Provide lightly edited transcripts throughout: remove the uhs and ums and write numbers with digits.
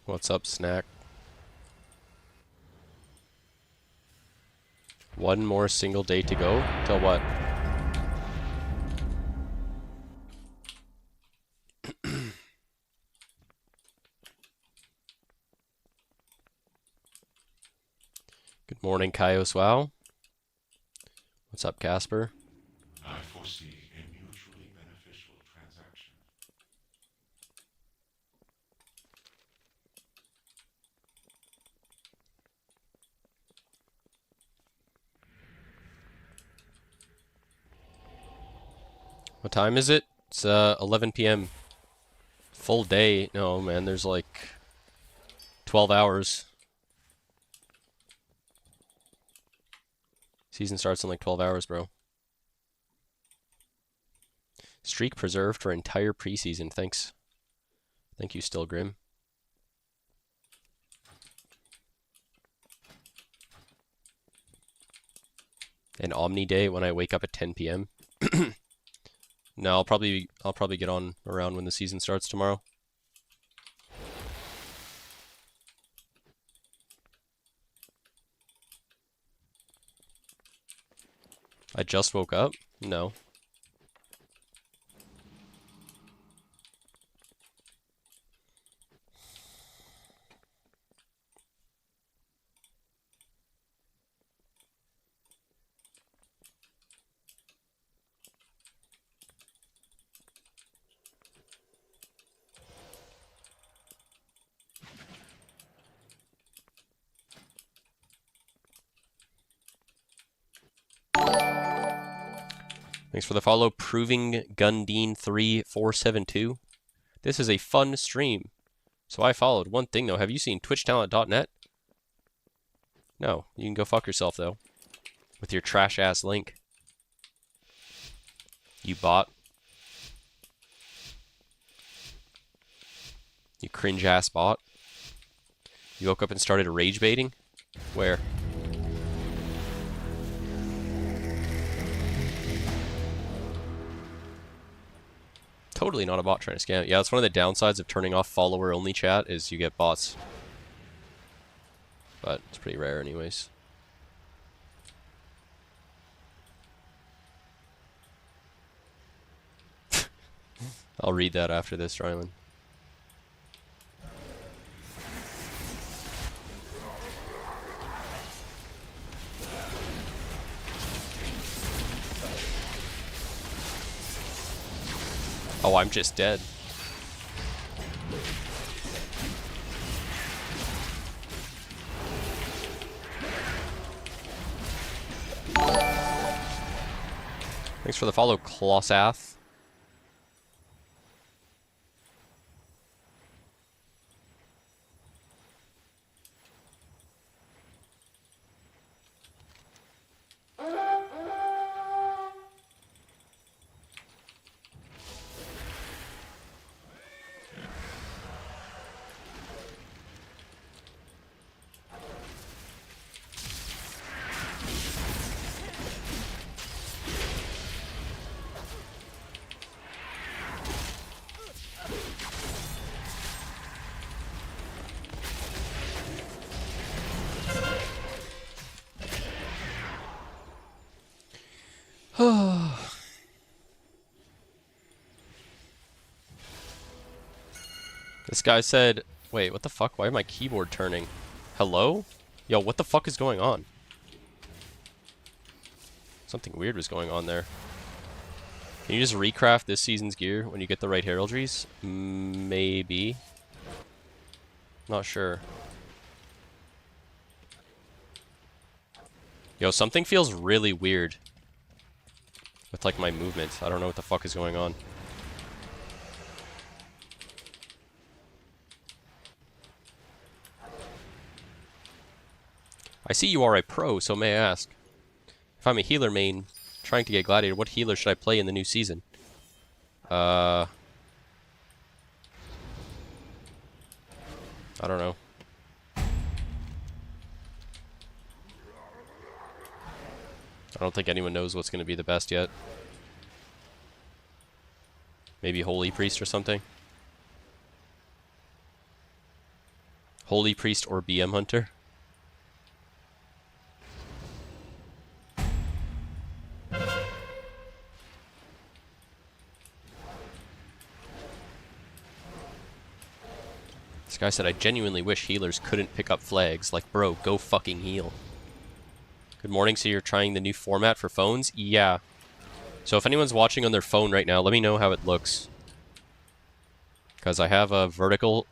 What's up, Snack? One more single day to go? Till what? Good morning, Kaios Wow. What's up, Casper? I foresee a mutually beneficial transaction. What time is it? It's 11 p.m. Full day. No, man, there's like 12 hours. Season starts in like 12 hours, bro. Streak preserved for entire preseason. Thanks. Thank you, Still Grim. An Omni day when I wake up at 10 p.m. No, I'll probably get on around when the season starts tomorrow. I just woke up? No. Thanks for the follow, Proving Gundine 3472. This is a fun stream. So I followed. One thing though, have you seen twitchtalent.net? No, you can go fuck yourself though. With your trash ass link. You bot. You cringe ass bot. You woke up and started rage baiting? Where? Totally not a bot trying to scam. Yeah, that's one of the downsides of turning off follower-only chat is you get bots. But it's pretty rare anyways. I'll read that after this, Rylan. Oh, I'm just dead. Thanks for the follow, Klossath. This guy said, wait, what the fuck? Why is my keyboard turning? Hello? Yo, what the fuck is going on? Something weird was going on there. Can you just recraft this season's gear when you get the right heraldries? Maybe. Not sure. Yo, something feels really weird with like my movement. I don't know what the fuck is going on. I see you are a pro, so may I ask, if I'm a healer main trying to get Gladiator, what healer should I play in the new season? I don't know. I don't think anyone knows what's going to be the best yet. Maybe Holy Priest or something? Holy Priest or BM Hunter. This guy said, I genuinely wish healers couldn't pick up flags. Like, bro, go fucking heal. Good morning, so you're trying the new format for phones? Yeah. So if anyone's watching on their phone right now, let me know how it looks. Because I have a vertical...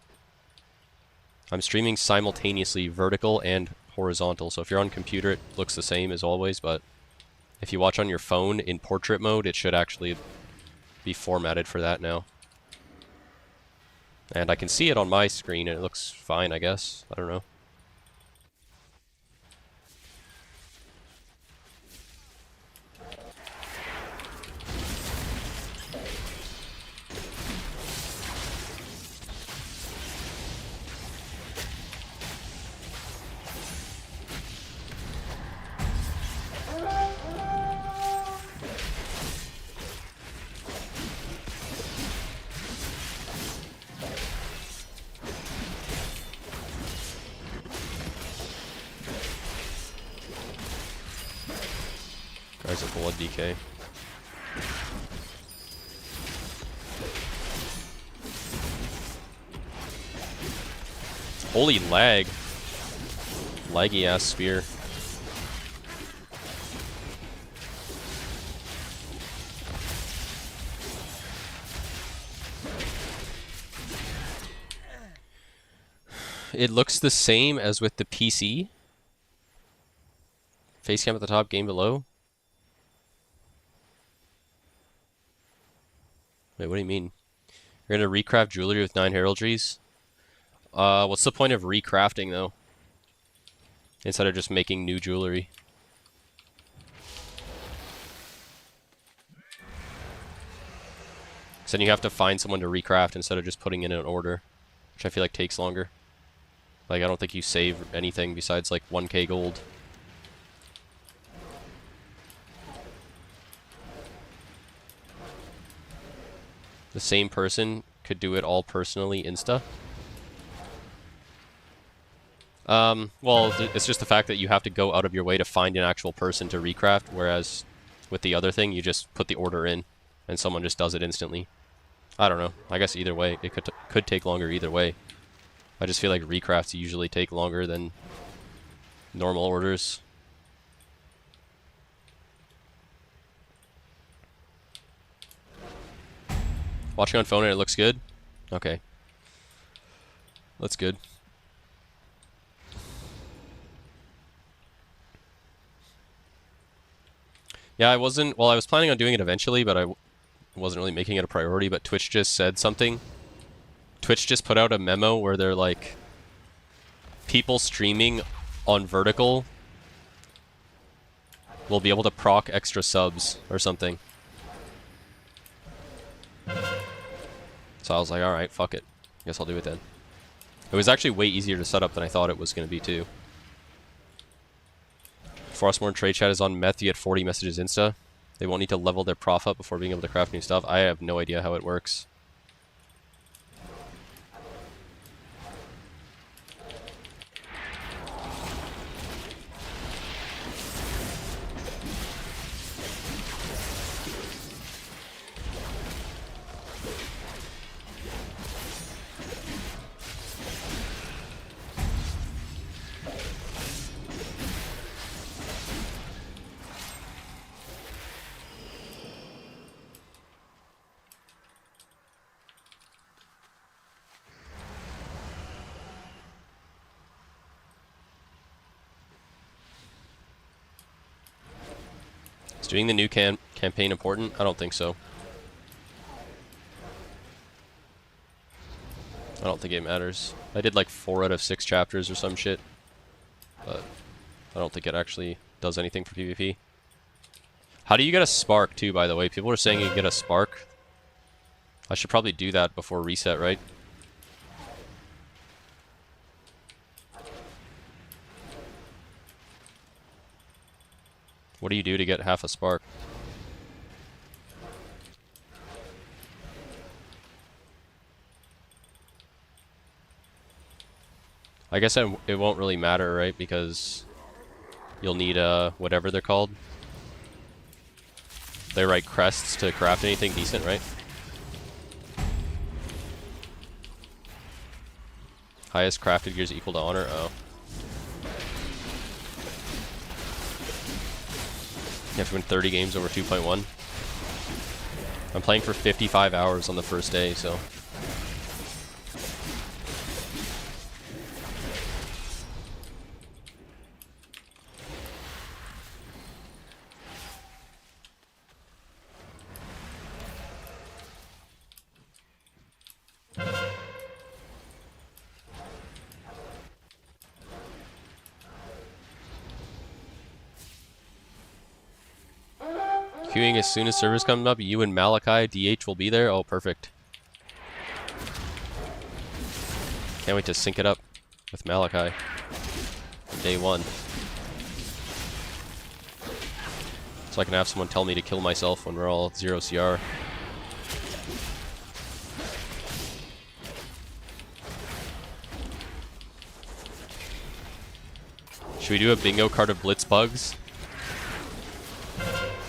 I'm streaming simultaneously vertical and horizontal. So if you're on computer, it looks the same as always, but if you watch on your phone in portrait mode, it should actually be formatted for that now. And I can see it on my screen, and it looks fine, I guess. I don't know. Guy's a blood DK. Holy lag. Laggy ass spear. It looks the same as with the PC. Facecam at the top, game below. Wait, what do you mean? You're gonna recraft jewelry with 9 heraldries? What's the point of recrafting though? Instead of just making new jewelry. So then you have to find someone to recraft instead of just putting in an order, which I feel like takes longer. Like, I don't think you save anything besides like 1k gold. The same person could do it all personally insta. Well, it's just the fact that you have to go out of your way to find an actual person to recraft, whereas with the other thing, you just put the order in, and someone just does it instantly. I don't know. I guess either way, it could take longer either way. I just feel like recrafts usually take longer than normal orders. Watching on phone and it looks good? Okay. That's good. Yeah, I was planning on doing it eventually, but I wasn't really making it a priority, but Twitch just said something. Twitch just put out a memo where they're like, people streaming on vertical will be able to proc extra subs or something. So I was like, alright, fuck it. Guess I'll do it then. It was actually way easier to set up than I thought it was going to be too. Frostmourne trade chat is on meth, you get 40 messages insta. They won't need to level their prof up before being able to craft new stuff. I have no idea how it works. Is doing the new campaign important? I don't think so. I don't think it matters. I did like 4 out of 6 chapters or some shit. But I don't think it actually does anything for PvP. How do you get a spark too, by the way? People are saying you can get a spark. I should probably do that before reset, right? What do you do to get half a spark? I guess it won't really matter, right? Because you'll need whatever they're called. They write crests to craft anything decent, right? Highest crafted gears equal to honor. Oh. You have to win 30 games over 2.1. I'm playing for 55 hours on the first day, so. Queuing as soon as servers come up, you and Malachi, DH will be there. Oh, perfect. Can't wait to sync it up with Malachi. Day one. So I can have someone tell me to kill myself when we're all 0 CR. Should we do a bingo card of blitz bugs?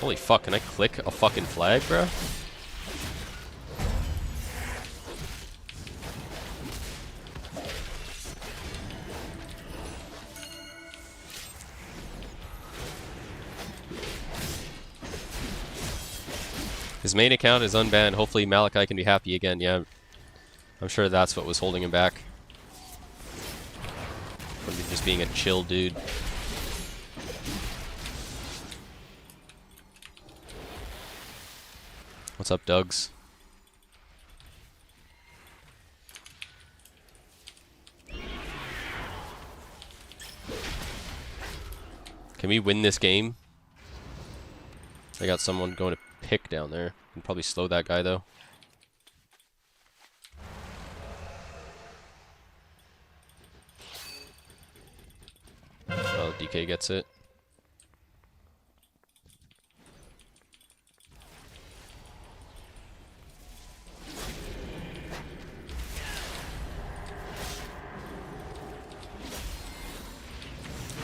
Holy fuck, can I click a fucking flag, bro? His main account is unbanned. Hopefully Malachi can be happy again. Yeah, I'm sure that's what was holding him back. From just being a chill dude. What's up, Dougs? Can we win this game? I got someone going to pick down there. Can probably slow that guy though. Oh, DK gets it.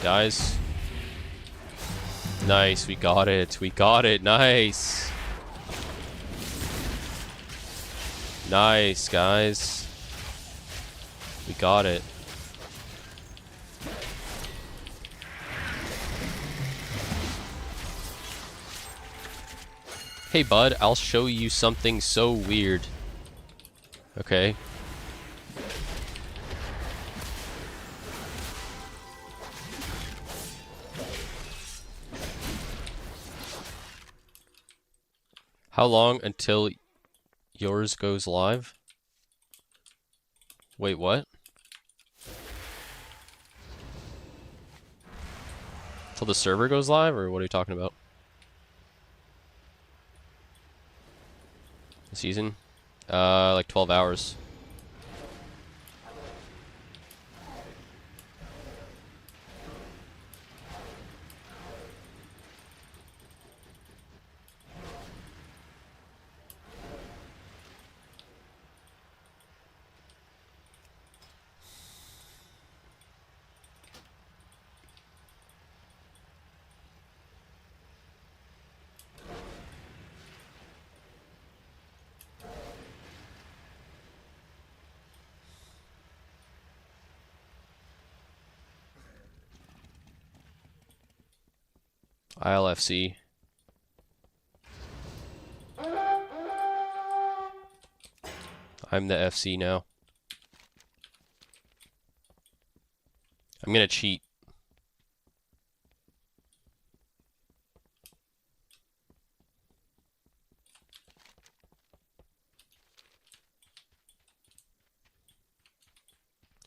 Dies. Nice, we got it. We got it. Nice. Nice, guys. We got it. Hey, bud, I'll show you something so weird. Okay. How long until yours goes live? Wait, what? Till the server goes live, or what are you talking about? The season? Like 12 hours. ILFC. I'm the FC now. I'm gonna cheat.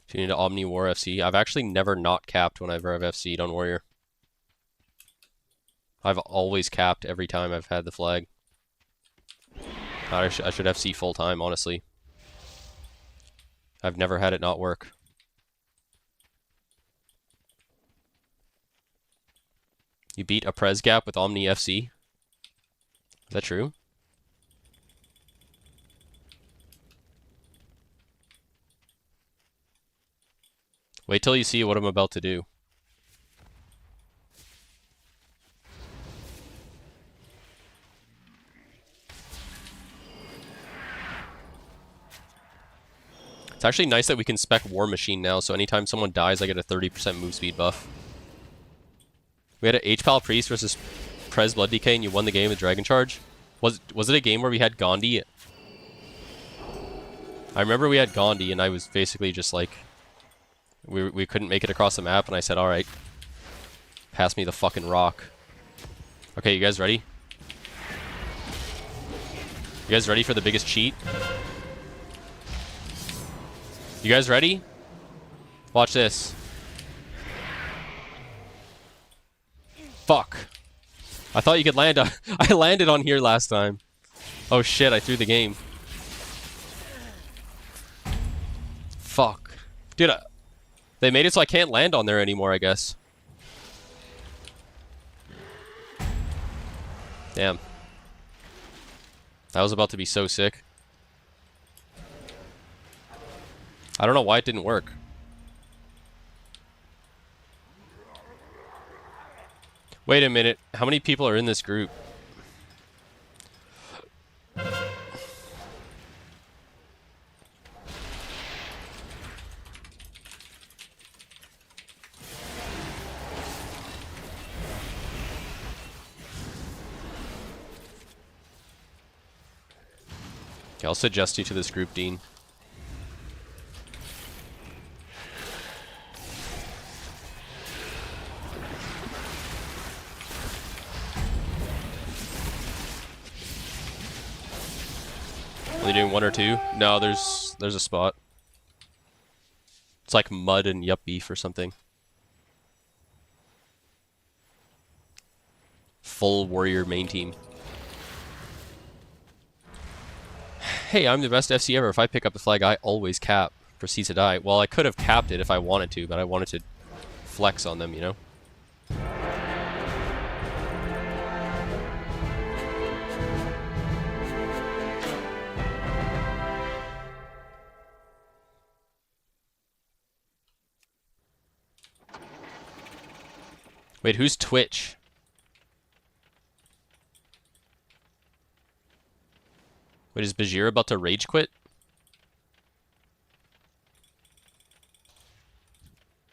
Tuning into Omni War FC. I've actually never not capped whenever I've FC'd on Warrior. I've always capped every time I've had the flag. I should FC full time, honestly. I've never had it not work. You beat a Prez gap with Omni FC? Is that true? Wait till you see what I'm about to do. It's actually nice that we can spec War Machine now, so anytime someone dies, I get a 30% move speed buff. We had an H-Pal Priest versus Prez Blood DK, and you won the game with Dragon Charge. Was it a game where we had Gandhi? I remember we had Gandhi, and I was basically just like... We couldn't make it across the map, and I said, alright. Pass me the fucking rock. Okay, you guys ready? You guys ready for the biggest cheat? You guys ready? Watch this. Fuck. I thought you could land on... I landed on here last time. Oh shit, I threw the game. Fuck. Dude, they made it so I can't land on there anymore, I guess. Damn. That was about to be so sick. I don't know why it didn't work. Wait a minute. How many people are in this group? Okay, I'll suggest you to this group, Dean. Are they doing one or two? No, there's a spot. It's like mud and yup beef or something. Full warrior main team. Hey, I'm the best FC ever. If I pick up the flag, I always cap. Proceeds to die. Well, I could have capped it if I wanted to, but I wanted to flex on them, you know? Wait, who's Twitch? Wait, is Bajir about to rage quit?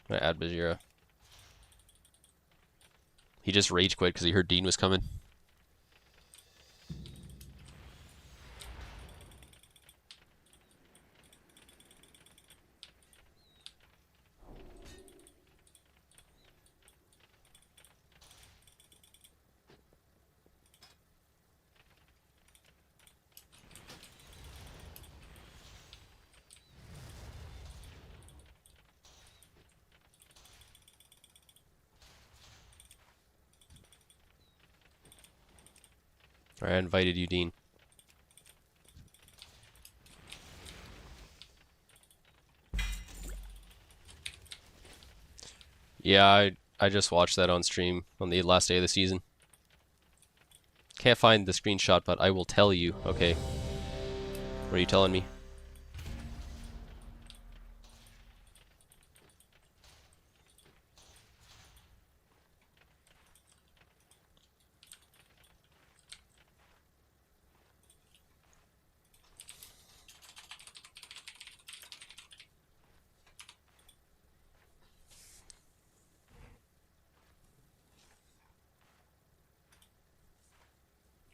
I'm gonna add Bajira. He just rage quit because he heard Dean was coming. Alright, I invited you, Dean. Yeah, I just watched that on stream on the last day of the season. Can't find the screenshot, but I will tell you. Okay. What are you telling me?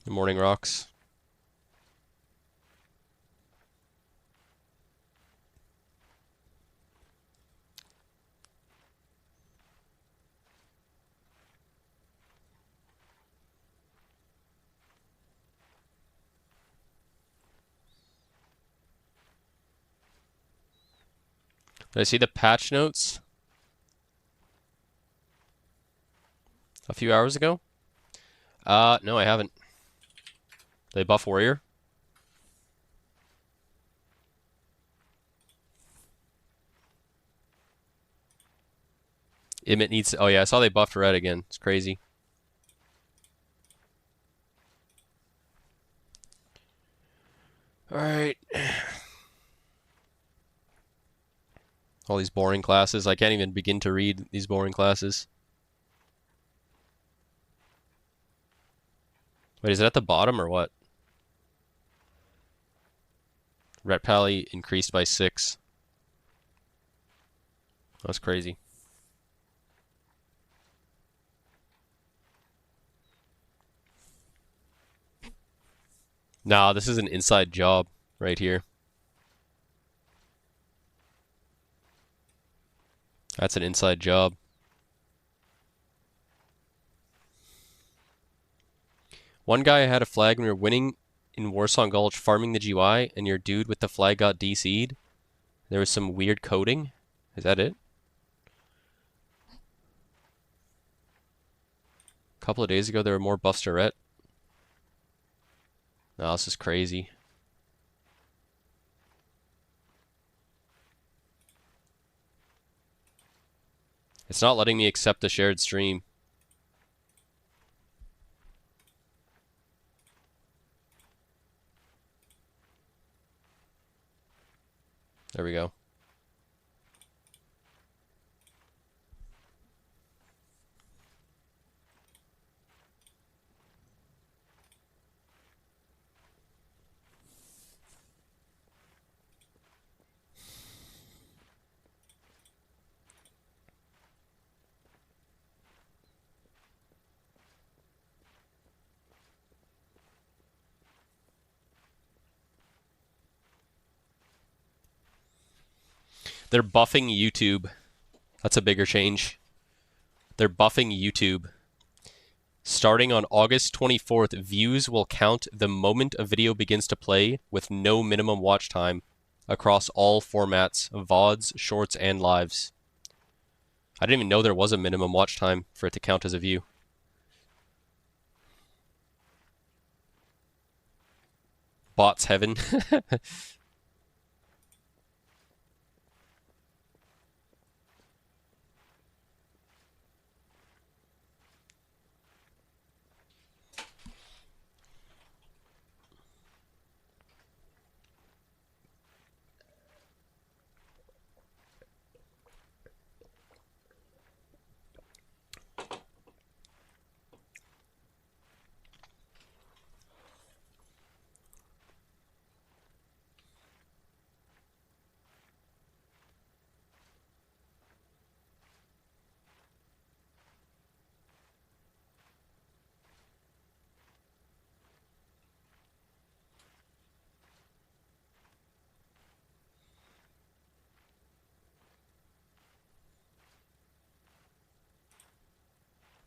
Good morning, Rocks. Did I see the patch notes a few hours ago? No, I haven't. They buff warrior? Emmett needs... Oh yeah, I saw they buffed red again. It's crazy. Alright. All these boring classes. I can't even begin to read these boring classes. Wait, is it at the bottom or what? Ret Pally increased by 6. That's crazy. Nah, this is an inside job right here. That's an inside job. One guy had a flag when we were winning in Warsong Gulch farming the GY, and your dude with the flag got DC'd. There was some weird coding. Is that it? A couple of days ago, there were more buffs to Ret. No, this is crazy. It's not letting me accept the shared stream. There we go. They're buffing YouTube. That's a bigger change. They're buffing YouTube. Starting on August 24th, views will count the moment a video begins to play with no minimum watch time across all formats, VODs, shorts, and lives. I didn't even know there was a minimum watch time for it to count as a view. Bots heaven.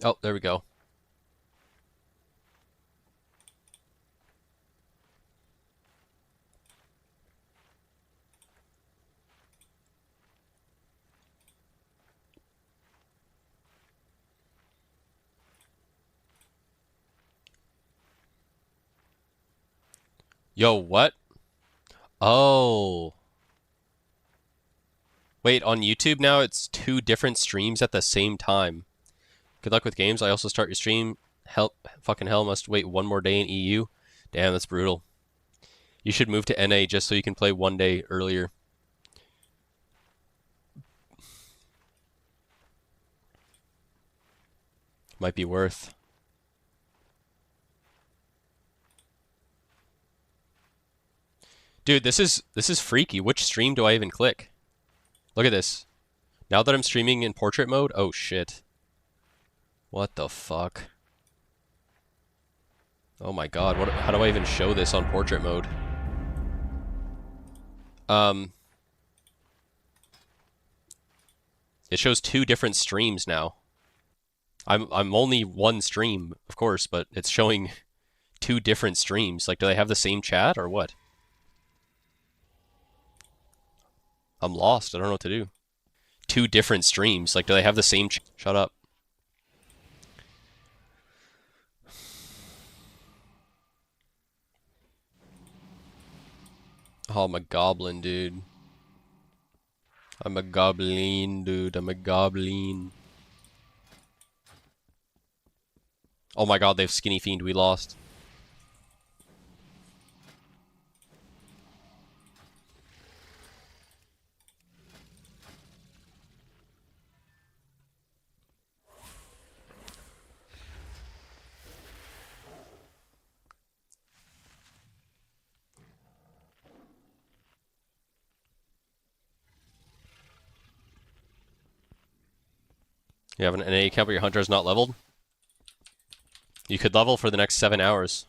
Oh, there we go. Yo, what? Oh. Wait, on YouTube now it's 2 different streams at the same time. Good luck with games. I also start your stream. Fucking hell, must wait 1 more day in EU. Damn, that's brutal. You should move to NA just so you can play 1 day earlier. Might be worth. Dude, this is freaky. Which stream do I even click? Look at this. Now that I'm streaming in portrait mode, oh shit. What the fuck? Oh my god, how do I even show this on portrait mode? It shows 2 different streams now. I'm only 1 stream, of course, but it's showing 2 different streams. Like, do they have the same chat or what? I'm lost. I don't know what to do. 2 different streams. Like, do they have the same Shut up. Oh, I'm a goblin, dude. I'm a goblin, dude. I'm a goblin. Oh my god, they have Skinny Fiend. We lost. You have an NA account, but your hunter is not leveled? You could level for the next 7 hours.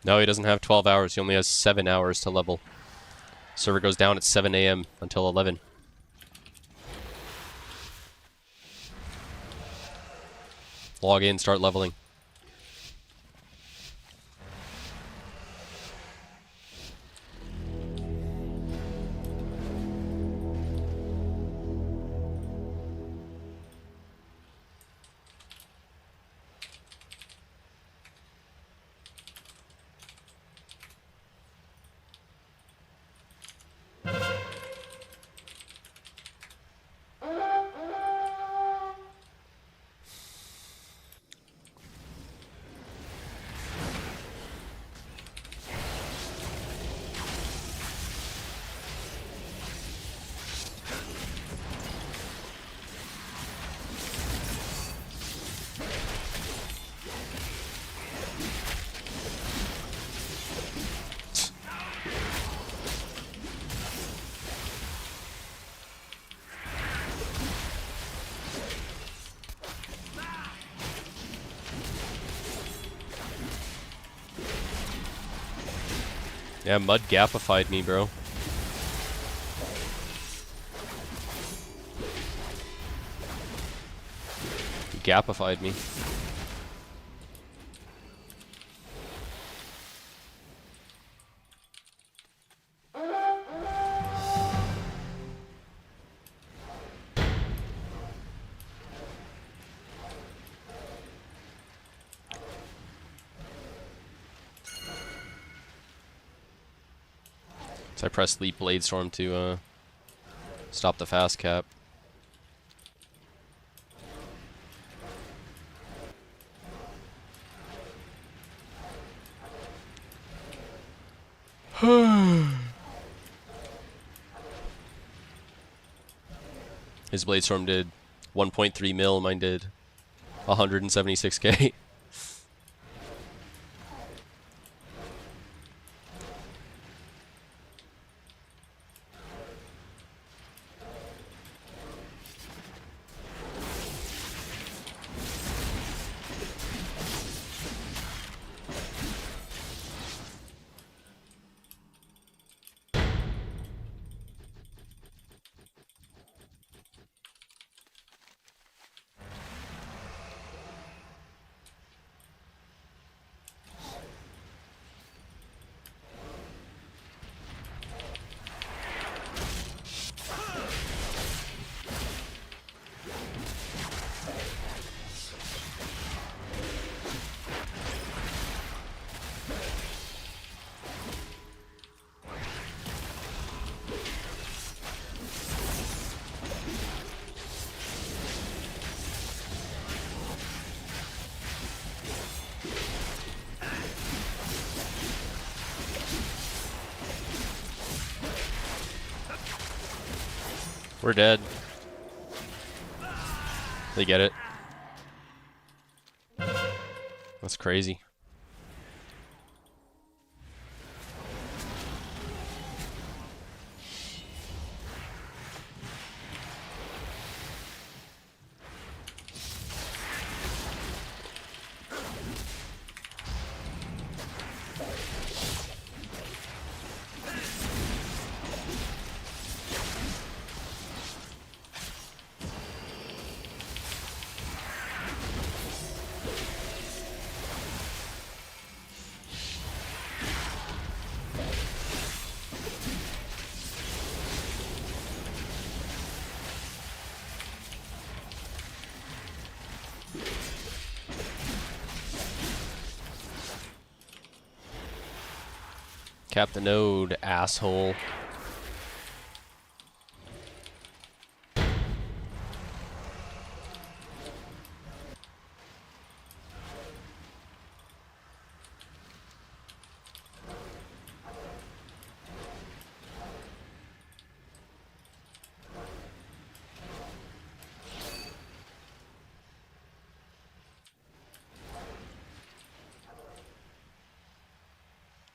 No, he doesn't have 12 hours. He only has 7 hours to level. Server goes down at 7 a.m. until 11. Log in, start leveling. Yeah, Mud gapified me, bro. He gapified me. So I pressed Leap Blade Storm to stop the fast cap. His Blade Storm did 1.3 mil, mine did 176k. We're dead. They get it. That's crazy. Cap the node, asshole.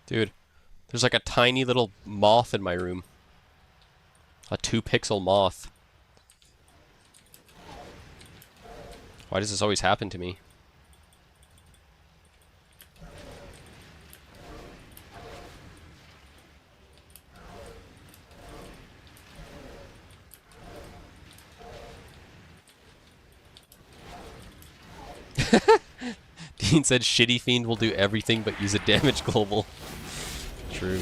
Dude, there's like a tiny little moth in my room. A 2-pixel moth. Why does this always happen to me? Dean said Shitty Fiend will do everything but use a damage global. True.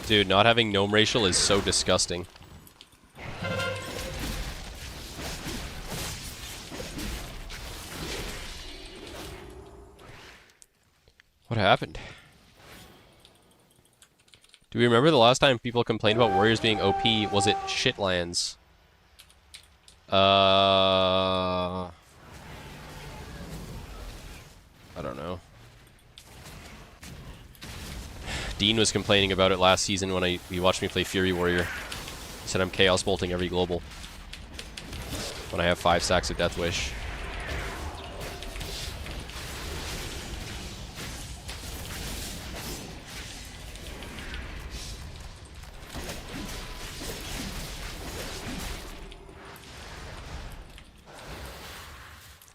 Dude, not having gnome racial is so disgusting. What happened? Do we remember the last time people complained about warriors being OP? Was it Shitlands? I don't know. Dean was complaining about it last season when he watched me play Fury Warrior. He said I'm Chaos Bolting every global when I have 5 stacks of Death Wish.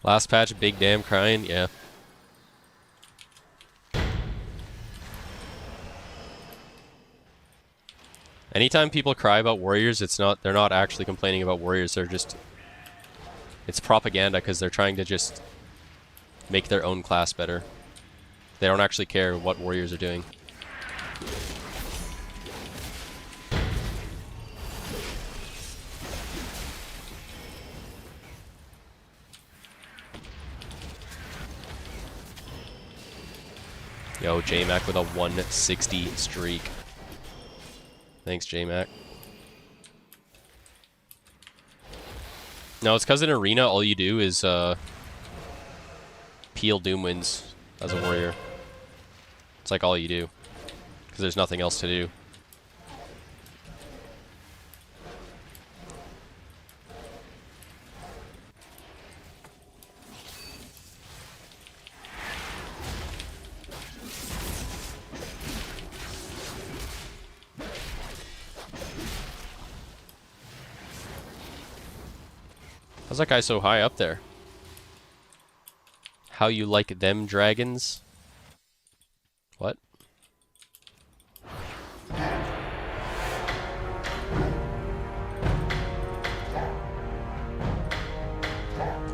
Last patch, big damn crying, yeah. Anytime people cry about warriors, they're not actually complaining about warriors, it's propaganda because they're trying to just make their own class better. They don't actually care what warriors are doing. Yo, J-Mac with a 160 streak. Thanks, J-Mac. No, it's because in Arena, all you do is peel Doomwinds as a warrior. It's like all you do. Because there's nothing else to do. How's that guy so high up there? How you like them dragons? What?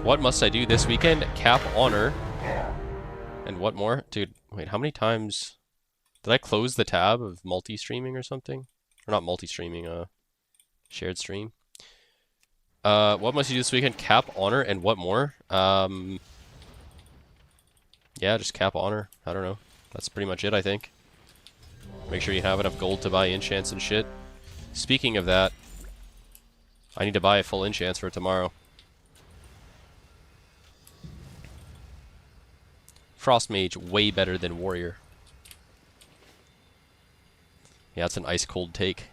What must I do this weekend? Cap Honor. And what more? Dude, wait, how many times... Did I close the tab of multi-streaming or something? Or not multi-streaming, shared stream. What must you do this weekend? Cap Honor and what more? Yeah, just Cap Honor. I don't know. That's pretty much it, I think. Make sure you have enough gold to buy enchants and shit. Speaking of that, I need to buy a full enchants for tomorrow. Frost Mage, way better than Warrior. Yeah, it's an ice cold take.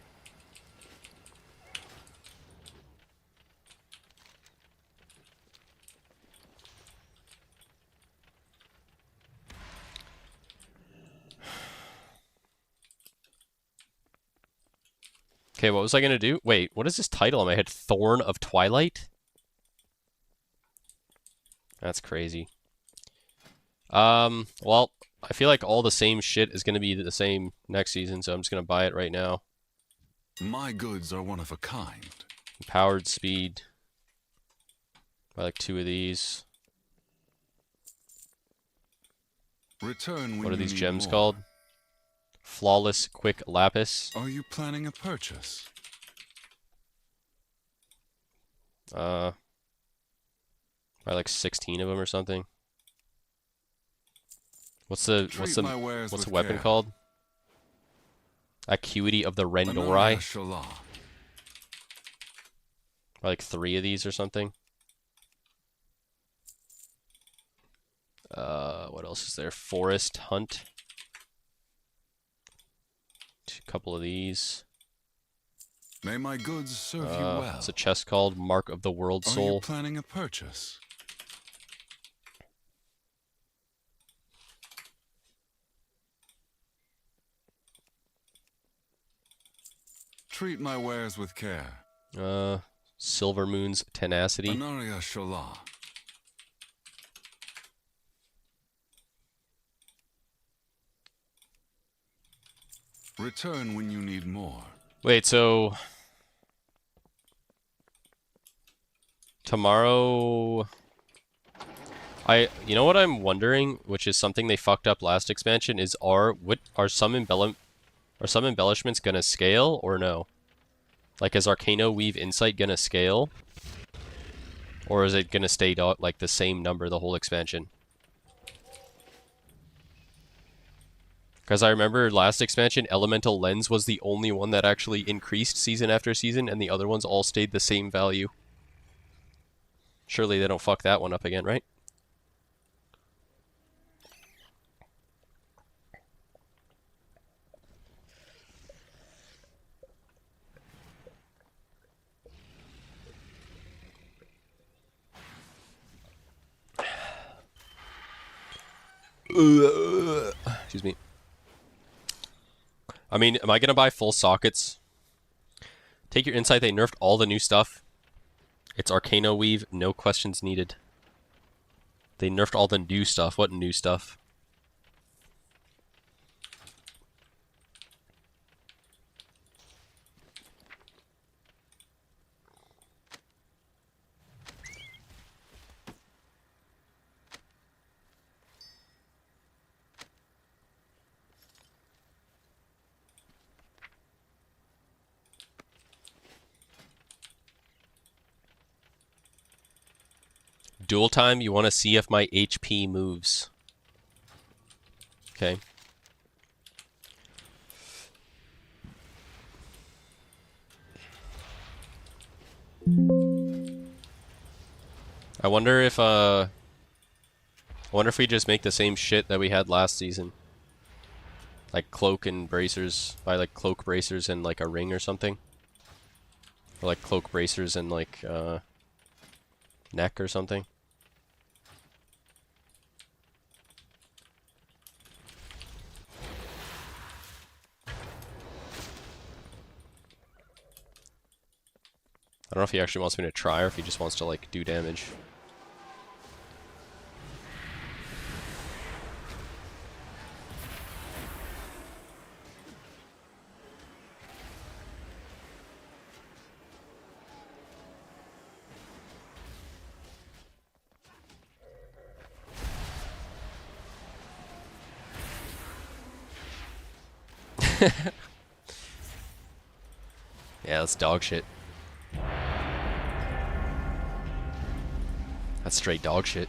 Okay, what was I gonna do? Wait, what is this title on my head? Thorn of Twilight? That's crazy. Well, I feel like all the same shit is gonna be the same next season, so I'm just gonna buy it right now. My goods are one of a kind. Powered speed. Buy like 2 of these. Return when What are you these need gems more. called? Flawless Quick Lapis. Are you planning a purchase? Buy like 16 of them or something. What's the Treat my wares what's the with weapon care. called? Acuity of the Anaria Rendorai. Shala. Buy like 3 of these or something. What else is there? Forest Hunt. A couple of these. May my goods serve you well. What's a chest called? Mark of the World Are you Soul. planning a purchase? Treat my wares with care. Silver Moon's Tenacity. Anaria Shala. Return when you need more. Wait, so tomorrow you know what I'm wondering, which is something they fucked up last expansion, is are some embellishments gonna scale or no? Like, is Arcano Weave Insight gonna scale? Or is it gonna stay like the same number the whole expansion? Because I remember last expansion, Elemental Lens was the only one that actually increased season after season, and the other ones all stayed the same value. Surely they don't fuck that one up again, right? Excuse me. I mean, am I gonna buy full sockets? Take your insight, they nerfed all the new stuff. It's Arcano Weave, no questions needed. They nerfed all the new stuff. What new stuff? Dual time, you want to see if my HP moves. Okay. I wonder if we just make the same shit that we had last season. Like cloak and bracers, buy like cloak bracers and like a ring or something. Or like cloak bracers and like neck or something. I don't know if he actually wants me to try or if he just wants to like do damage. Yeah, that's dog shit. That's straight dog shit.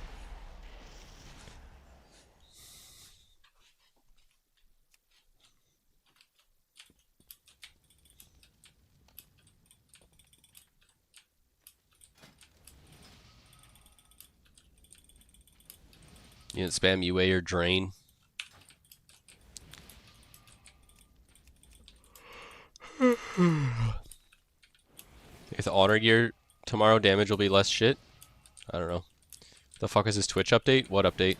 You didn't spam UA or drain. If the honor gear tomorrow damage will be less shit. I don't know. The fuck is this Twitch update? What update?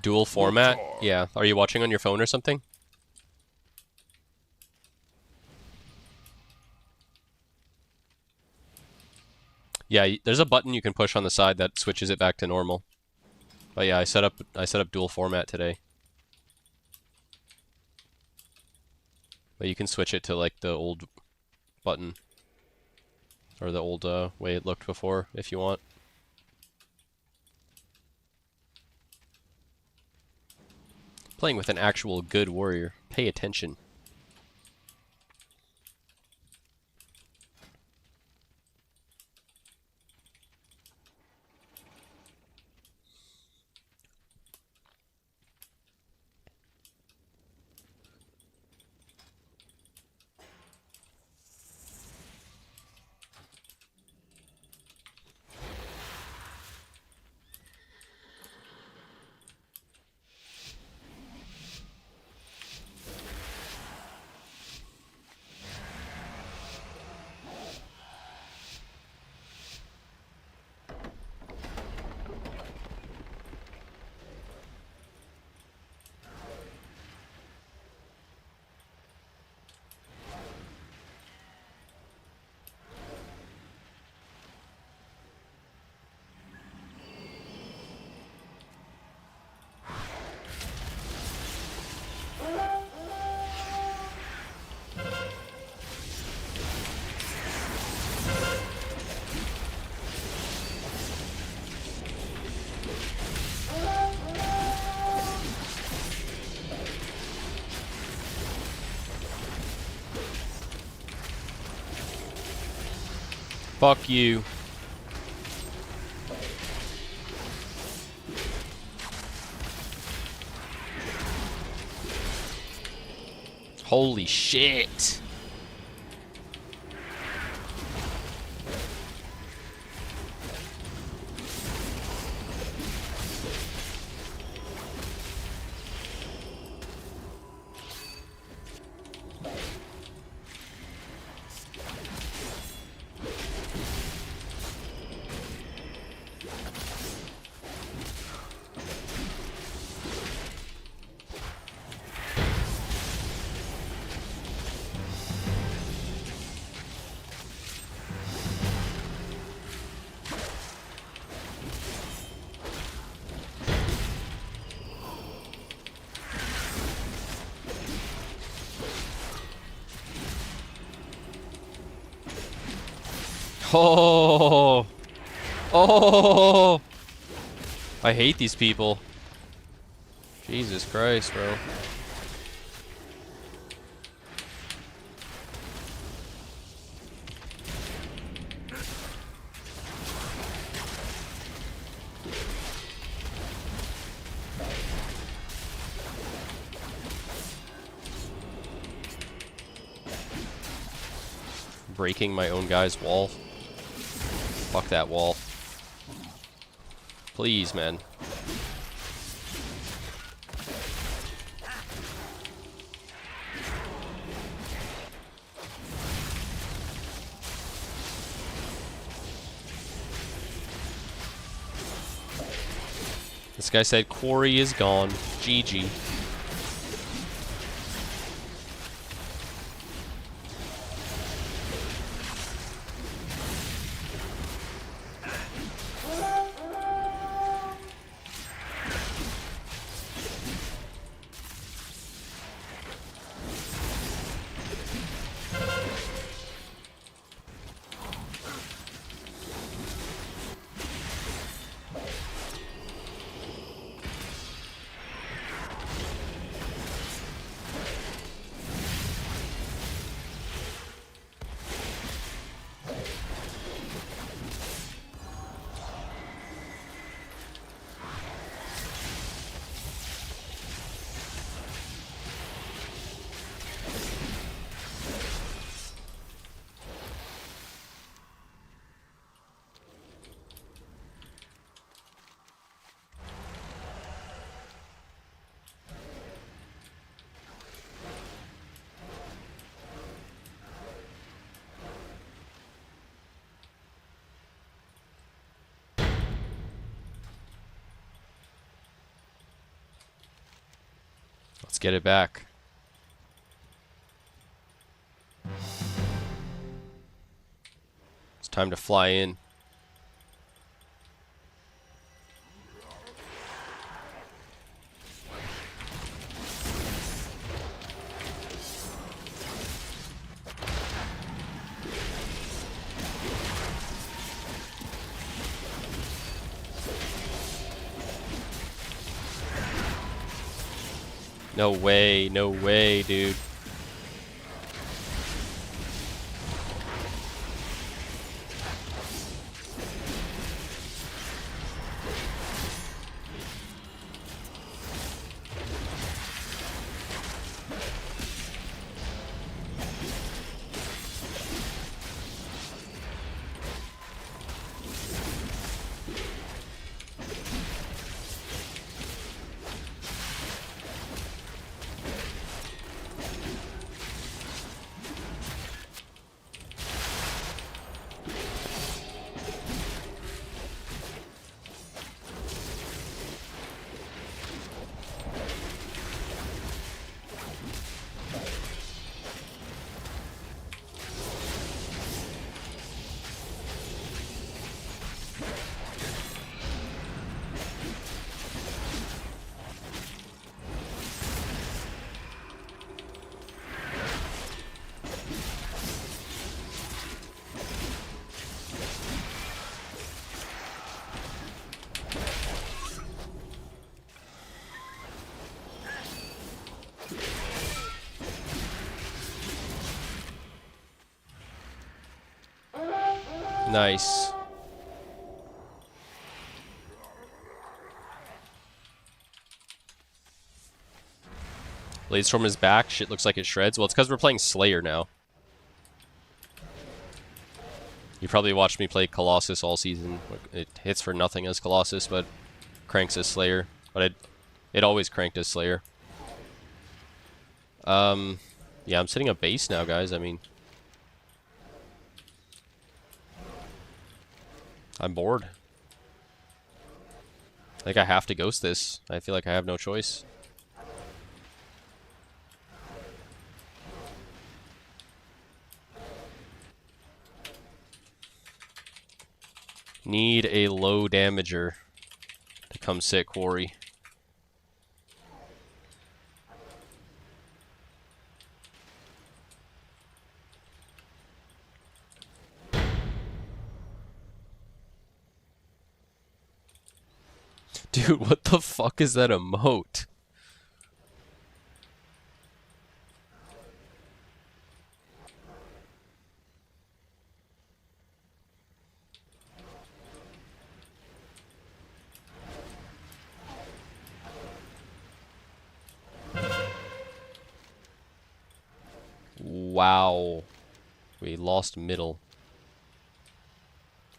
Dual format? Mukhtar. Yeah. Are you watching on your phone or something? Yeah, there's a button you can push on the side that switches it back to normal. But yeah, I set up dual format today. But you can switch it to like the old button or the old way it looked before if you want. Playing with an actual good warrior. Pay attention. Fuck you. Holy shit. Oh, oh! I hate these people. Jesus Christ, bro. Breaking my own guy's wall. Fuck that wall. Please, man. This guy said quarry is gone. GG. get it back. It's time to fly in. No way, dude. Nice. Bladestorm is back. Shit looks like it shreds. Well, it's because we're playing Slayer now. You probably watched me play Colossus all season. It hits for nothing as Colossus, but cranks as Slayer. But it always cranked as Slayer. Yeah, I'm setting a base now, guys. I mean, I'm bored. I think I have to ghost this. I feel like I have no choice. Need a low damager to come sit Quarry. Dude, what the fuck is that emote? Wow. We lost middle.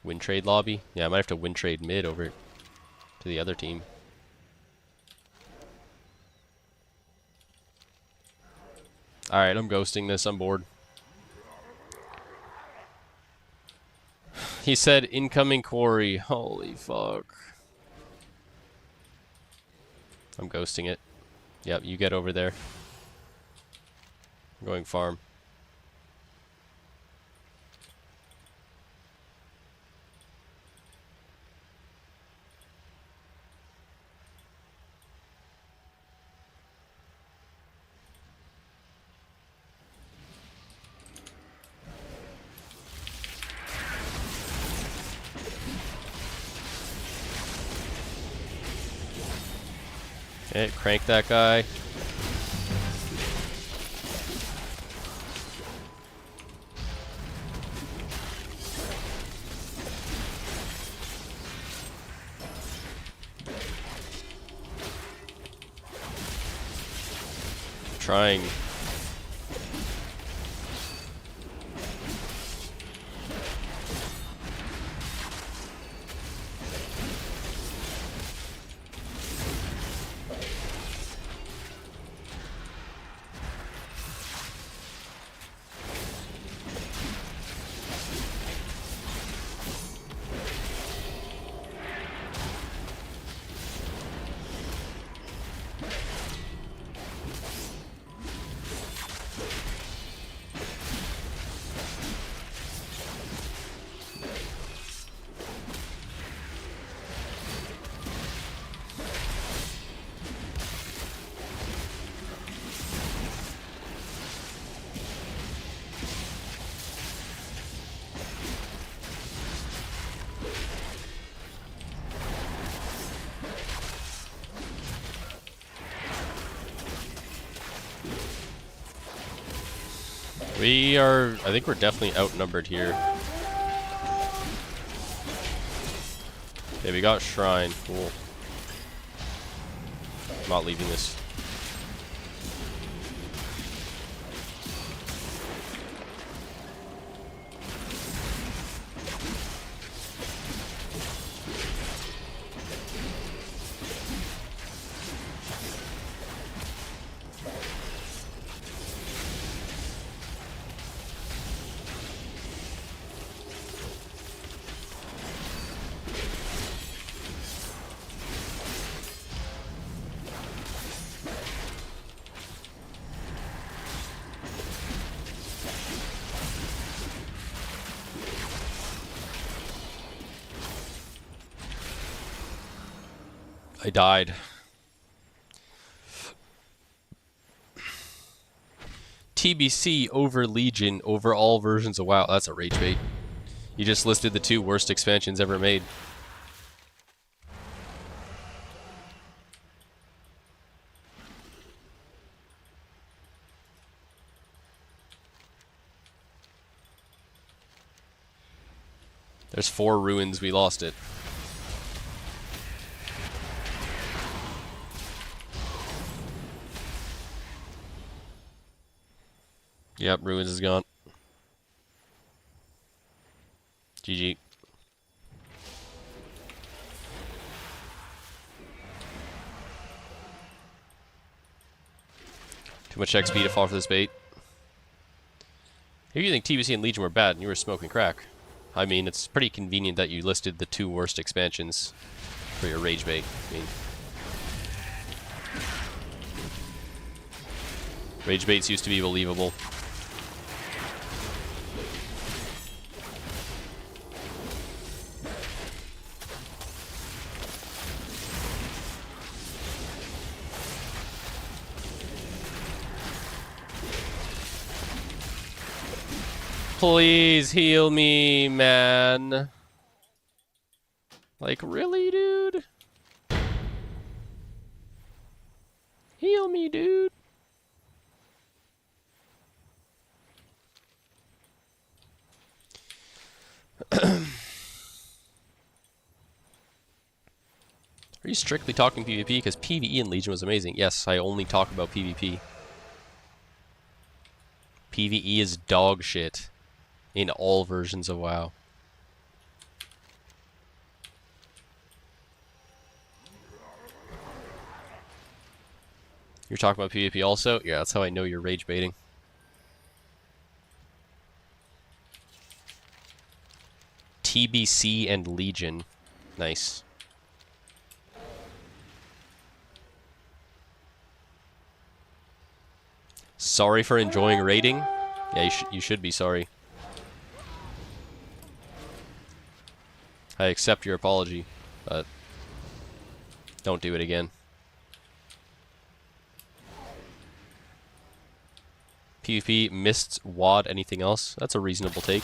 Win trade lobby? Yeah, I might have to win trade mid over to the other team. Alright, I'm ghosting this. I'm bored. He said incoming Quarry. Holy fuck. I'm ghosting it. Yep, you get over there. I'm going farm. Okay, crank that guy. Trying. We are... I think we're definitely outnumbered here. Okay, we got Shrine. Cool. I'm not leaving this. I died. TBC over Legion over all versions of WoW. That's a rage bait. You just listed the 2 worst expansions ever made. There's 4 ruins, we lost it. Yep, ruins is gone. GG. Too much XP to fall for this bait. If you think TBC and Legion were bad and you were smoking crack, I mean, it's pretty convenient that you listed the 2 worst expansions for your rage bait. I mean, rage baits used to be believable. Please heal me, man. Like, really, dude? Heal me, dude. Are you strictly talking PvP? Because PvE in Legion was amazing. Yes, I only talk about PvP. PvE is dog shit in all versions of WoW. You're talking about PvP also? Yeah, that's how I know you're rage baiting. TBC and Legion. Nice. Sorry for enjoying raiding? Yeah, you should be sorry. I accept your apology, but don't do it again. PvP, Mists, WoD, anything else? That's a reasonable take.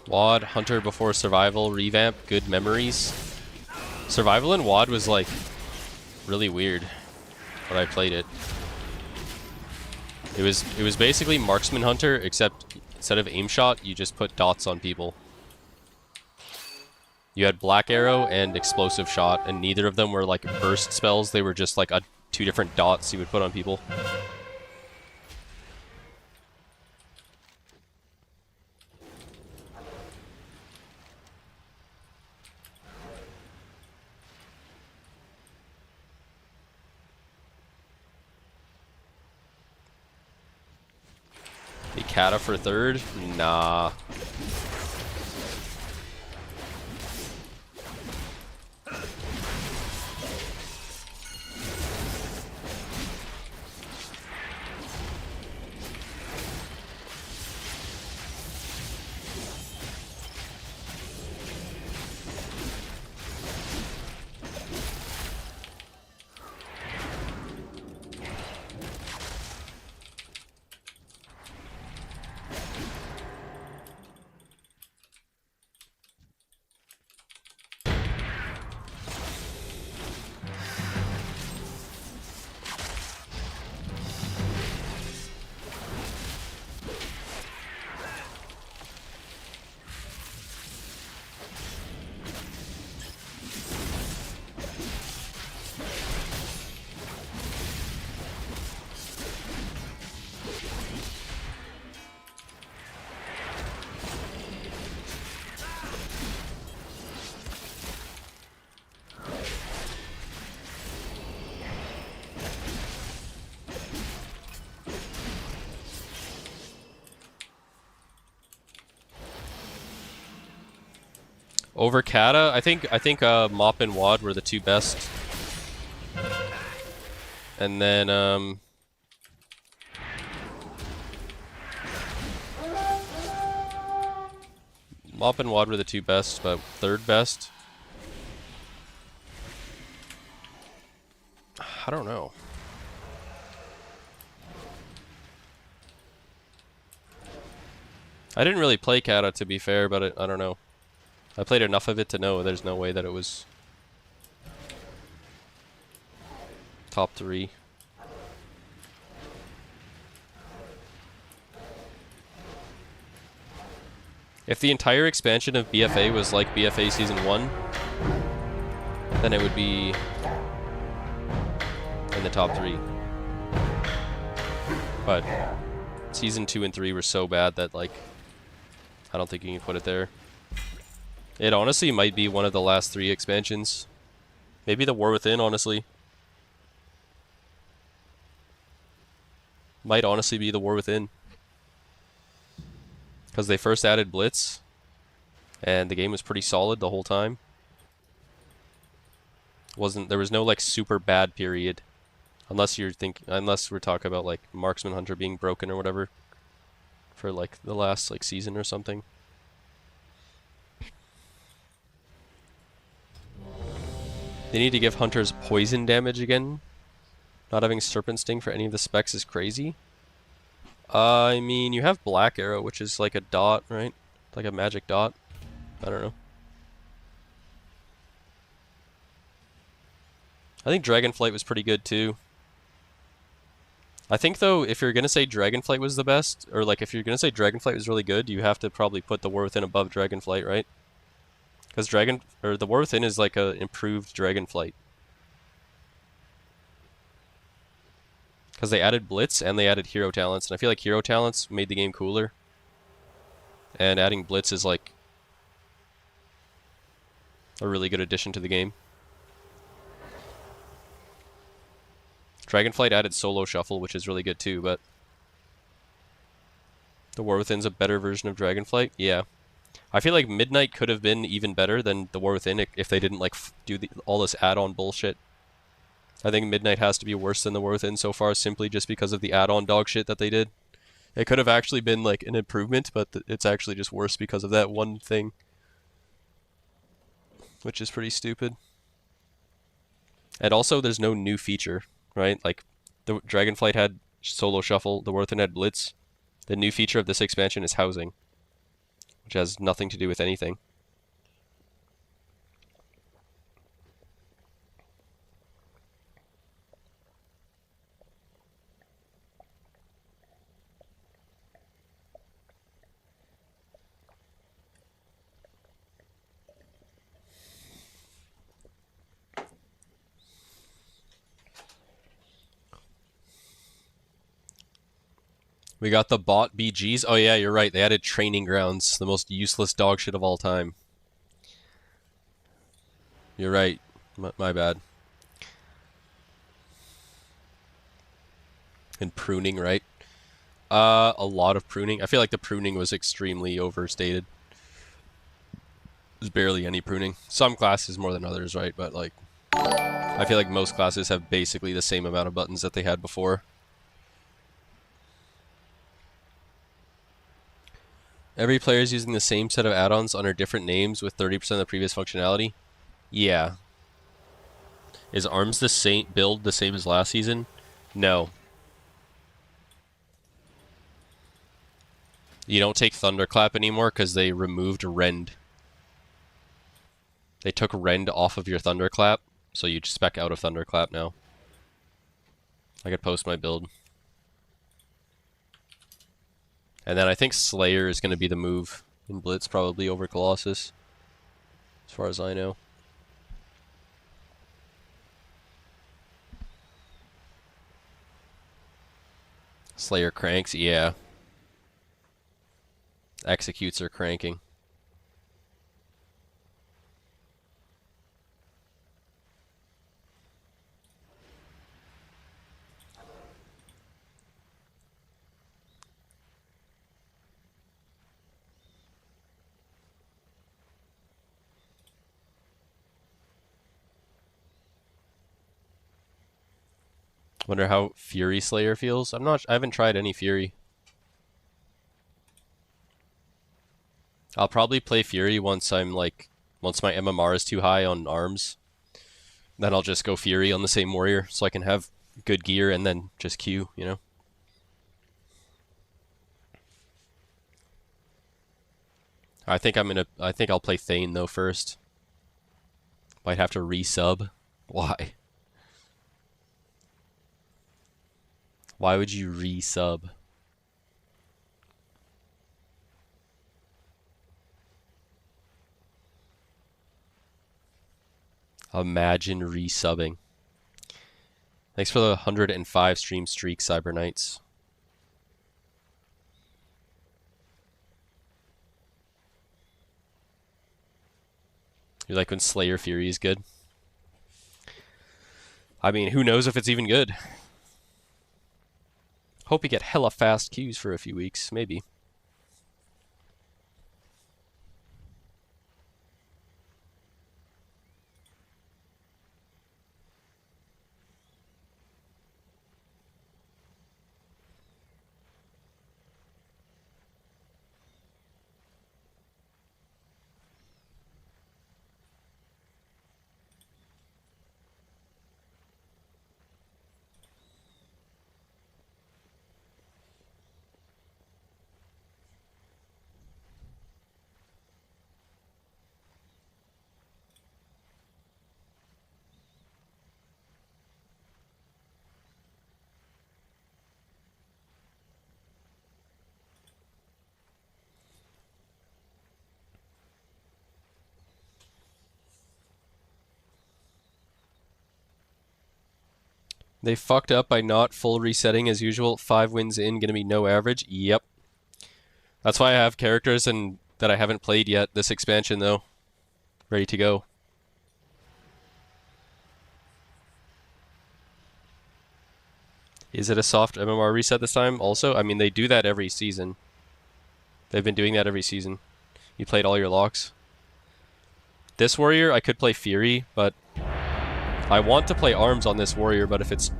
WoD, Hunter before Survival, revamp, good memories. Survival in WoD was like really weird when I played it. It was basically Marksman Hunter, except instead of aim shot, you just put dots on people. You had Black Arrow and Explosive Shot, and neither of them were like burst spells, they were just like 2 different dots you would put on people. Kata for third? Nah. Over Kata, I think Mop and Wad were the two best. And then Mop and Wad were the two best, but third best? I don't know. I didn't really play Kata, to be fair, but I don't know. I played enough of it to know there's no way that it was top 3. If the entire expansion of BFA was like BFA Season 1, then it would be in the top 3. But Season 2 and 3 were so bad that, like, I don't think you can put it there. It honestly might be one of the last 3 expansions. Maybe the War Within, honestly. Might honestly be the War Within. Because they first added Blitz, and the game was pretty solid the whole time. There was no like super bad period. Unless we're talking about like Marksman Hunter being broken or whatever. For like the last like season or something. They need to give hunters poison damage again. Not having Serpent Sting for any of the specs is crazy. I mean, you have Black Arrow, which is like a dot, right? Like a magic dot. I don't know. I think Dragonflight was pretty good too. I think though, if you're gonna say Dragonflight was the best, or like if you're gonna say Dragonflight was really good, you have to probably put the War Within above Dragonflight, right? Because the War Within is like a improved Dragonflight. Because they added Blitz and they added Hero Talents, and I feel like Hero Talents made the game cooler. And adding Blitz is like a really good addition to the game. Dragonflight added Solo Shuffle, which is really good too, but the War Within's a better version of Dragonflight. Yeah. I feel like Midnight could have been even better than the War Within if they didn't like do all this add-on bullshit. I think Midnight has to be worse than the War Within so far, simply just because of the add-on dog shit that they did. It could have actually been like an improvement, but it's actually just worse because of that one thing, which is pretty stupid. And also, there's no new feature, right? Like, the Dragonflight had Solo Shuffle, the War Within had Blitz. The new feature of this expansion is Housing, which has nothing to do with anything. We got the bot BGs. Oh yeah, you're right. They added Training Grounds, the most useless dog shit of all time. You're right. My bad. And pruning, right? A lot of pruning. I feel like the pruning was extremely overstated. There's barely any pruning. Some classes more than others, right? But like, I feel like most classes have basically the same amount of buttons that they had before. Every player is using the same set of add-ons under different names with 30% of the previous functionality. Yeah. Is ARMS the same build the same as last season? No. You don't take Thunderclap anymore because they removed Rend. They took Rend off of your Thunderclap, so you spec out of Thunderclap now. I could post my build. And then I think Slayer is going to be the move in Blitz, probably over Colossus, as far as I know. Slayer cranks, yeah. Executes are cranking. Wonder how Fury Slayer feels. I haven't tried any Fury. I'll probably play Fury once my MMR is too high on arms. Then I'll just go Fury on the same warrior so I can have good gear and then just Q, you know? I think I'll play Thane though first. Might have to resub. Why? Why would you resub? Imagine resubbing. Thanks for the 105 stream streak, Cyber Knights. You like when Slayer Fury is good? I mean, who knows if it's even good? Hope you get hella fast Qs for a few weeks, maybe. They fucked up by not full resetting as usual. 5 wins in, gonna be no average. Yep. That's why I have characters that I haven't played yet. This expansion though, ready to go. Is it a soft MMR reset this time? Also, I mean they do that every season. They've been doing that every season. You played all your locks. This warrior, I could play Fury, but I want to play arms on this warrior, but if it's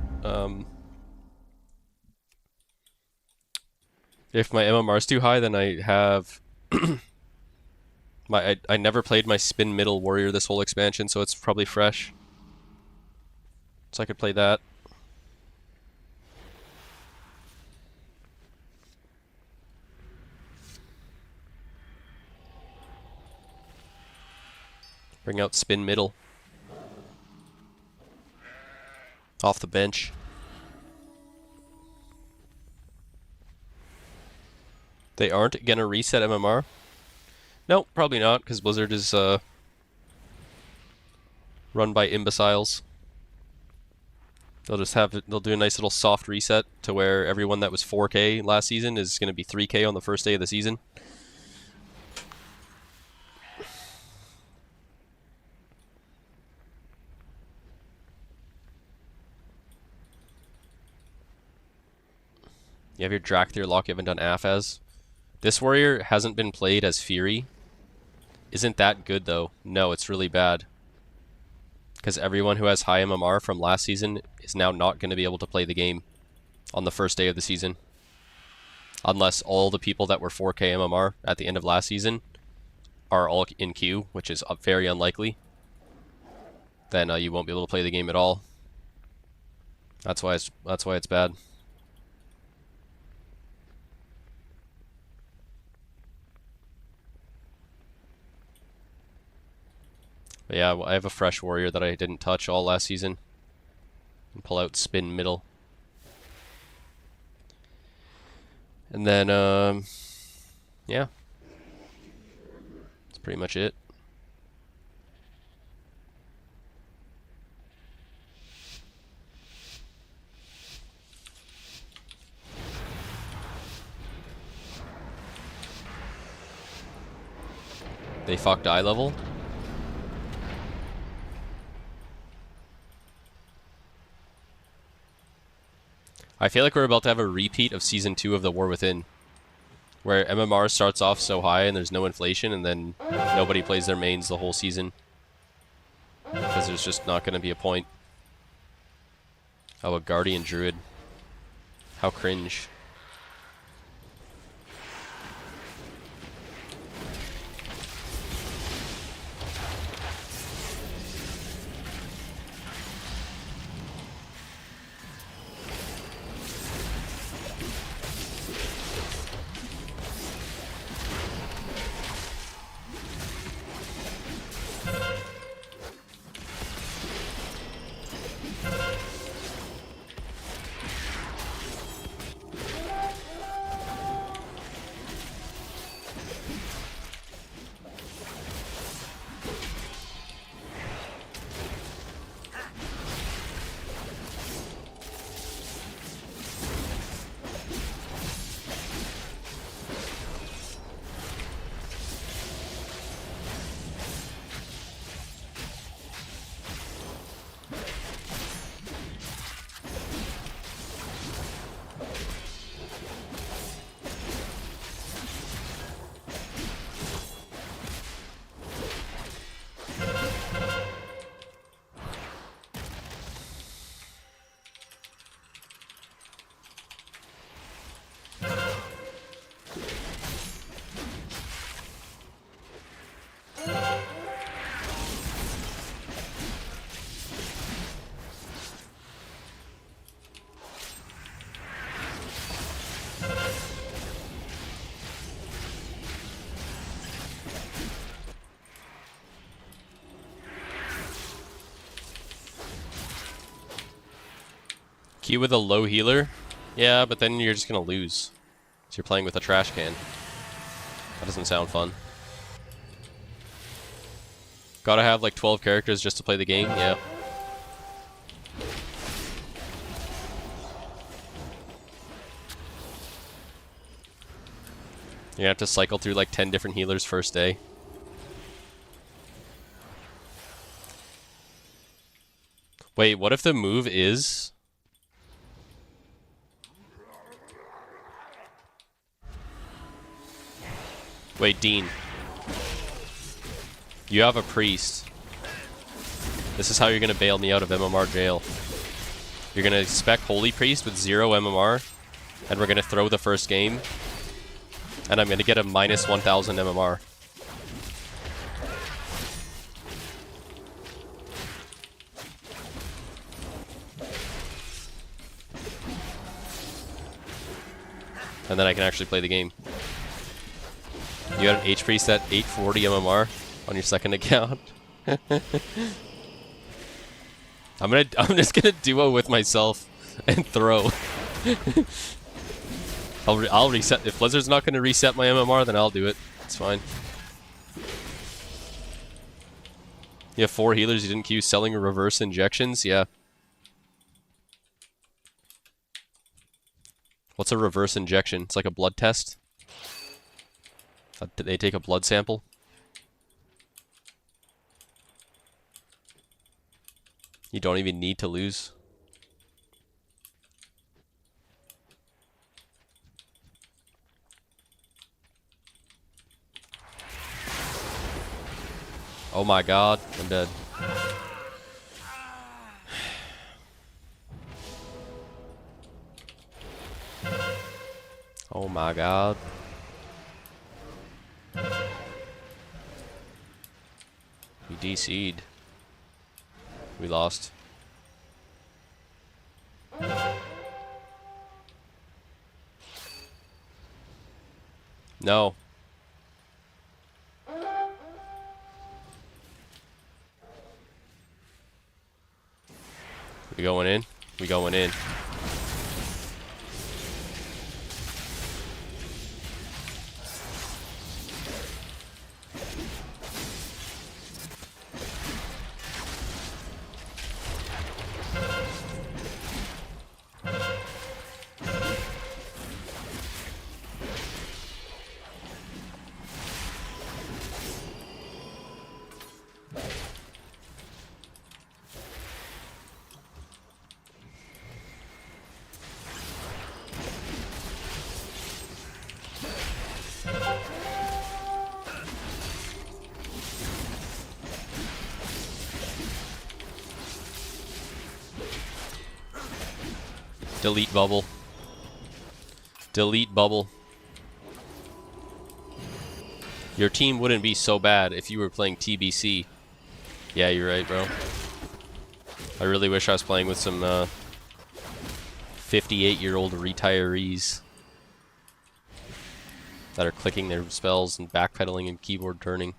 if my MMR is too high, then I have I never played my spin middle warrior this whole expansion, so it's probably fresh. So I could play that. Bring out spin middle. Off the bench. They aren't gonna reset MMR? Nope, probably not, because Blizzard is run by imbeciles. They'll do a nice little soft reset to where everyone that was 4K last season is gonna be 3K on the first day of the season. You have your Drakthir lock you haven't done Afaz. This warrior hasn't been played as Fury. Isn't that good though? No, it's really bad. Because everyone who has high MMR from last season is now not going to be able to play the game on the first day of the season. Unless all the people that were 4K MMR at the end of last season are all in queue, which is very unlikely. Then you won't be able to play the game at all. That's why it's bad. But yeah, I have a fresh warrior that I didn't touch all last season. And pull out spin middle. And then, yeah. That's pretty much it. They fucked eye level. I feel like we're about to have a repeat of Season 2 of The War Within, where MMR starts off so high and there's no inflation, and then nobody plays their mains the whole season. Because there's just not going to be a point. Oh, a Guardian Druid. How cringe. Q with a low healer? Yeah, but then you're just gonna lose. So you're playing with a trash can. That doesn't sound fun. Gotta have like 12 characters just to play the game? Yeah. You're gonna have to cycle through like 10 different healers first day. Wait, what if the move is... Wait, Dean. You have a priest. This is how you're gonna bail me out of MMR jail. You're gonna spec Holy Priest with 0 MMR, and we're gonna throw the first game, and I'm gonna get a minus 1000 MMR. And then I can actually play the game. You had an H-Priest at 840 MMR on your second account. I'm just gonna duo with myself and throw. I'll reset. If Blizzard's not gonna reset my MMR, then I'll do it. It's fine. You have 4 healers you didn't queue selling reverse injections? Yeah. What's a reverse injection? It's like a blood test. They take a blood sample. You don't even need to lose. Oh my god, I'm dead. Oh my god. We DC'd. We lost. No. We going in? We going in. Delete bubble. Delete bubble. Your team wouldn't be so bad if you were playing TBC. Yeah, you're right, bro. I really wish I was playing with some 58-year-old retirees that are clicking their spells and backpedaling and keyboard turning.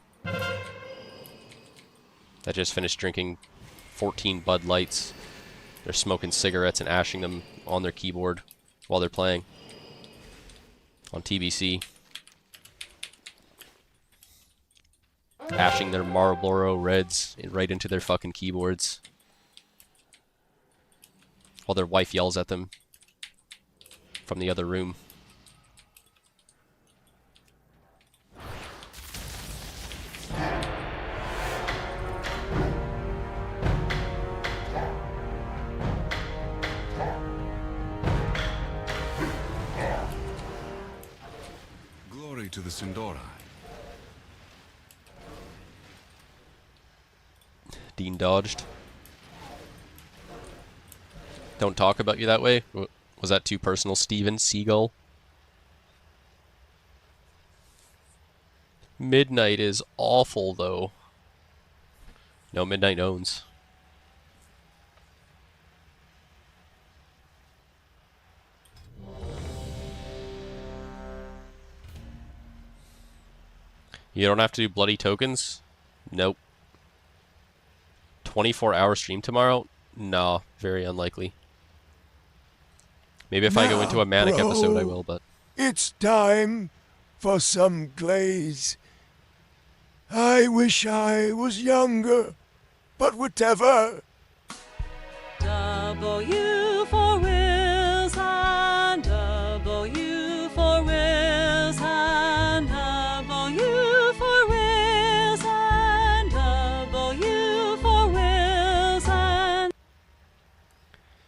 That just finished drinking 14 Bud Lights. They're smoking cigarettes and ashing them on their keyboard while they're playing on TBC. Ashing their Marlboro Reds right into their fucking keyboards while their wife yells at them from the other room. Glory to the Sindora. Dean dodged. Don't talk about you that way? Was that too personal, Steven Seagull? Midnight is awful, though. No, Midnight owns. You don't have to do bloody tokens? Nope. 24-hour stream tomorrow? No, very unlikely. Maybe if I go into a manic episode, I will, but... It's time for some glaze. I wish I was younger, but whatever. W for Wilson, W for Wilson, W for Wilson, W for Wilson.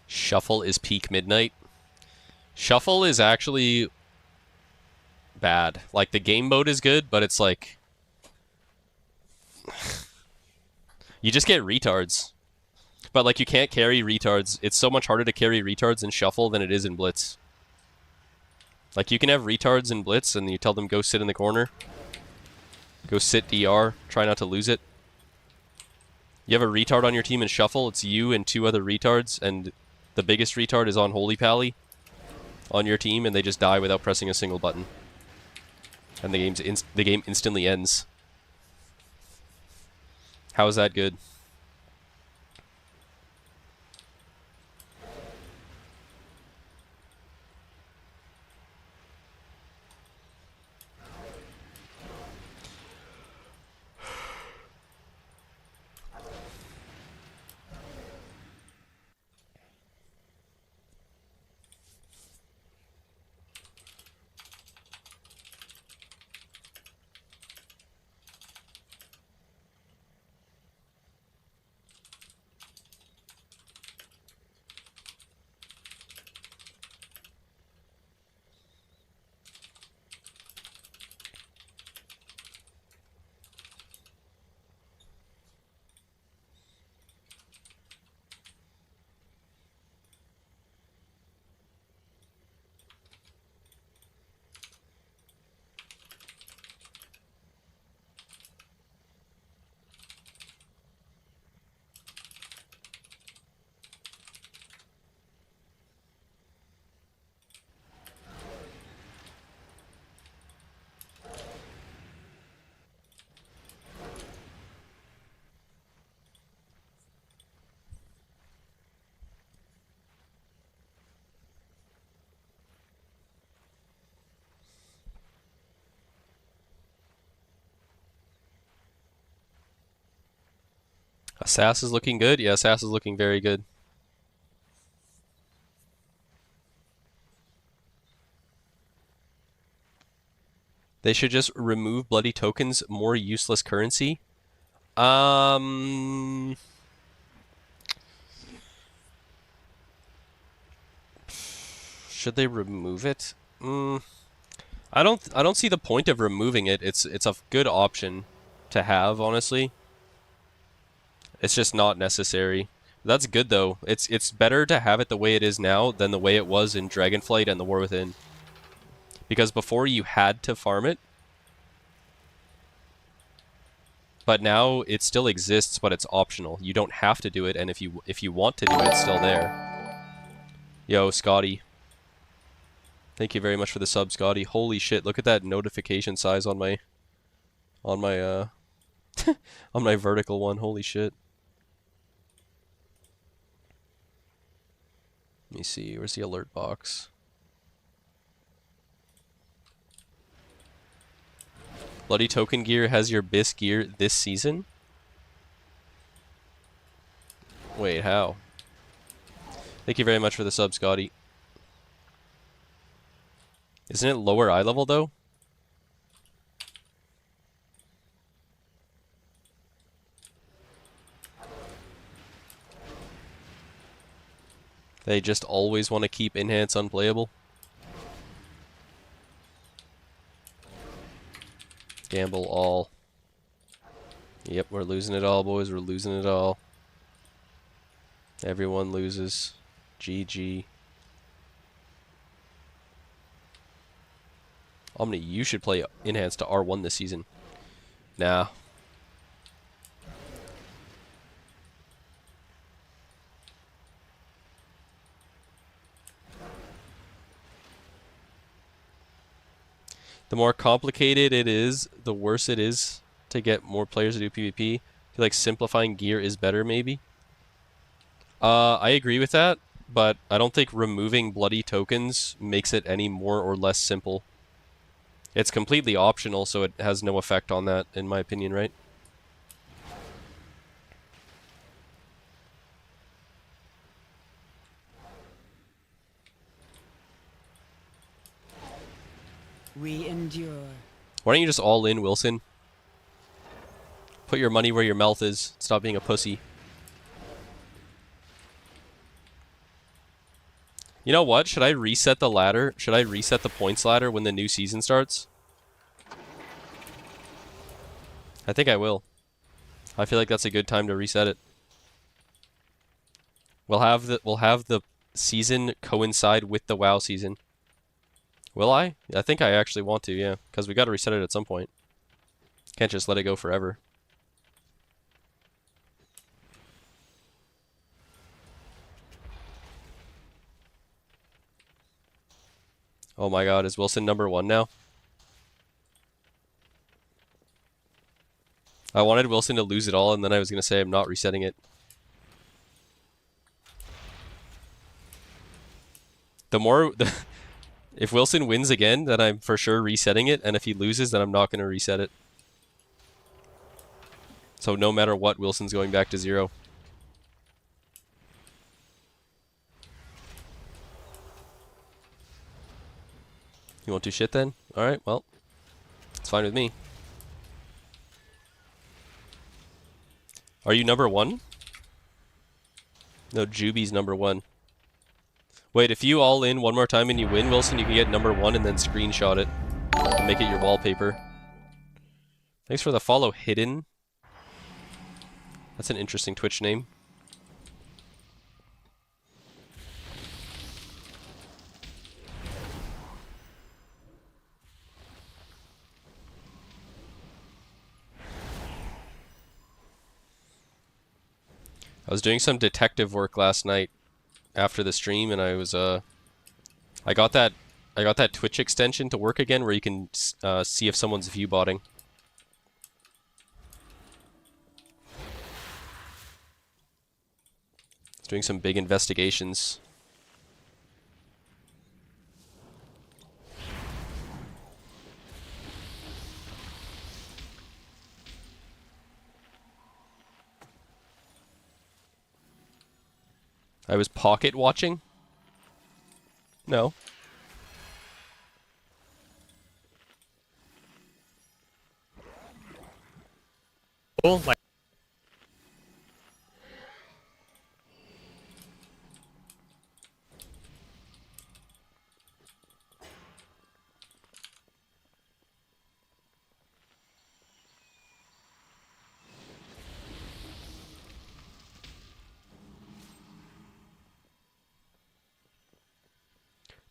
Shuffle is peak Midnight. Shuffle is actually bad. Like, the game mode is good, but it's like... you just get retards. But, like, you can't carry retards. It's so much harder to carry retards in Shuffle than it is in Blitz. Like, you can have retards in Blitz, and you tell them go sit in the corner. Go sit DR. Try not to lose it. You have a retard on your team in Shuffle. It's you and 2 other retards, and the biggest retard is on Holy Pally on your team, and they just die without pressing a single button. And the game instantly ends. How is that good? Sass is looking good. Yeah, Sass is looking very good. They should just remove bloody tokens, more useless currency. Should they remove it? I don't see the point of removing it. It's a good option to have, honestly. It's just not necessary. That's good though. It's better to have it the way it is now than the way it was in Dragonflight and the War Within. Because before you had to farm it. But now it still exists, but it's optional. You don't have to do it, and if you want to do it, it's still there. Yo, Scotty. Thank you very much for the sub, Scotty. Holy shit, look at that notification size on my on my vertical one. Holy shit. Let me see, where's the alert box? Bloody Token Gear has your BIS gear this season? Wait, how? Thank you very much for the sub, Scotty. Isn't it lower eye level, though? They just always want to keep Enhance unplayable. Gamble all. Yep, we're losing it all, boys. We're losing it all. Everyone loses. GG. Omni, you should play Enhance to R1 this season. Nah. The more complicated it is, the worse it is to get more players to do PvP. I feel like simplifying gear is better, maybe. I agree with that, but I don't think removing bloody tokens makes it any more or less simple. It's completely optional, so it has no effect on that, in my opinion, right? We endure. Why don't you just all in, Wilson? Put your money where your mouth is. Stop being a pussy. You know what? Should I reset the ladder? Should I reset the points ladder when the new season starts? I think I will. I feel like that's a good time to reset it. We'll have the season coincide with the WoW season. Will I? I think I actually want to, yeah. Because we got to reset it at some point. Can't just let it go forever. Oh my god, is Wilson #1 now? I wanted Wilson to lose it all, and then I was going to say I'm not resetting it. If Wilson wins again, then I'm for sure resetting it, and if he loses, then I'm not going to reset it. So no matter what, Wilson's going back to 0. You won't do shit then? Alright, well, it's fine with me. Are you #1? No, Juby's #1. Wait, if you all in one more time and you win, Wilson, you can get #1 and then screenshot it and make it your wallpaper. Thanks for the follow, Hidden. That's an interesting Twitch name. I was doing some detective work last night after the stream, and I was I got that Twitch extension to work again, where you can see if someone's view botting. It's doing some big investigations. I was pocket watching? No. Oh, like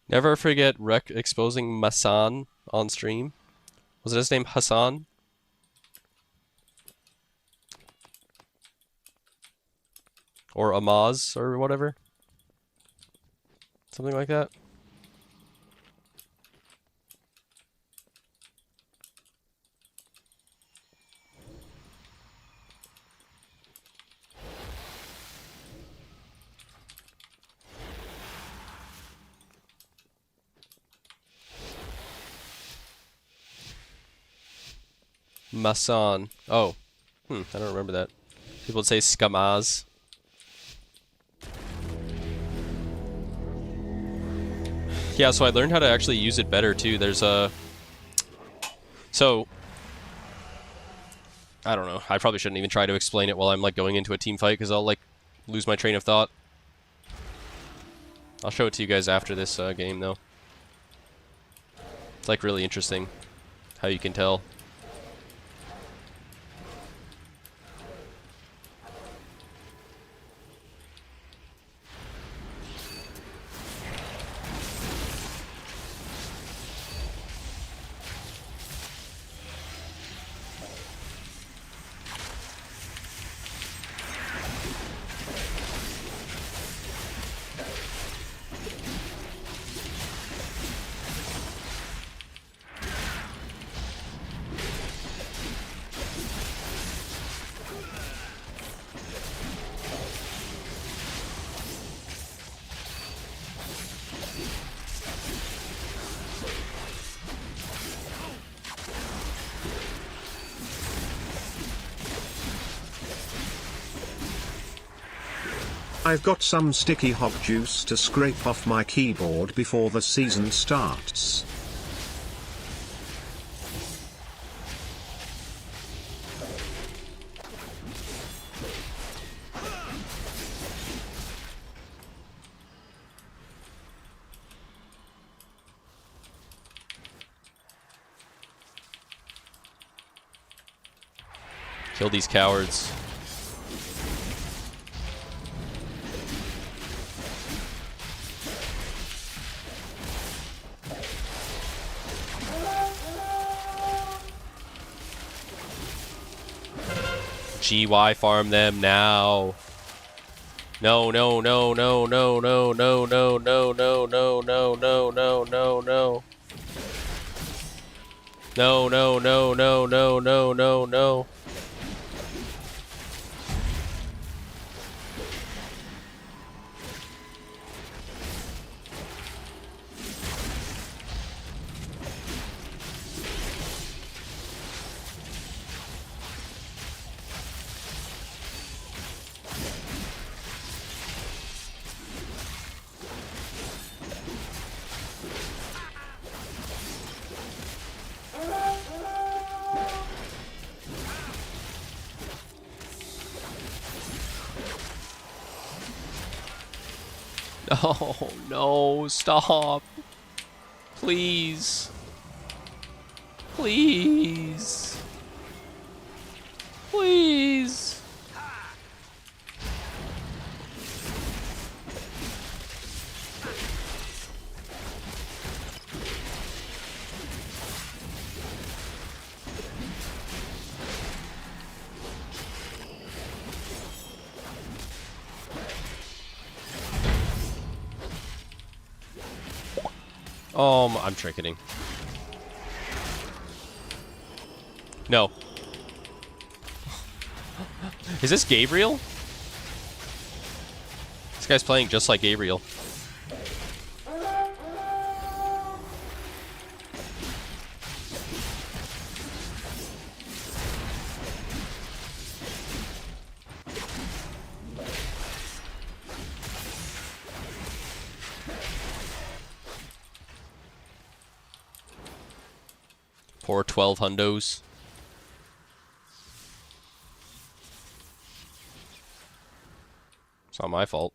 Never forget exposing Masan on stream. Was it his name Hassan? Or Amaz or whatever? Something like that. Masan. Oh. I don't remember that. People would say Skamaz. Yeah, so I learned how to actually use it better too. There's a... So... I don't know. I probably shouldn't even try to explain it while I'm like going into a team fight because I'll like lose my train of thought. I'll show it to you guys after this game though. It's like really interesting how you can tell. I've got some sticky hog juice to scrape off my keyboard before the season starts. Kill these cowards. GY farm them now. No, no, no, no, no, no, no, no, no, no, no, no, no, no, no, no. No, no, no, no, no, no, no, no. Oh no, stop. Please. Please. Please. I'm trinketing. No. Is this Gabriel? This guy's playing just like Gabriel. Poor 12 hundos. It's not my fault.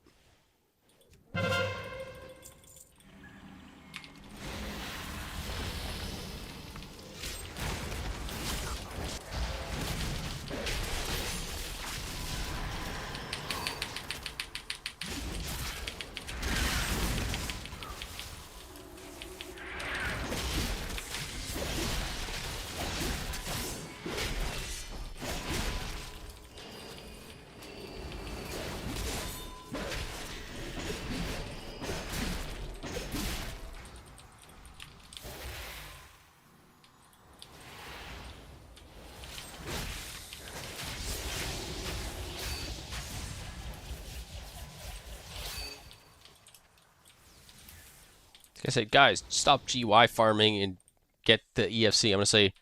I said, guys, stop GY farming and get the EFC. I'm gonna say,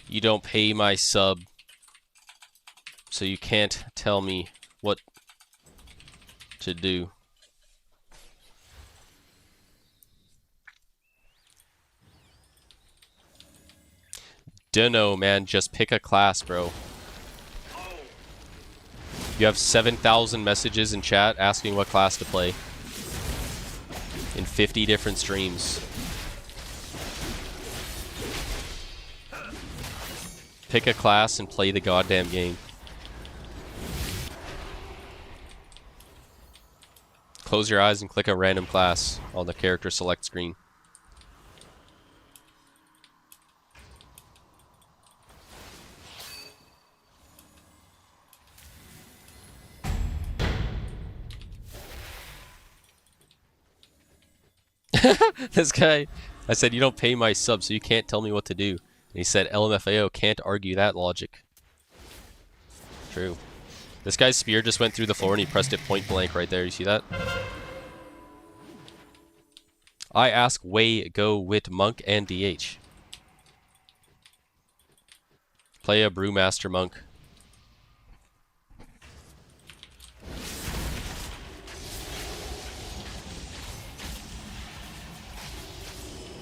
you don't pay my sub, so you can't tell me what to do. Dunno, man. Just pick a class, bro. You have 7,000 messages in chat asking what class to play. In 50 different streams. Pick a class and play the goddamn game. Close your eyes and click a random class on the character select screen. This guy, I said, you don't pay my sub, so you can't tell me what to do. And he said, LMFAO can't argue that logic. True. This guy's spear just went through the floor and he pressed it point blank right there. You see that? I ask Way go wit monk and DH. Play a brewmaster monk.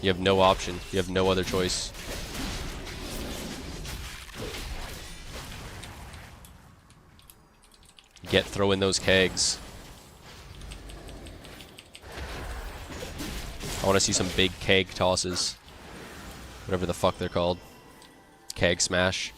You have no option. You have no other choice. Get throwing those kegs. I want to see some big keg tosses. Whatever the fuck they're called. Keg smash.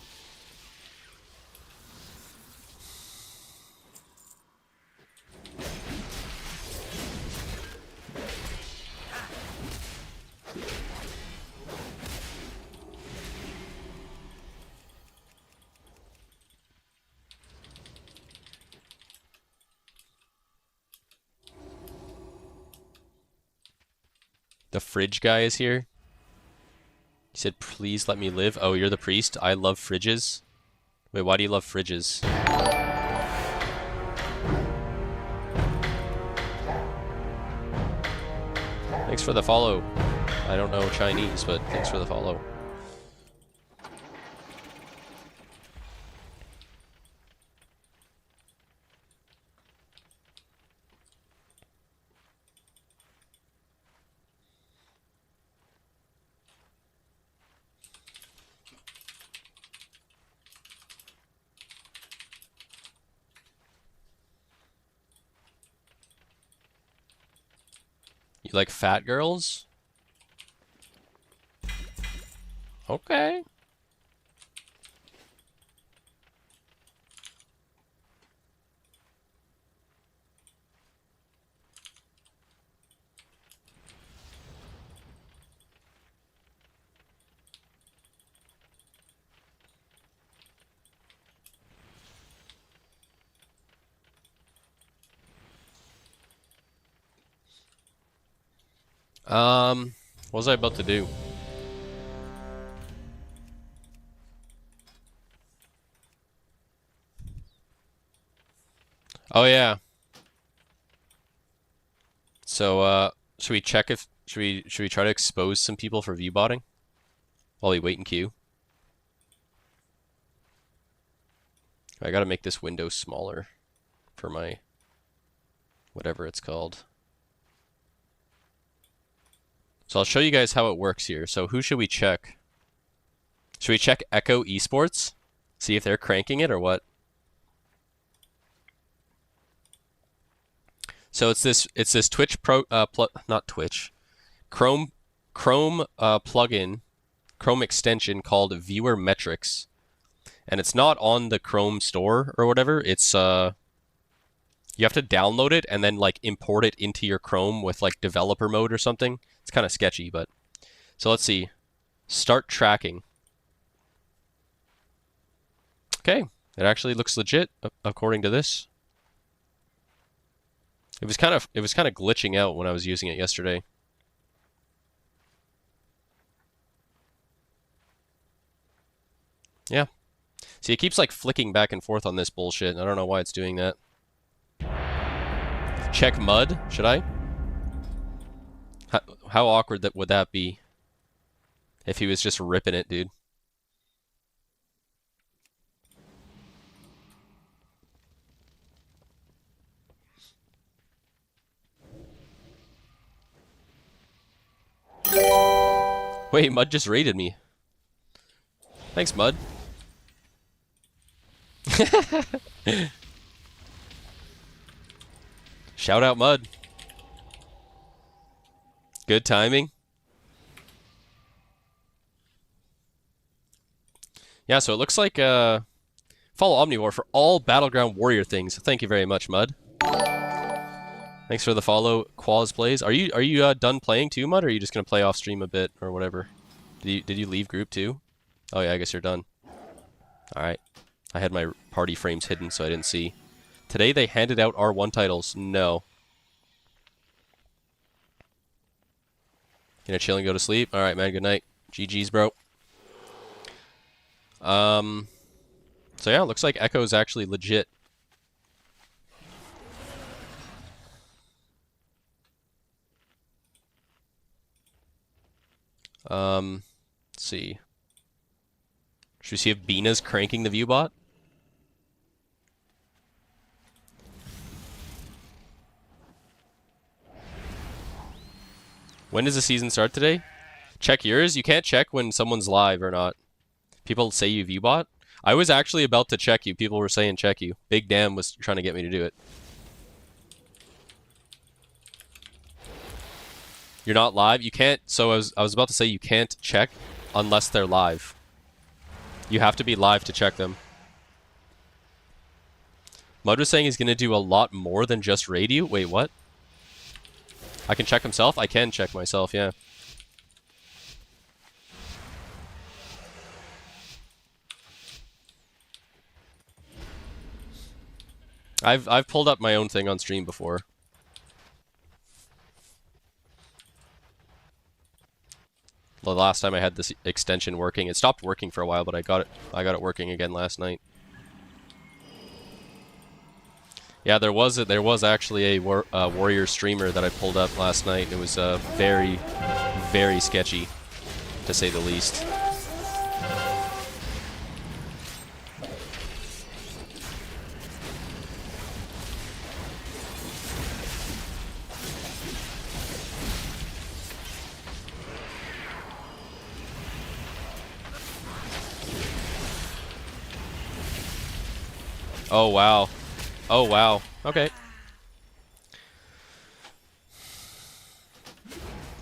The fridge guy is here. He said, please let me live. Oh, you're the priest? I love fridges. Wait, why do you love fridges? Thanks for the follow. I don't know Chinese, but thanks for the follow. You like fat girls? Okay. What was I about to do? Oh yeah. So should we check if should we try to expose some people for view botting while we wait in queue? I gotta make this window smaller for my whatever it's called. So I'll show you guys how it works here. So who should we check? Should we check Echo Esports? See if they're cranking it or what? So it's this Twitch not Twitch, Chrome plugin, Chrome extension called Viewer Metrics, and it's not on the Chrome store or whatever. It's you have to download it and then like import it into your Chrome with like developer mode or something. It's kind of sketchy, but so let's see. Start tracking. Okay, it actually looks legit according to this. It was kind of glitching out when I was using it yesterday. Yeah. See, it keeps like flicking back and forth on this bullshit. I don't know why it's doing that. Check mud, should I? How awkward would that be? If he was just ripping it, dude. Wait, Mud just raided me. Thanks, Mud. Shout out, Mud. Good timing. Yeah, so it looks like follow Omnivore for all Battleground Warrior things. Thank you very much, Mud. Thanks for the follow, Quaz Plays. Are you done playing too, Mud, or are you just gonna play off stream a bit or whatever? Did you leave group too? Oh yeah, I guess you're done. All right. I had my party frames hidden, so I didn't see. Today they handed out R1 titles. No. Gonna chill and go to sleep. All right, man. Good night. GG's, bro. So yeah, it looks like Echo's actually legit. Let's see. Should we see if Bina's cranking the viewbot? When does the season start today? Check yours. You can't check when someone's live or not. People say you viewbot. I was actually about to check you. People were saying check you. Big Damn was trying to get me to do it. You're not live? You can't. So I was about to say you can't check unless they're live. You have to be live to check them. Mud was saying he's going to do a lot more than just raid you. Wait, what? I can check himself? I can check myself, yeah. I've pulled up my own thing on stream before. The last time I had this extension working, it stopped working for a while, but I got it working again last night. Yeah, there was actually a warrior streamer that I pulled up last night. It was very, very sketchy, to say the least. Oh wow. Oh wow. Okay.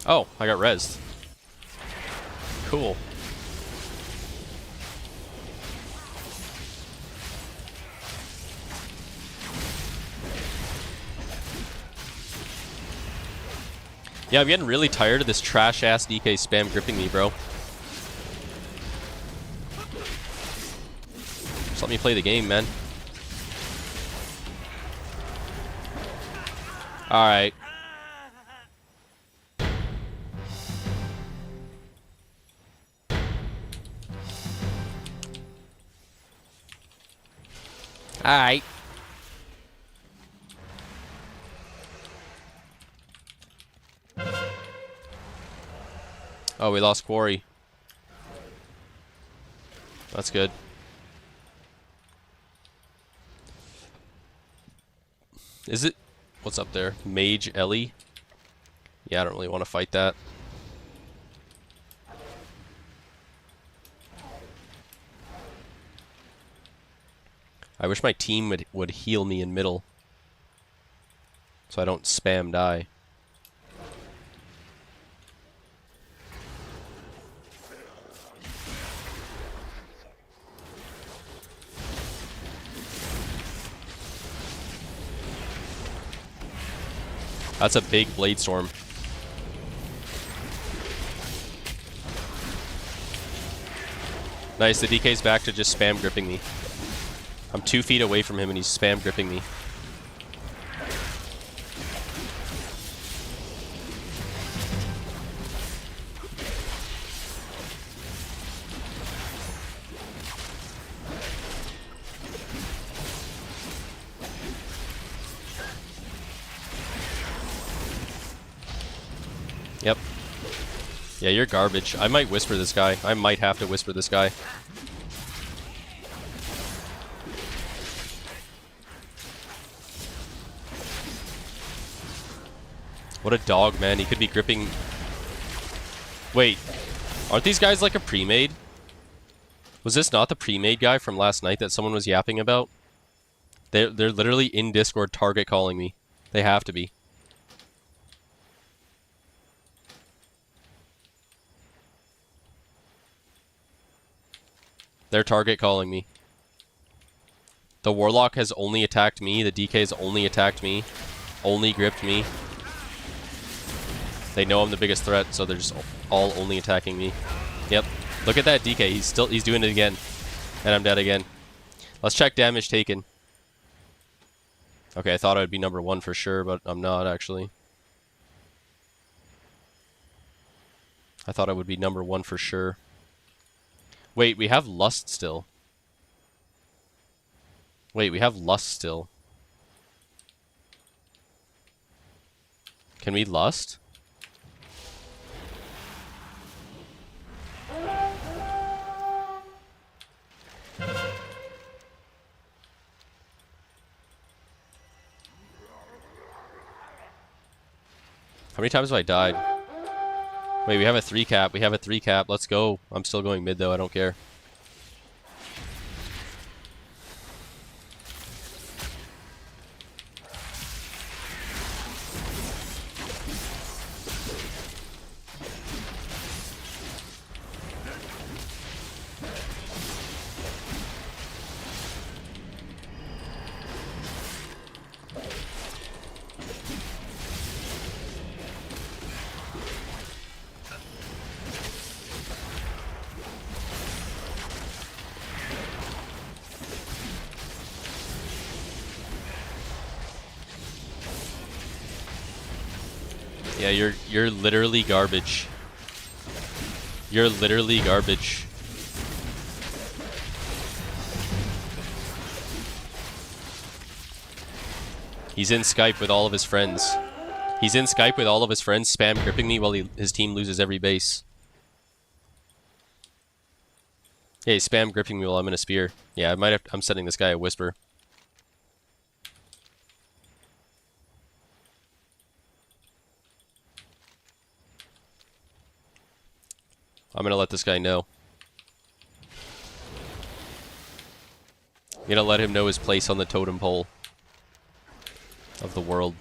Oh, I got rezzed. Cool. Yeah, I'm getting really tired of this trash-ass DK spam gripping me, bro. Just let me play the game, man. Alright. Alright. Oh, we lost Quarry. That's good. Is it? What's up there? Mage Ellie? Yeah, I don't really want to fight that. I wish my team would heal me in middle, so I don't spam die. That's a big Blade Storm. Nice, the DK's back to just spam gripping me. I'm 2 feet away from him and he's spam gripping me. Yep. Yeah, you're garbage. I might whisper this guy. I might have to whisper this guy. What a dog, man. He could be gripping... Wait. Aren't these guys like a pre-made? Was this not the pre-made guy from last night that someone was yapping about? They're literally in Discord target calling me. They have to be. They're target calling me. The Warlock has only attacked me. The DK has only attacked me. Only gripped me. They know I'm the biggest threat, so they're just all only attacking me. Yep. Look at that DK. He's doing it again. And I'm dead again. Let's check damage taken. Okay, I thought I would be number 1 for sure, but I'm not actually. I thought I would be number 1 for sure. Wait, we have Lust still. Wait, we have Lust still. Can we Lust? How many times have I died? Wait, we have a 3 cap. We have a 3 cap. Let's go. I'm still going mid though. I don't care. Yeah, you're literally garbage. You're literally garbage. He's in Skype with all of his friends. He's in Skype with all of his friends, spam gripping me while his team loses every base. Yeah, he's spam gripping me while I'm in a spear. Yeah, I'm sending this guy a whisper. I'm gonna let this guy know. I'm gonna let him know his place on the totem pole of the world.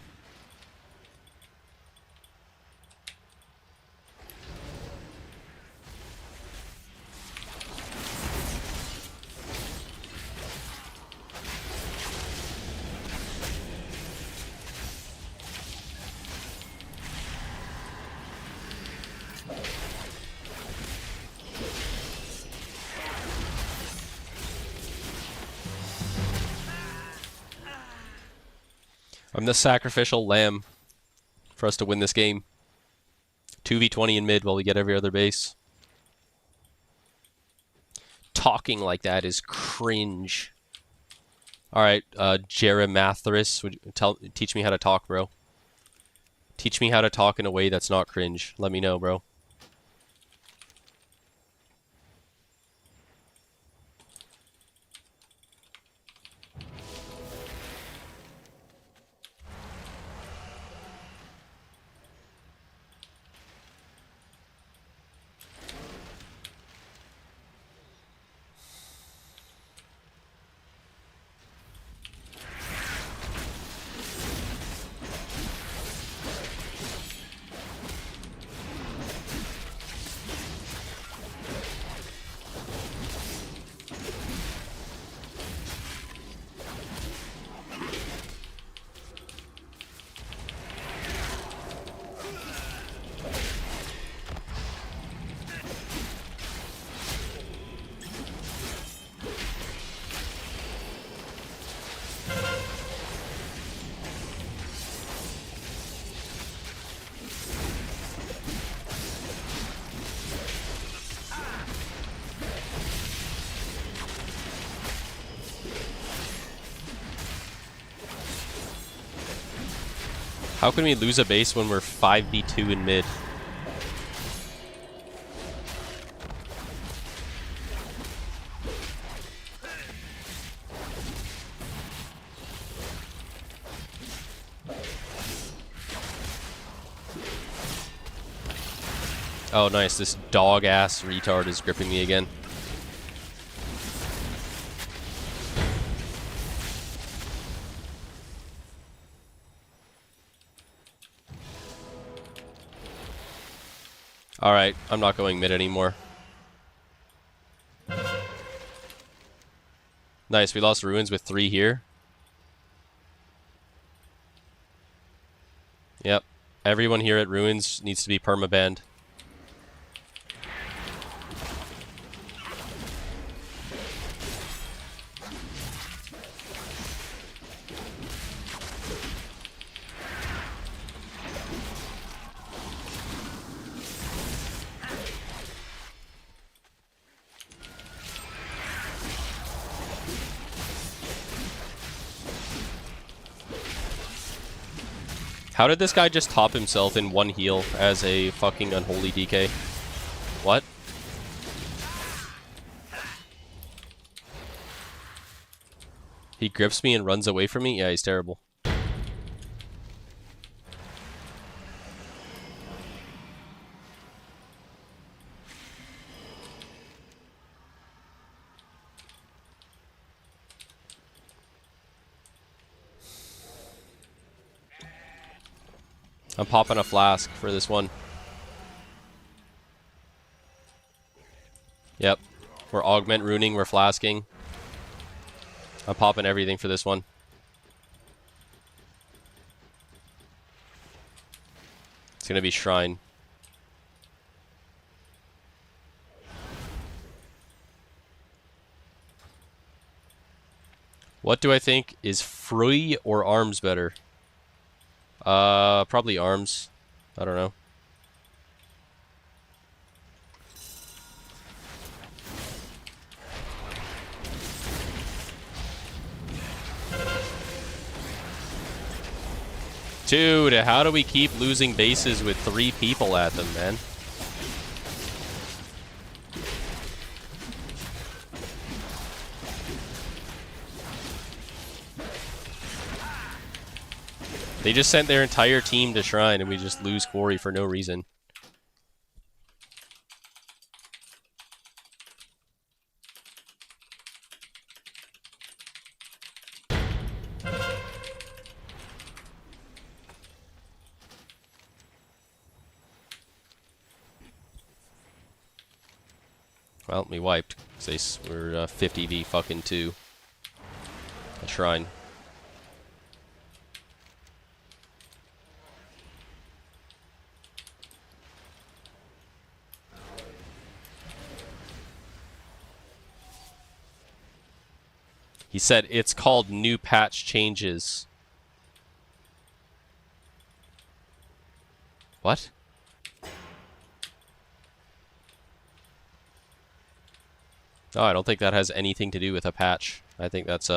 I'm the sacrificial lamb for us to win this game. 2v20 in mid while we get every other base. Talking like that is cringe. Alright, Jeremathris, teach me how to talk, bro. Teach me how to talk in a way that's not cringe. Let me know, bro. How can we lose a base when we're 5v2 in mid? Oh, nice. This dog-ass retard is gripping me again. Alright, I'm not going mid anymore. Nice, we lost Ruins with 3 here. Yep. Everyone here at Ruins needs to be permabanned. How did this guy just top himself in 1 heal as a fucking unholy DK? What? He grips me and runs away from me? Yeah, he's terrible. I'm popping a flask for this one. Yep. We're augment runing, we're flasking. I'm popping everything for this one. It's gonna be Shrine. What do I think is free or arms better? Probably arms. I don't know. Dude, how do we keep losing bases with 3 people at them, man? They just sent their entire team to Shrine and we just lose Quarry for no reason. Well, we wiped. We're 50v fucking 2 at Shrine. He said it's called new patch changes. What? Oh, I don't think that has anything to do with a patch. I think that's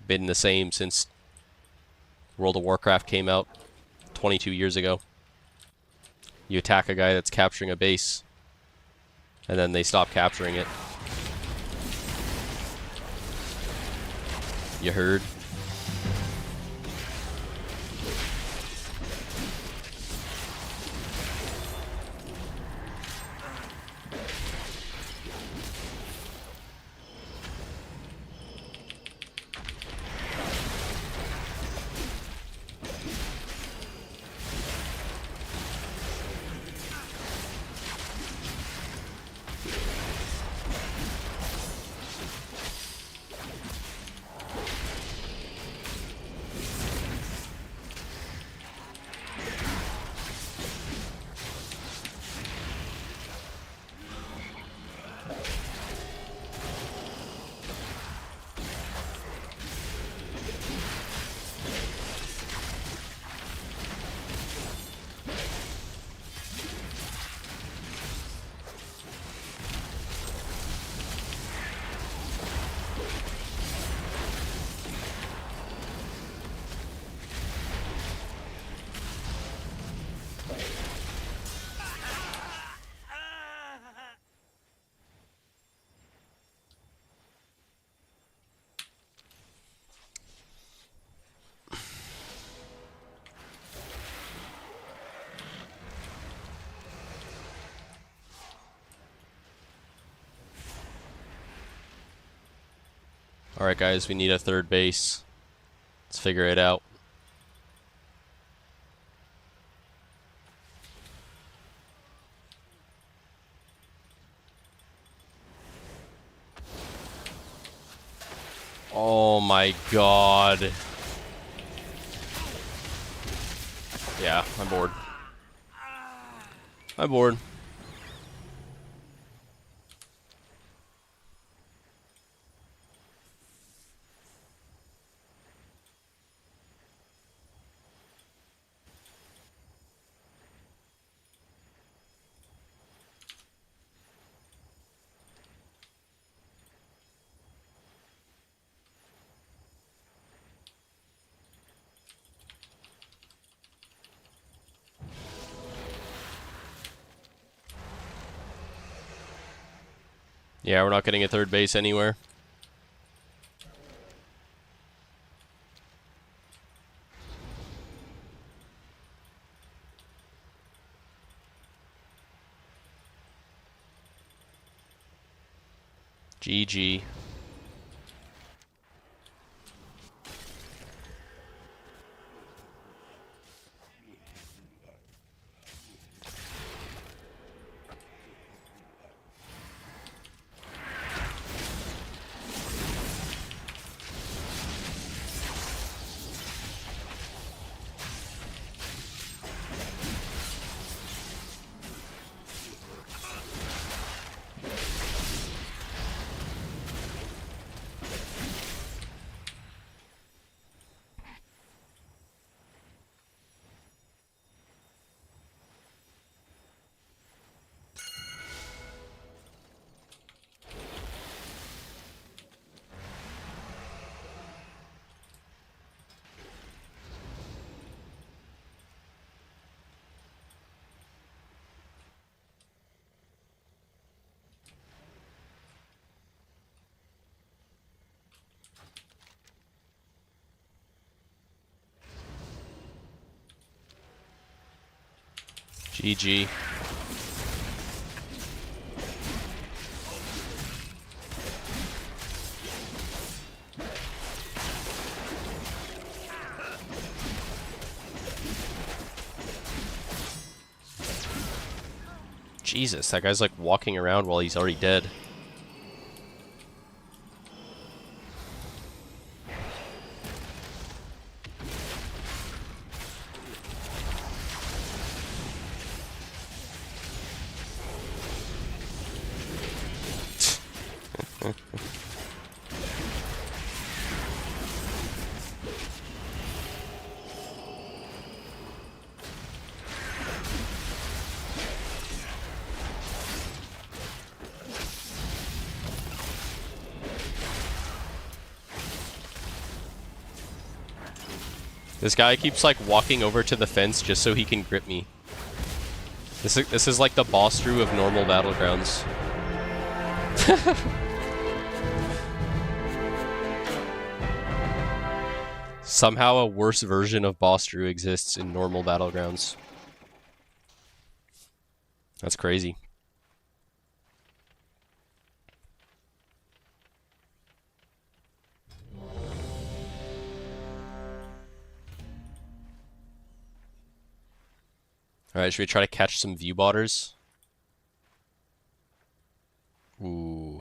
been the same since World of Warcraft came out 22 years ago. You attack a guy that's capturing a base, and then they stop capturing it. You heard? Alright guys, we need a third base. Let's figure it out. Oh my god. Yeah, I'm bored. I'm bored. Yeah, we're not getting a third base anywhere. GG. GG. Jesus, that guy's like walking around while he's already dead. This guy keeps like walking over to the fence just so he can grip me. This is like the boss Drew of normal battlegrounds. Somehow a worse version of boss Drew exists in normal battlegrounds. That's crazy. Alright, should we try to catch some view botters? Ooh.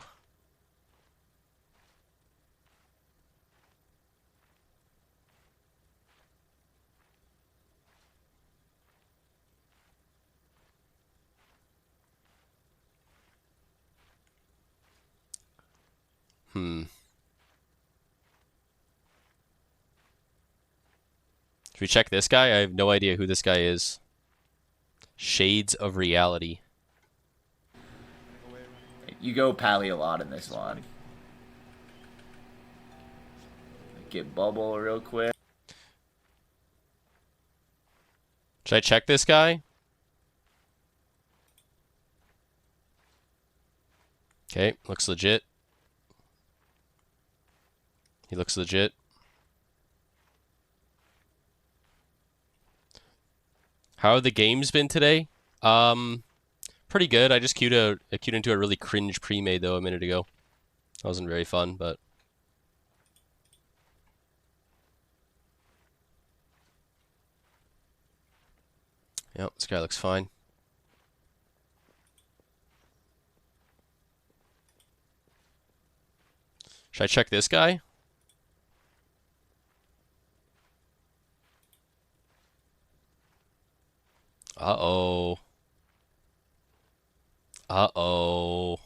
Should we check this guy? I have no idea who this guy is. Shades of Reality. You go Pally a lot in this one. Get Bubble real quick. Should I check this guy? Okay, looks legit. He looks legit. How have the games been today? Pretty good. I just queued into a really cringe pre-made though a minute ago. That wasn't very fun, but Yep, this guy looks fine. Should I check this guy? Uh-oh. Uh-oh.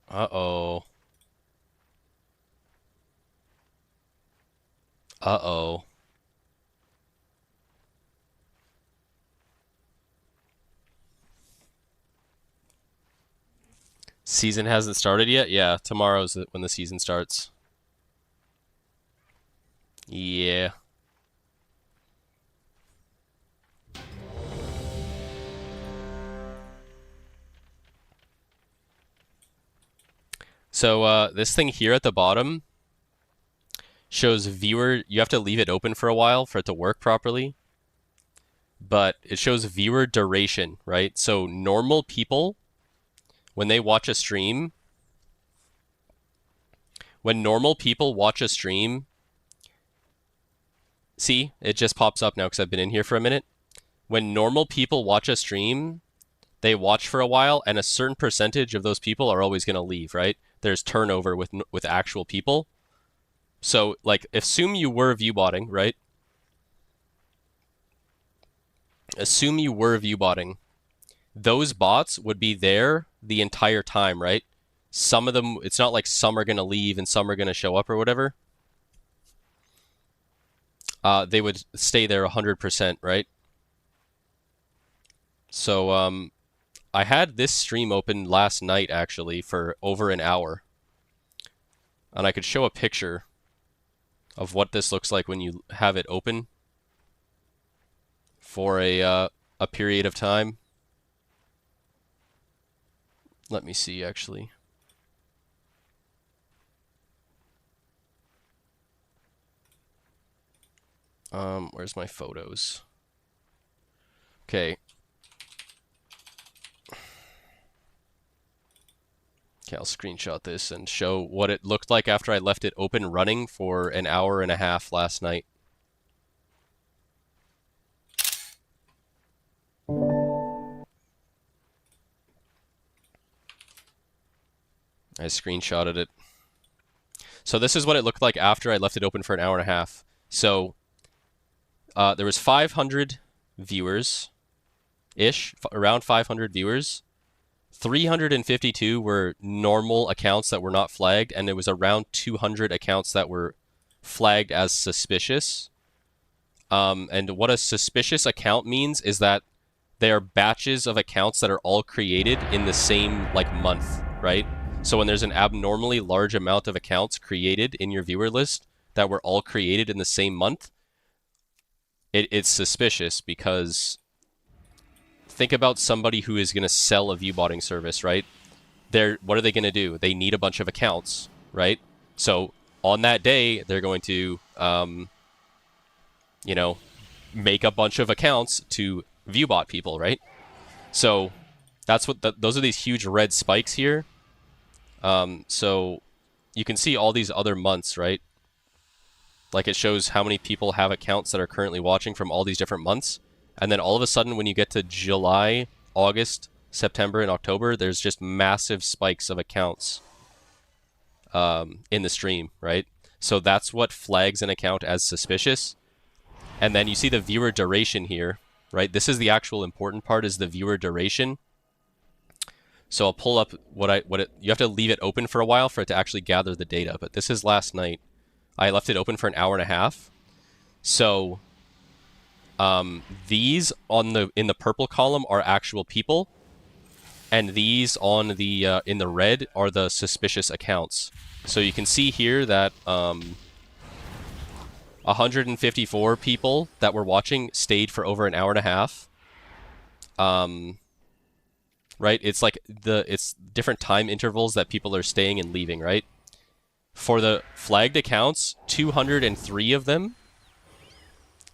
Uh-oh. Uh-oh. Season hasn't started yet? Yeah, tomorrow's when the season starts. Yeah. So this thing here at the bottom shows viewer, you have to leave it open for a while for it to work properly. But it shows viewer duration, right? So normal people, when they watch a stream, when normal people watch a stream, see, it just pops up now because I've been in here for a minute. When normal people watch a stream, they watch for a while, and a certain percentage of those people are always going to leave, right? There's turnover with actual people. So, like, assume you were viewbotting, right? Assume you were viewbotting. Those bots would be there the entire time, right? Some of them, it's not like some are going to leave and some are going to show up or whatever. They would stay there 100%, right? So, I had this stream open last night, actually, for over an hour. And I could show a picture of what this looks like when you have it open for a period of time. Let me see, actually. Where's my photos? Okay. Okay, I'll screenshot this and show what it looked like after I left it open running for an hour and a half last night. I screenshotted it. So this is what it looked like after I left it open for an hour and a half. So there was 500 viewers-ish, around 500 viewers. 352 were normal accounts that were not flagged, and it was around 200 accounts that were flagged as suspicious. And what a suspicious account means is that they are batches of accounts that are all created in the same month, right? So when there's an abnormally large amount of accounts created in your viewer list that were all created in the same month, it's suspicious because think about somebody who is going to sell a viewbotting service, right? What are they going to do? They need a bunch of accounts, right? So on that day, they're going to, make a bunch of accounts to viewbot people, right? So that's what those are these huge red spikes here. So you can see all these other months, right? Like it shows how many people have accounts that are currently watching from all these different months. And then all of a sudden, when you get to July, August, September, and October, there's just massive spikes of accounts in the stream, right? So that's what flags an account as suspicious. And then you see the viewer duration here, right? This is the actual important part, is the viewer duration. So I'll pull up you have to leave it open for a while for it to actually gather the data. But this is last night. I left it open for an hour and a half. So these in the purple column are actual people, and these on the in the red are the suspicious accounts. So you can see here that 154 people that were watching stayed for over an hour and a half. Right? It's like it's different time intervals that people are staying and leaving, right? For the flagged accounts, 203 of them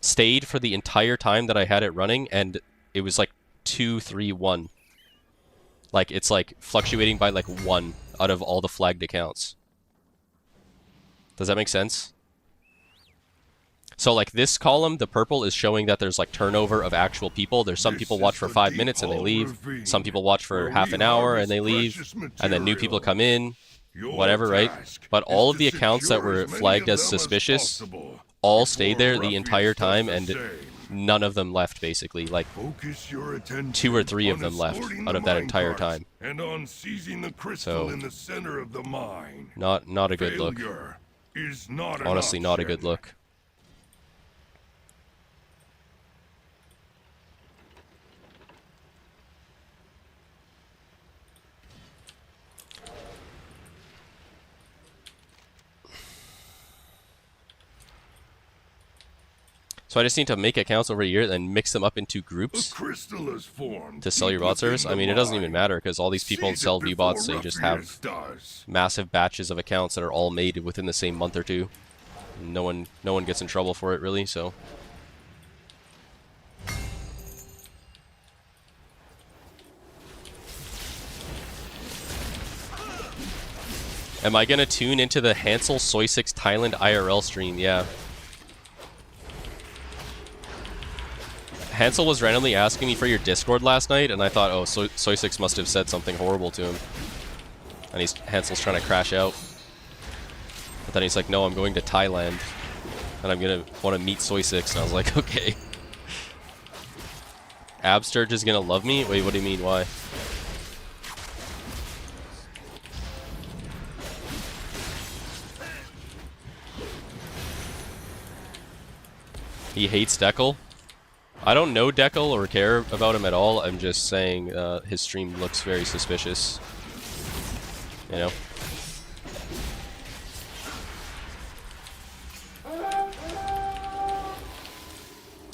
stayed for the entire time that I had it running, and it was like 2, 3, 1. Like it's like fluctuating by like 1 out of all the flagged accounts. Does that make sense? So like this column, the purple is showing that there's like turnover of actual people. There's some people watch for 5 minutes and they leave. Some people watch for half an hour and they leave. And then new people come in, whatever, right? But all of the accounts that were flagged as suspicious all stayed there the entire time, and none of them left, basically. Like, 2 or 3 of them left out of that entire time. And on seizing the crystal in the center of the mine. Not a good look. Is not an Honestly, not a option. good look. So I just need to make accounts over here and mix them up into groups to sell your bot service. I mean, it doesn't even matter because all these people sell view bots, so you just have massive batches of accounts that are all made within the same month or two. No one gets in trouble for it, really, so. Am I gonna tune into the Hansel Soy6 Thailand IRL stream? Yeah. Hansel was randomly asking me for your Discord last night, and I thought, oh, Soy6 must have said something horrible to him. And Hansel's trying to crash out. But then he's like, no, I'm going to Thailand. And I'm going to want to meet Soy6. And I was like, okay. Absturge is going to love me? Wait, what do you mean? Why? He hates Dekel? I don't know Dekel or care about him at all. I'm just saying his stream looks very suspicious. You know?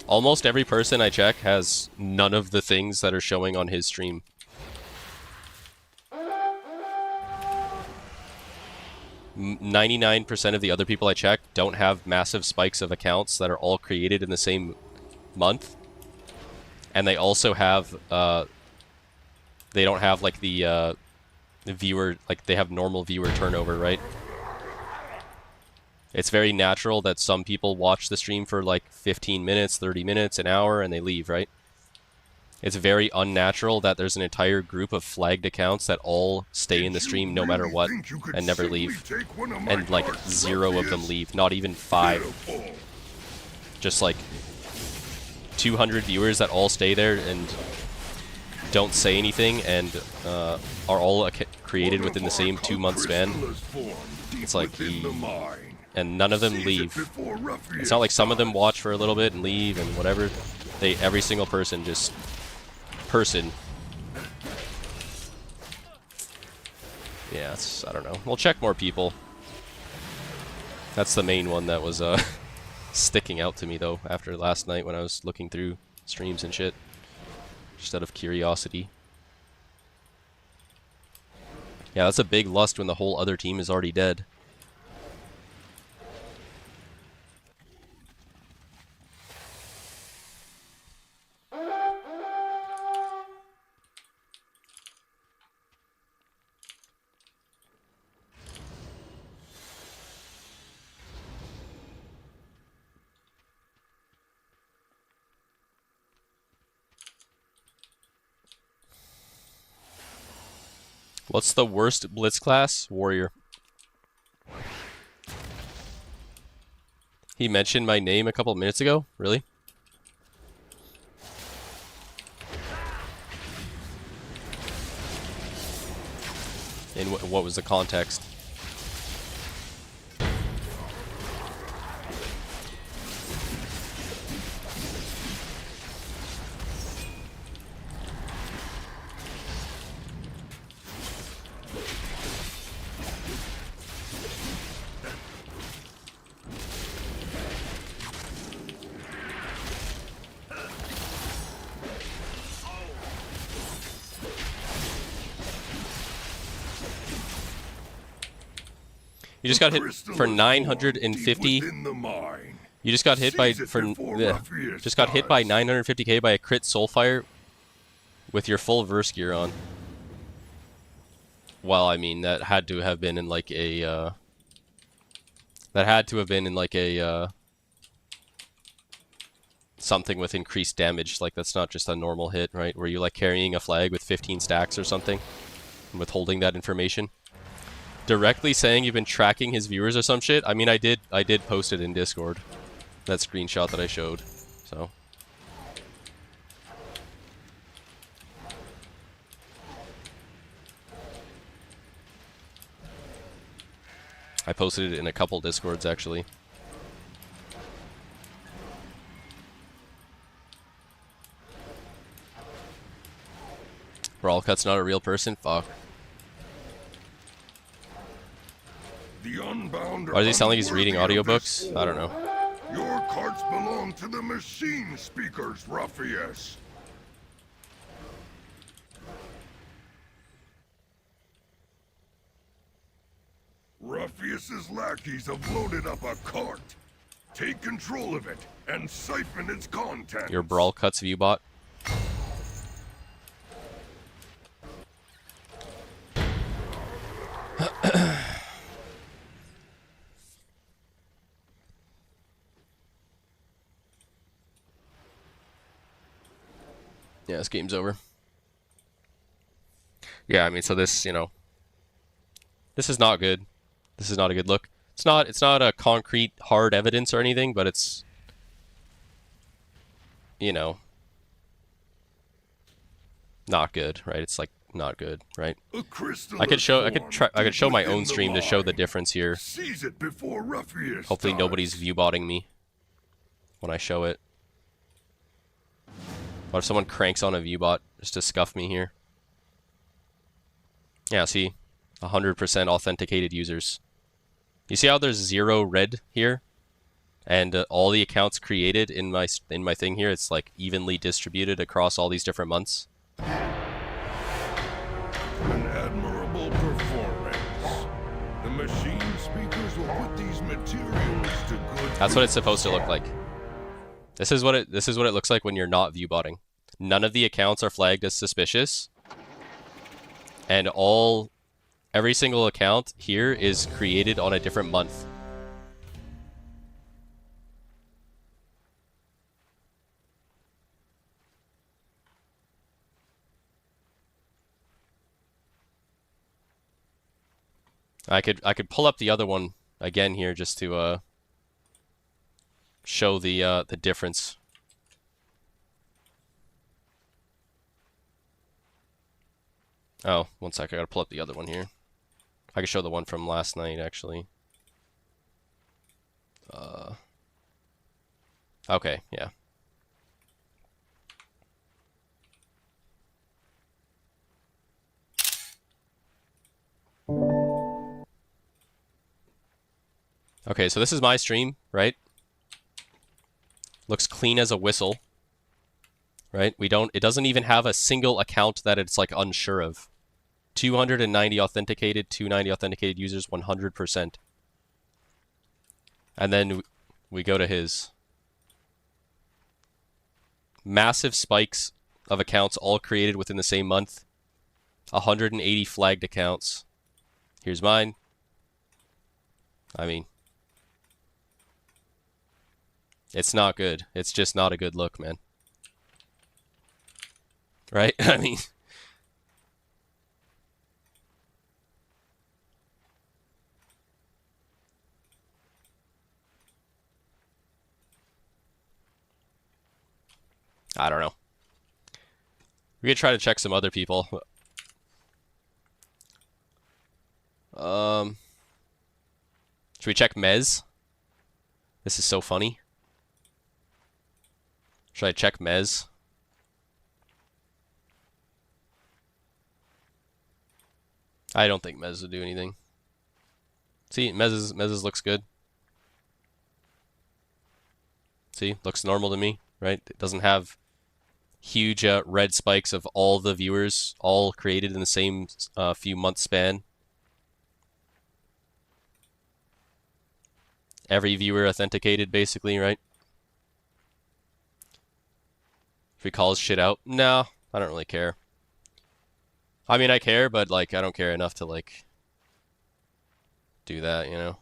Almost every person I check has none of the things that are showing on his stream. M 99% of the other people I check don't have massive spikes of accounts that are all created in the same month. And they also have, they don't have like the viewer, like they have normal viewer turnover, right? It's very natural that some people watch the stream for like 15 minutes, 30 minutes, an hour, and they leave, right? It's very unnatural that there's an entire group of flagged accounts that all stay in the stream no matter what and never leave. And like 0 of them leave, not even 5. Just like 200 viewers that all stay there and don't say anything and are all created within the same 2-month span. It's like, and none of them leave. It's not like some of them watch for a little bit and leave and whatever. Every single person just Yeah, I don't know. We'll check more people. That's the main one that was sticking out to me though after last night when I was looking through streams and shit, just out of curiosity. Yeah, that's a big lust when the whole other team is already dead. What's the worst Blitz class? Warrior. He mentioned my name a couple minutes ago? Really? In what was the context? You just got hit for 950. You just got hit by just got hit by 950k by a crit Soulfire with your full verse gear on. Well, I mean that had to have been in like a something with increased damage. Like, that's not just a normal hit, right? Where you're like carrying a flag with 15 stacks or something and withholding that information. Directly saying you've been tracking his viewers or some shit. I mean, I did post it in Discord. That screenshot that I showed. So I posted it in a couple Discords actually. Brawlcut's not a real person? Fuck. The unbound Why does he sound like he's reading unworthy of this audiobooks? I don't know. Your carts belong to the machine speakers, Ruffius. Ruffius's lackeys have loaded up a cart. Take control of it and siphon its contents. Your Brawlcut's viewbot. Yeah, this game's over. Yeah, I mean, so this, you know, this is not good. This is not a good look. It's not a concrete, hard evidence or anything, but it's, you know, not good, right? It's like not good, right? I could show my own stream to show the difference here. Seize it before Ruffius Hopefully dies. nobody's viewbotting me when I show it. What if someone cranks on a viewbot just to scuff me here? Yeah, see, 100% authenticated users. You see how there's 0 red here, and all the accounts created in my thing here, it's like evenly distributed across all these different months. An admirable performance. The machine speakers will put these materials to good. That's what it's supposed to look like. This is what it looks like when you're not viewbotting. None of the accounts are flagged as suspicious, and every single account here is created on a different month. I could pull up the other one again here just to show the difference. Oh, one sec, I gotta pull up the other one here. I can show the one from last night, actually. Okay, yeah. Okay, so this is my stream, right? Looks clean as a whistle. Right? It doesn't even have a single account that it's like unsure of. 290 authenticated, 290 authenticated users, 100%. And then we go to his. Massive spikes of accounts all created within the same month. 180 flagged accounts. Here's mine. I mean, it's not good. It's just not a good look, man. Right? I mean, I don't know. We could try to check some other people. Should we check Mez? This is so funny. Should I check Mez? I don't think Mez would do anything. See, Mez's looks good. See, looks normal to me, right? It doesn't have huge red spikes of all the viewers all created in the same few month span. Every viewer authenticated, basically, right? If he calls shit out, no, I don't really care. I mean, I care, but like, I don't care enough to like do that, you know?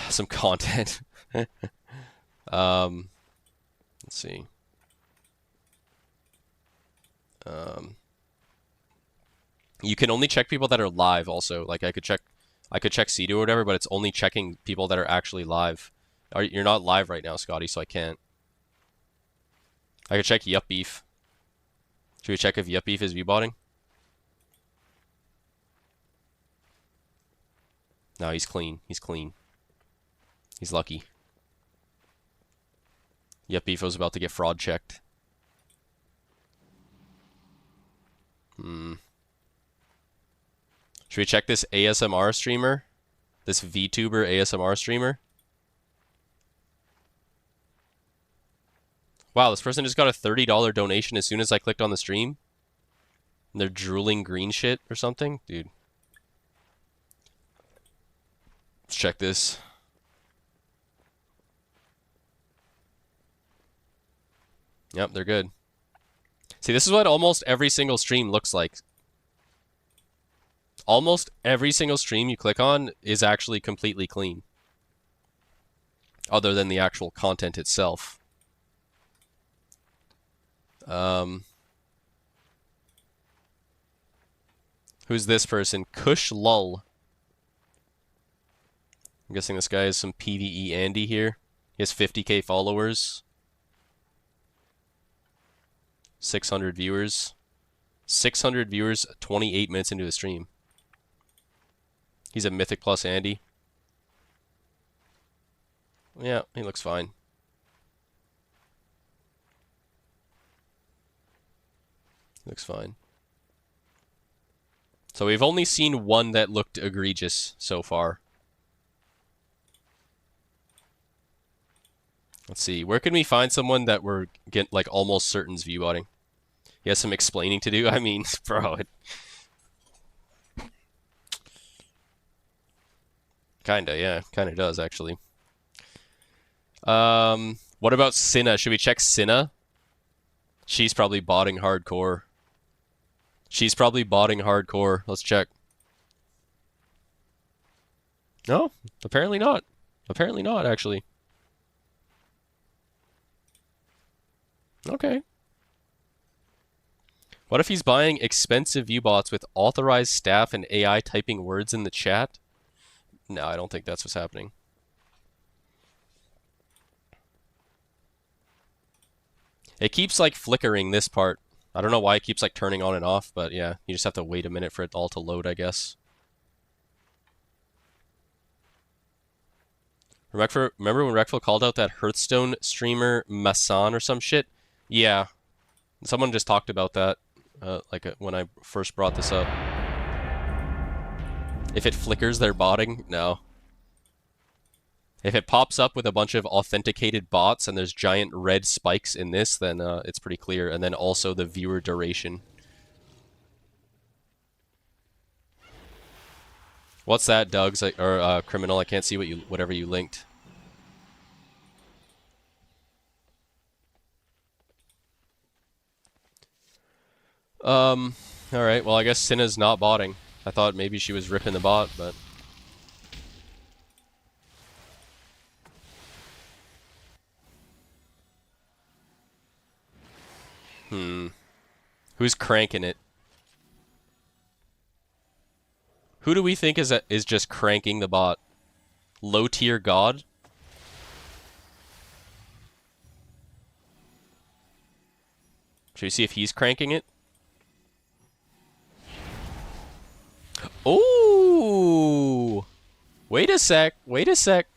Some content. Let's see. You can only check people that are live also. Like I could check C2 or whatever, but it's only checking people that are actually live. You're not live right now, Scotty, so I can't. I could check Yup Beef. Should we check if Yup Beef is view-botting? No, he's clean. He's clean. He's lucky. Yup Beef was about to get fraud checked. Should we check this ASMR streamer? This VTuber ASMR streamer? Wow, this person just got a $30 donation as soon as I clicked on the stream. And they're drooling green shit or something? Dude. Let's check this. Yep, they're good. See, this is what almost every single stream looks like. Almost every single stream you click on is actually completely clean. Other than the actual content itself. Who's this person? Kush Lull. I'm guessing this guy is some PvE Andy here. He has 50k followers. 600 viewers. 600 viewers 28 minutes into the stream. He's a Mythic Plus Andy. Yeah, he looks fine. Looks fine. So we've only seen one that looked egregious so far. Let's see. Where can we find someone that we're like almost certain's view-botting? He has some explaining to do. I mean, bro. Kinda, yeah. Kinda does, actually. What about Cinna? Should we check Cinna? She's probably botting hardcore. She's probably botting hardcore. Let's check. No, apparently not. Apparently not, actually. Okay. What if he's buying expensive view-bots with authorized staff and AI typing words in the chat? No, I don't think that's what's happening. It keeps like flickering this part. I don't know why it keeps like turning on and off, but yeah, you just have to wait a minute for it all to load, I guess. Remember when Reckful called out that Hearthstone streamer Masan or some shit? Yeah. Someone just talked about that when I first brought this up. If it flickers, they're botting? No. If it pops up with a bunch of authenticated bots and there's giant red spikes in this, then it's pretty clear. And then also the viewer duration. What's that, Doug's or Criminal? I can't see whatever you linked. All right. Well, I guess Cinna's not botting. I thought maybe she was ripping the bot, but. Who's cranking it? Who do we think is just cranking the bot? Low tier god? Should we see if he's cranking it? Oh! Wait a sec. Wait a sec.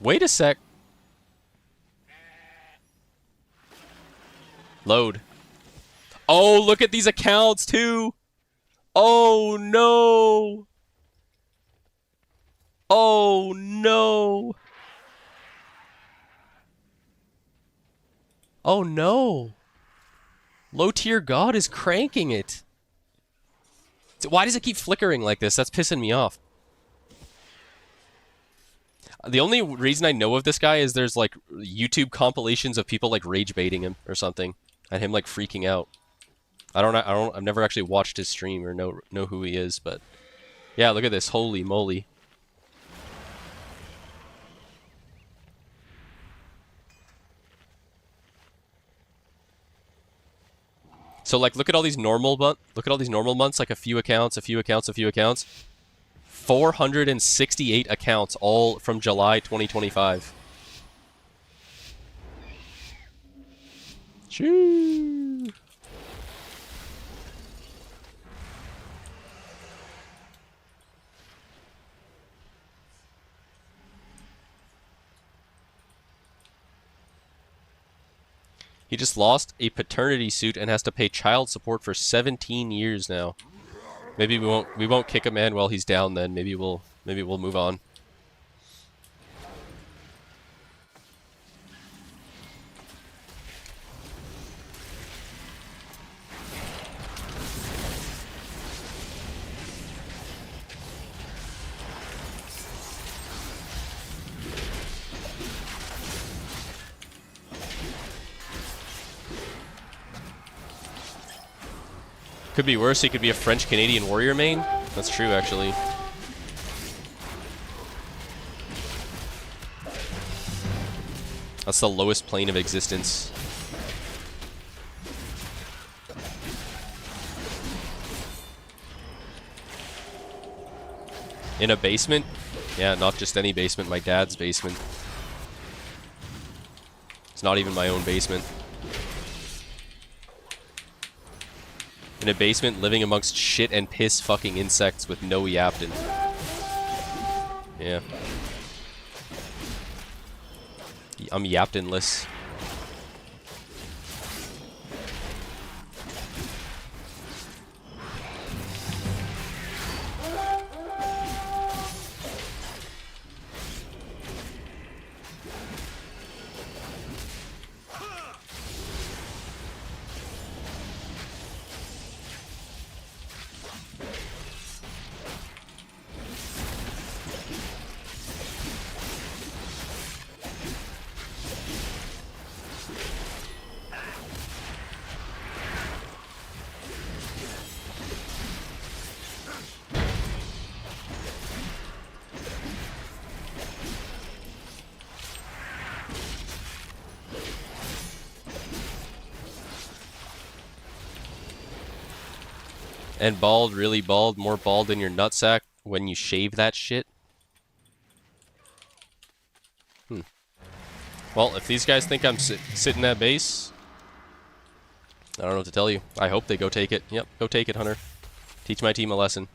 Wait a sec. Load. Oh, look at these accounts too. Oh no. Oh no. Oh no. Low tier god is cranking it. Why does it keep flickering like this? That's pissing me off. The only reason I know of this guy is there's like YouTube compilations of people like rage baiting him or something. And him like freaking out. I've never actually watched his stream or know who he is, but yeah, look at this. Holy moly. So like, look at all these normal months, like a few accounts, a few accounts, a few accounts. 468 accounts, all from July 2025. Shoo. He just lost a paternity suit and has to pay child support for 17 years now. Maybe we won't kick a man while he's down then. Maybe we'll move on. Could be worse. He could be a French-Canadian warrior main. That's true, actually. That's the lowest plane of existence. In a basement? Yeah, not just any basement, my dad's basement. It's not even my own basement. In a basement, living amongst shit and piss fucking insects with no Yapton. Yeah. I'm Yaptonless. And bald, really bald, more bald than your nutsack when you shave that shit. Well, if these guys think I'm sitting at base, I don't know what to tell you. I hope they go take it. Yep, go take it, Hunter. Teach my team a lesson.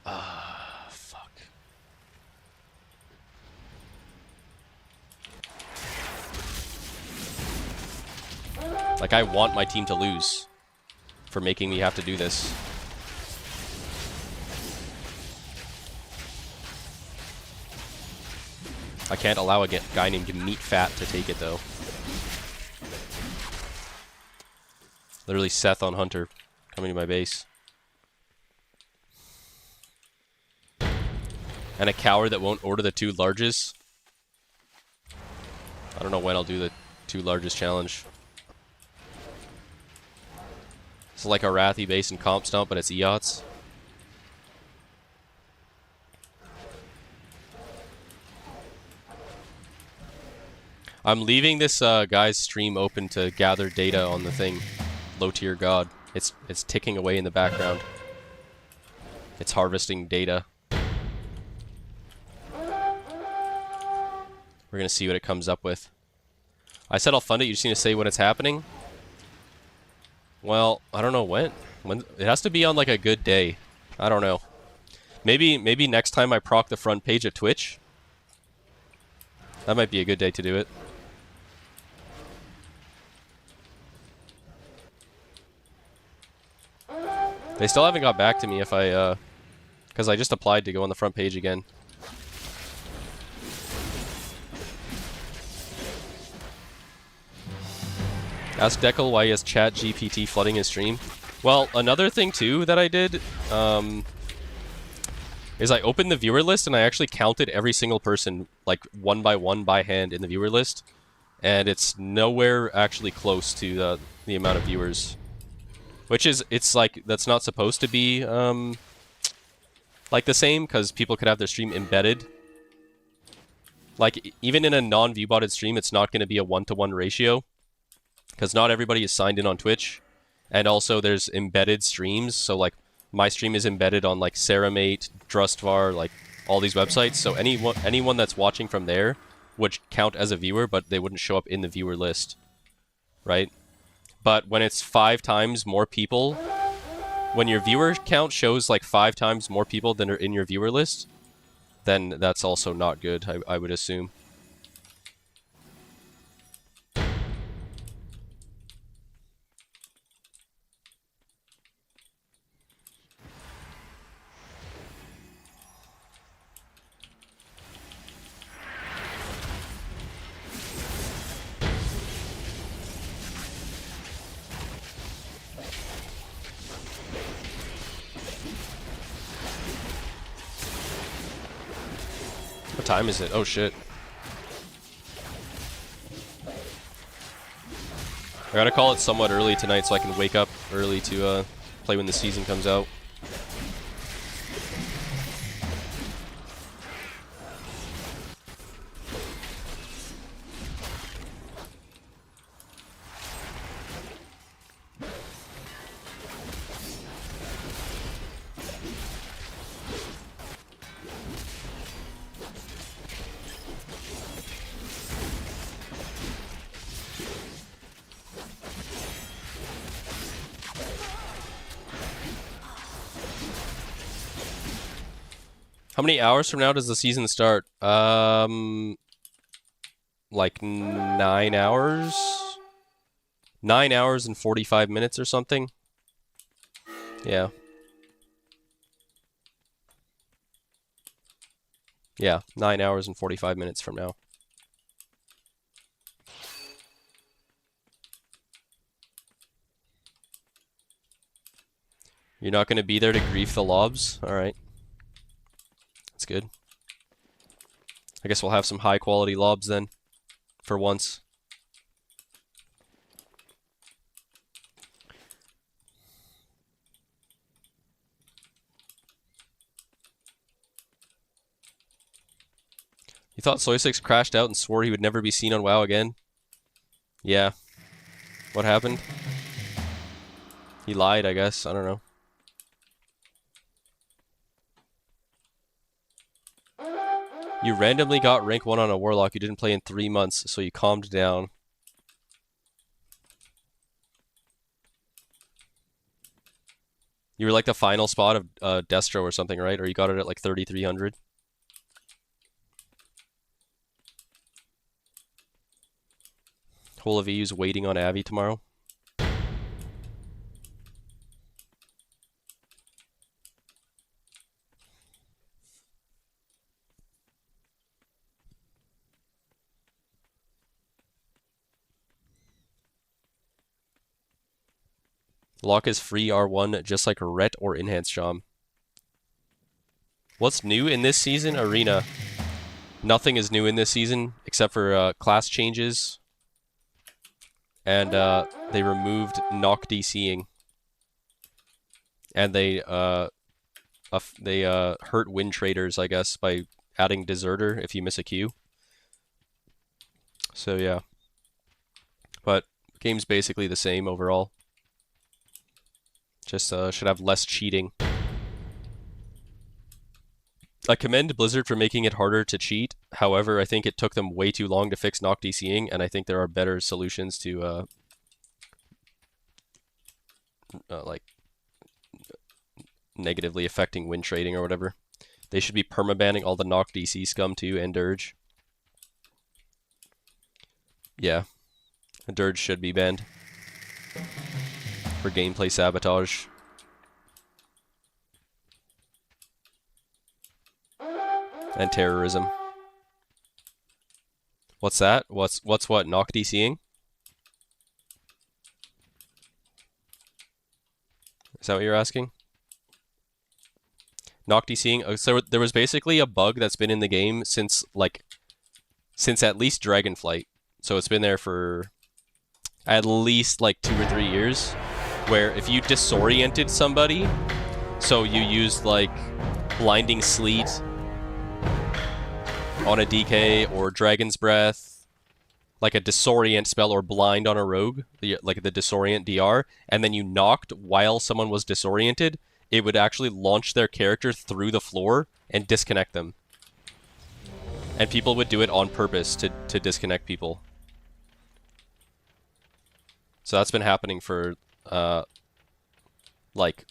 Ah, fuck. Like, I want my team to lose for making me have to do this. I can't allow a guy named Meat Fat to take it, though. Literally Seth on Hunter coming to my base. And a coward that won't order the 2 larges. I don't know when I'll do the 2 largest challenge. It's like a Arathi base in Comp Stomp, but it's EOTS. I'm leaving this guy's stream open to gather data on the thing. Low tier god. It's ticking away in the background. It's harvesting data. We're gonna see what it comes up with. I said I'll fund it, you just need to say when it's happening. Well, I don't know when. It has to be on like a good day. I don't know. Maybe next time I proc the front page of Twitch. That might be a good day to do it. They still haven't got back to me if I, because I just applied to go on the front page again. Ask Dekel why he has ChatGPT flooding his stream. Well, another thing too that I did is I opened the viewer list and I actually counted every single person like one by one by hand in the viewer list, and it's nowhere actually close to the amount of viewers. Which is, it's like, that's not supposed to be like the same, because people could have their stream embedded. Like, even in a non-viewbotted stream, it's not going to be a 1-to-1 ratio. because not everybody is signed in on Twitch, and also there's embedded streams. So like my stream is embedded on like Ceramate, Drustvar, like all these websites. So anyone that's watching from there would count as a viewer, but they wouldn't show up in the viewer list, right? But when it's 5 times more people, when your viewer count shows like 5 times more people than are in your viewer list, then that's also not good, I would assume. What time is it? Oh shit. I gotta call it somewhat early tonight so I can wake up early to play when the season comes out. How many hours from now does the season start? Like 9 hours? 9 hours and 45 minutes or something? Yeah. Yeah, 9 hours and 45 minutes from now. You're not going to be there to grief the lobs? Alright. That's good. I guess we'll have some high quality lobs then, for once. You thought Soy6 crashed out and swore he would never be seen on WoW again? Yeah. What happened? He lied, I guess. I don't know. You randomly got rank 1 on a Warlock you didn't play in 3 months, so you calmed down. You were like the final spot of Destro or something, right? Or you got it at like 3,300? Whole of EU's waiting on Avi tomorrow. Lock is free R1 just like Ret or Enhanced Sham. What's new in this season? Arena. Nothing is new in this season except for class changes. And they removed knock DCing. And they hurt win traders, I guess, by adding Deserter if you miss a queue. So yeah. But game's basically the same overall. Just should have less cheating. I commend Blizzard for making it harder to cheat. However, I think it took them way too long to fix knock DCing, and I think there are better solutions to like negatively affecting win trading or whatever. They should be permabanning all the knock DC scum too, and Dirge. Yeah, Dirge should be banned for gameplay sabotage. And terrorism. What's that? What's what? Knock DCing? Is that what you're asking? Knock DCing? So there was basically a bug that's been in the game since at least Dragonflight. So it's been there for at least like 2 or 3 years, where if you disoriented somebody, so you used like Blinding Sleet on a DK or Dragon's Breath, like a disorient spell or blind on a rogue, like the disorient DR, and then you knocked while someone was disoriented, it would actually launch their character through the floor and disconnect them. And people would do it on purpose to disconnect people. So that's been happening for like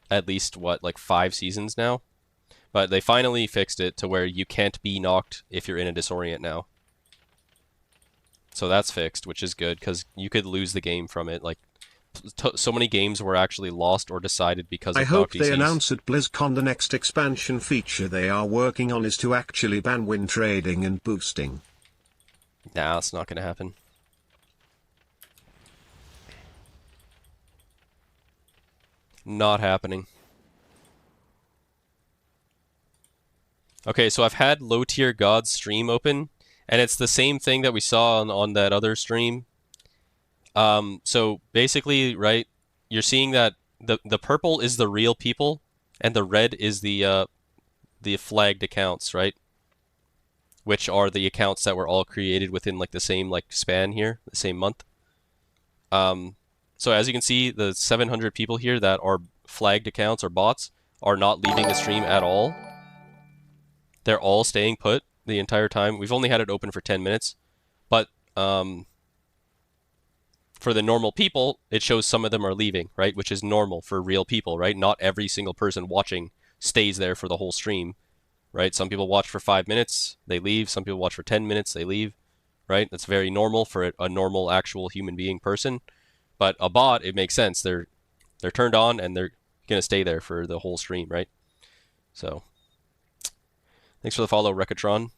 at least like 5 seasons now. But they finally fixed it to where you can't be knocked if you're in a disorient now. So that's fixed, which is good because you could lose the game from it. Like so many games were actually lost or decided because of I hope knock they DCs. announce at BlizzCon the next expansion feature they are working on is to actually ban win trading and boosting. Nah, that's not gonna happen. Not happening. Okay, so I've had Low Tier God's stream open, and it's the same thing that we saw on that other stream. So basically, right, you're seeing that the purple is the real people, and the red is the flagged accounts, right? Which are the accounts that were all created within like the same like span here, the same month. So as you can see, the 700 people here that are flagged accounts or bots are not leaving the stream at all. They're all staying put the entire time. We've only had it open for 10 minutes, but for the normal people, it shows some of them are leaving, right? Which is normal for real people, right? Not every single person watching stays there for the whole stream, right? Some people watch for 5 minutes, they leave. Some people watch for 10 minutes, they leave, right? That's very normal for a normal actual human being person. But a bot, it makes sense. They're turned on and they're gonna stay there for the whole stream, right? So, thanks for the follow, Rekatron.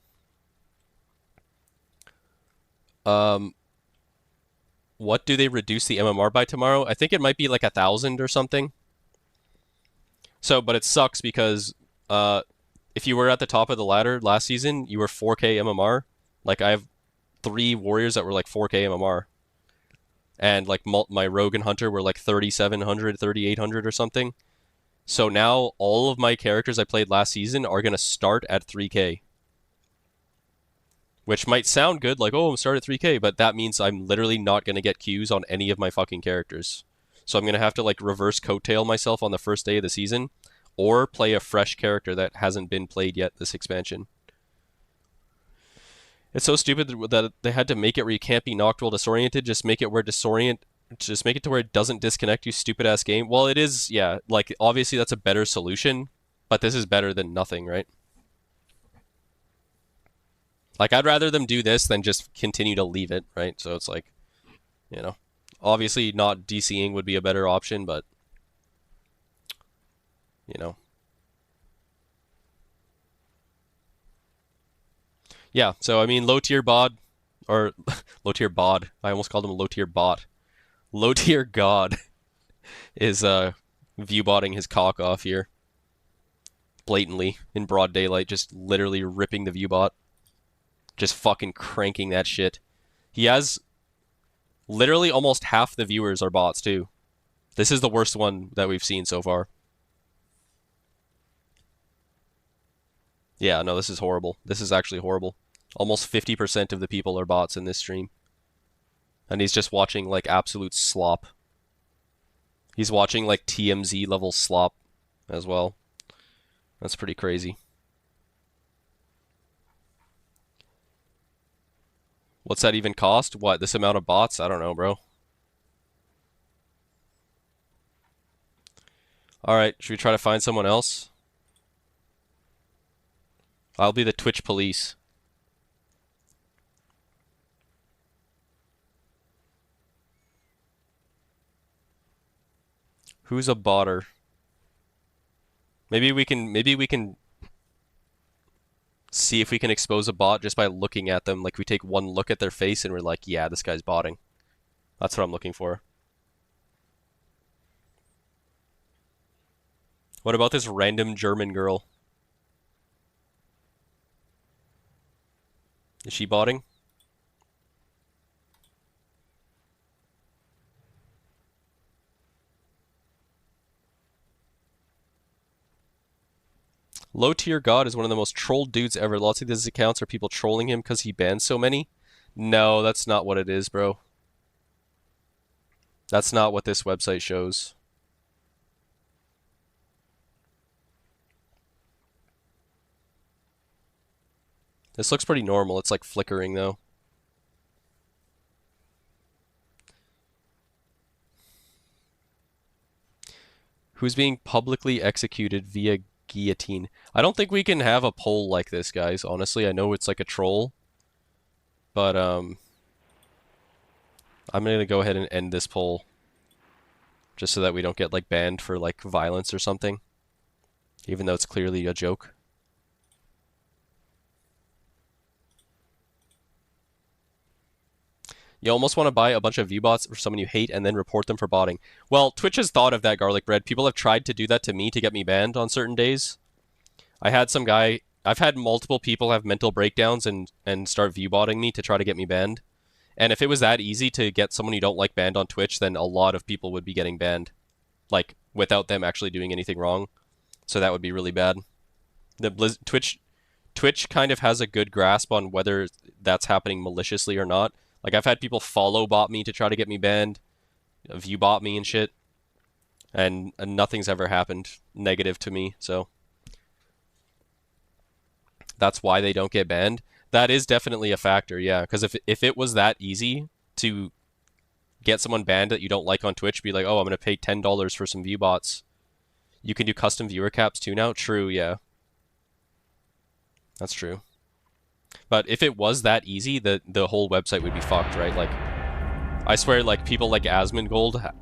What do they reduce the MMR by tomorrow? I think it might be like 1,000 or something. So, but it sucks because if you were at the top of the ladder last season, you were 4K MMR. Like I have 3 warriors that were like 4K MMR. And like my rogue and hunter were like 3,700, 3,800 or something. So now all of my characters I played last season are going to start at 3K. Which might sound good, like, oh, I'm starting at 3K, but that means I'm literally not going to get Qs on any of my fucking characters. So I'm going to have to like reverse coattail myself on the first day of the season, or play a fresh character that hasn't been played yet this expansion. It's so stupid that they had to make it where you can't be knocked while disoriented. Just make it where just make it to where it doesn't disconnect you, stupid ass game. Well, it is, yeah, like obviously that's a better solution, but this is better than nothing, right? Like I'd rather them do this than just continue to leave it, right? So it's like, you know, obviously not DCing would be a better option, but you know. Yeah, so I mean, low tier bod, or low tier bod. I almost called him a low tier bot. Low tier god is view botting his cock off here, blatantly in broad daylight, just literally ripping the view bot, just fucking cranking that shit. He has literally almost half the viewers are bots too. This is the worst one that we've seen so far. Yeah, no, this is horrible. This is actually horrible. Almost 50% of the people are bots in this stream. And he's just watching like absolute slop. He's watching like TMZ level slop as well. That's pretty crazy. What's that even cost? What, this amount of bots? I don't know, bro. Alright, should we try to find someone else? I'll be the Twitch police. Who's a botter? Maybe we can see if we can expose a bot just by looking at them. Like we take one look at their face and we're like, yeah, this guy's botting. That's what I'm looking for. What about this random German girl? Is she botting? Low tier god is one of the most trolled dudes ever. Lots of his accounts are people trolling him because he bans so many. No, that's not what it is, bro. That's not what this website shows. This looks pretty normal. It's like flickering though. Who's being publicly executed via guillotine? I don't think we can have a poll like this, guys. Honestly, I know it's like a troll, but I'm gonna go ahead and end this poll just so that we don't get like banned for like violence or something, even though it's clearly a joke. You almost want to buy a bunch of VBots for someone you hate and then report them for botting. Well, Twitch has thought of that, Garlic Bread. People have tried to do that to me to get me banned on certain days. I had some guy... I've had multiple people have mental breakdowns and start VBotting me to try to get me banned. And if it was that easy to get someone you don't like banned on Twitch, then a lot of people would be getting banned. Like, without them actually doing anything wrong. So that would be really bad. Twitch kind of has a good grasp on whether that's happening maliciously or not. Like, I've had people follow bot me to try to get me banned, view bot me and shit, and nothing's ever happened negative to me, so that's why they don't get banned. That is definitely a factor, yeah, because if it was that easy to get someone banned that you don't like on Twitch, be like, oh, I'm going to pay $10 for some view bots. You can do custom viewer caps too now? True, yeah. That's true. But if it was that easy, the whole website would be fucked, right? Like, I swear, like, people like Asmongold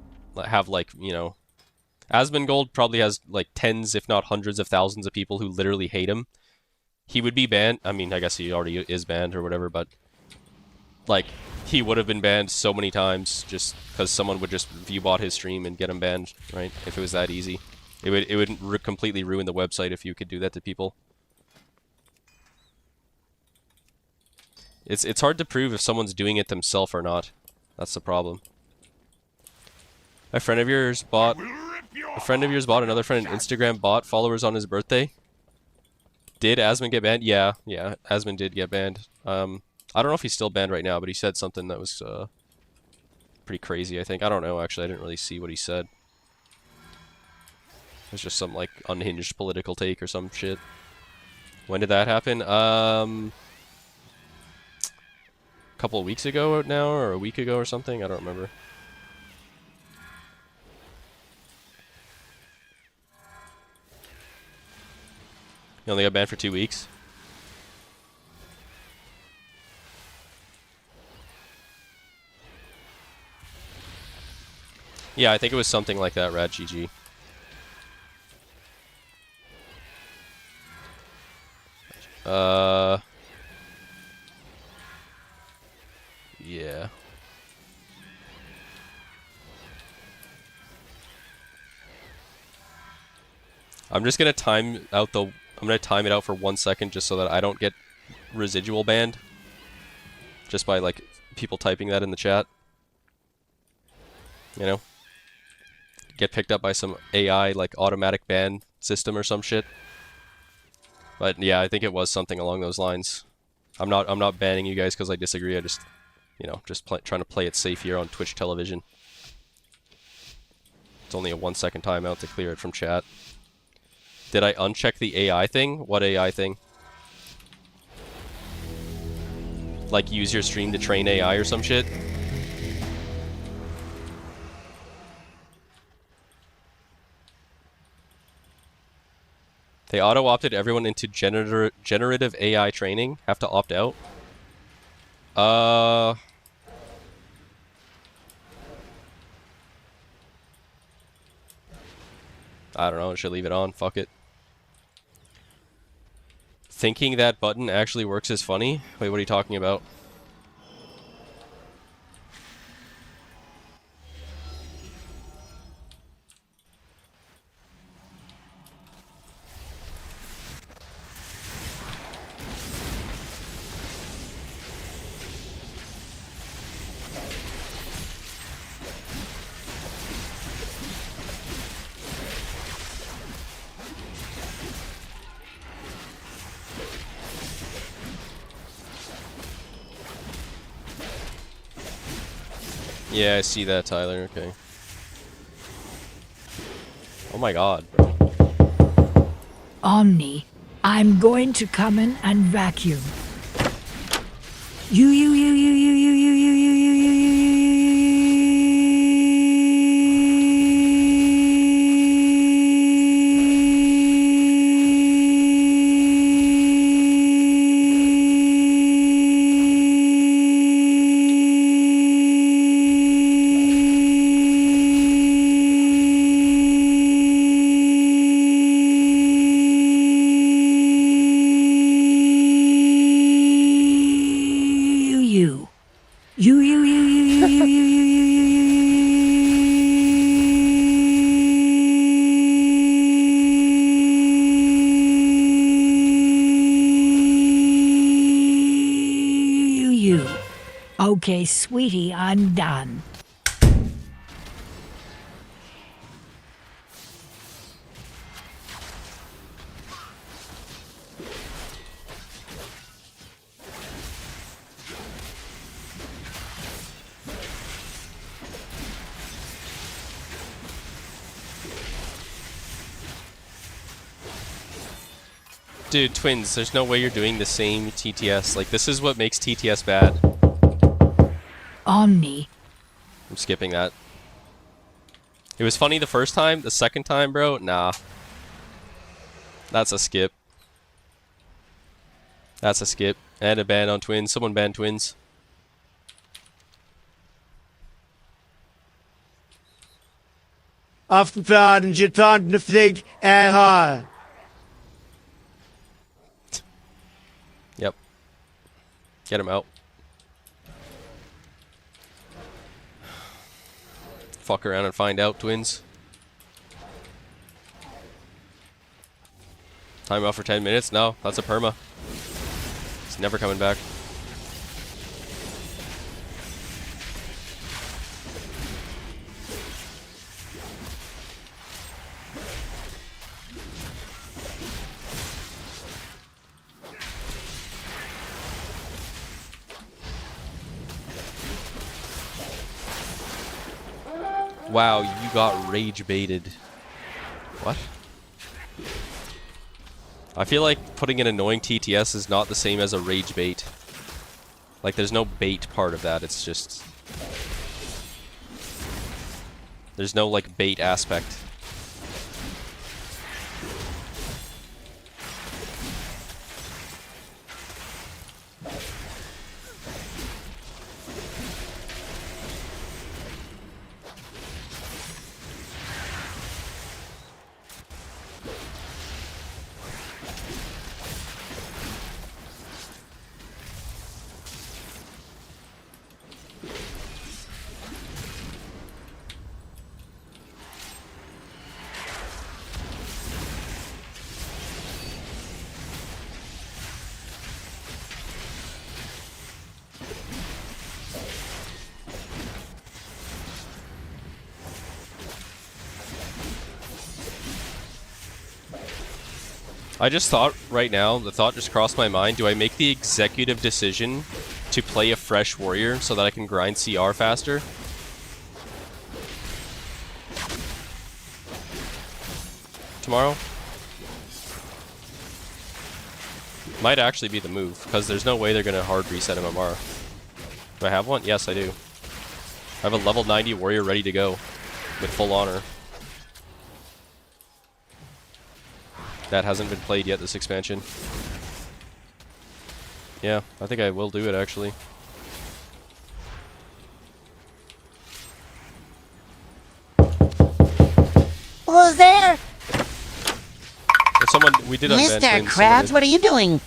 have, like, you know... Asmongold probably has, like, tens, if not hundreds of thousands of people who literally hate him. He would be banned. I mean, I guess he already is banned or whatever, but... Like, he would have been banned so many times just because someone would just view-bot his stream and get him banned, right? If it was that easy. It would completely ruin the website if you could do that to people. It's hard to prove if someone's doing it themselves or not. That's the problem. A friend of yours bought another friend an Instagram bot followers on his birthday. Did Asmon get banned? Yeah, Asmon did get banned. I don't know if he's still banned right now, but he said something that was pretty crazy, I think. I don't know, actually. I didn't really see what he said. It was just some, like, unhinged political take or some shit. When did that happen? Couple of weeks ago now, or a week ago or something? I don't remember. You only got banned for 2 weeks? Yeah, I think it was something like that, Rad GG. Yeah. I'm just gonna time it out for 1 second just so that I don't get residual banned. Just by, like, people typing that in the chat. You know? Get picked up by some AI, like, automatic ban system or some shit. But yeah, I think it was something along those lines. I'm not banning you guys because I disagree. I just, you know, trying to play it safe here on Twitch television. It's only a 1 second timeout to clear it from chat. Did I uncheck the AI thing? What AI thing? Like, use your stream to train AI or some shit? They auto-opted everyone into generative AI training. Have to opt out? I don't know. I should leave it on. Fuck it. Thinking that button actually works is funny? Wait, what are you talking about? Yeah, I see that, Tyler. Okay. Oh my god. Omni, I'm going to come in and vacuum. Okay, sweetie, I'm done. Dude, Twins, there's no way you're doing the same TTS. Like, this is what makes TTS bad. Omni. I'm skipping that. It was funny the first time. The second time, bro, nah. That's a skip. That's a skip. And a ban on Twins. Someone ban Twins. Aftenplanen Gitarrenflick her. Yep. Get him out. Fuck around and find out, Twins. Time out for 10 minutes? No, that's a perma. It's never coming back. Wow, you got rage baited. What? I feel like putting an annoying TTS is not the same as a rage bait. Like, there's no bait part of that, it's just... There's no, like, bait aspect. I just thought right now, the thought just crossed my mind, do I make the executive decision to play a fresh warrior so that I can grind CR faster? Tomorrow? Might actually be the move, because there's no way they're going to hard reset MMR. Do I have one? Yes, I do. I have a level 90 warrior ready to go, with full honor. That hasn't been played yet, this expansion. Yeah, I think I will do it, actually. Who's there? If someone, we did unban Mr. Twins, Krabs, what are you doing?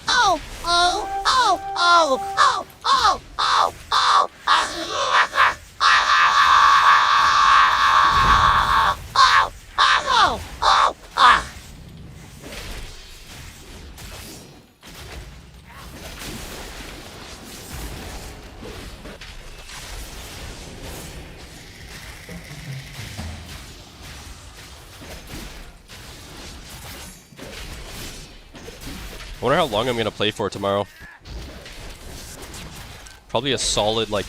Oh, oh, oh, oh, oh, oh, oh, oh, I wonder how long I'm going to play for tomorrow. Probably a solid, like,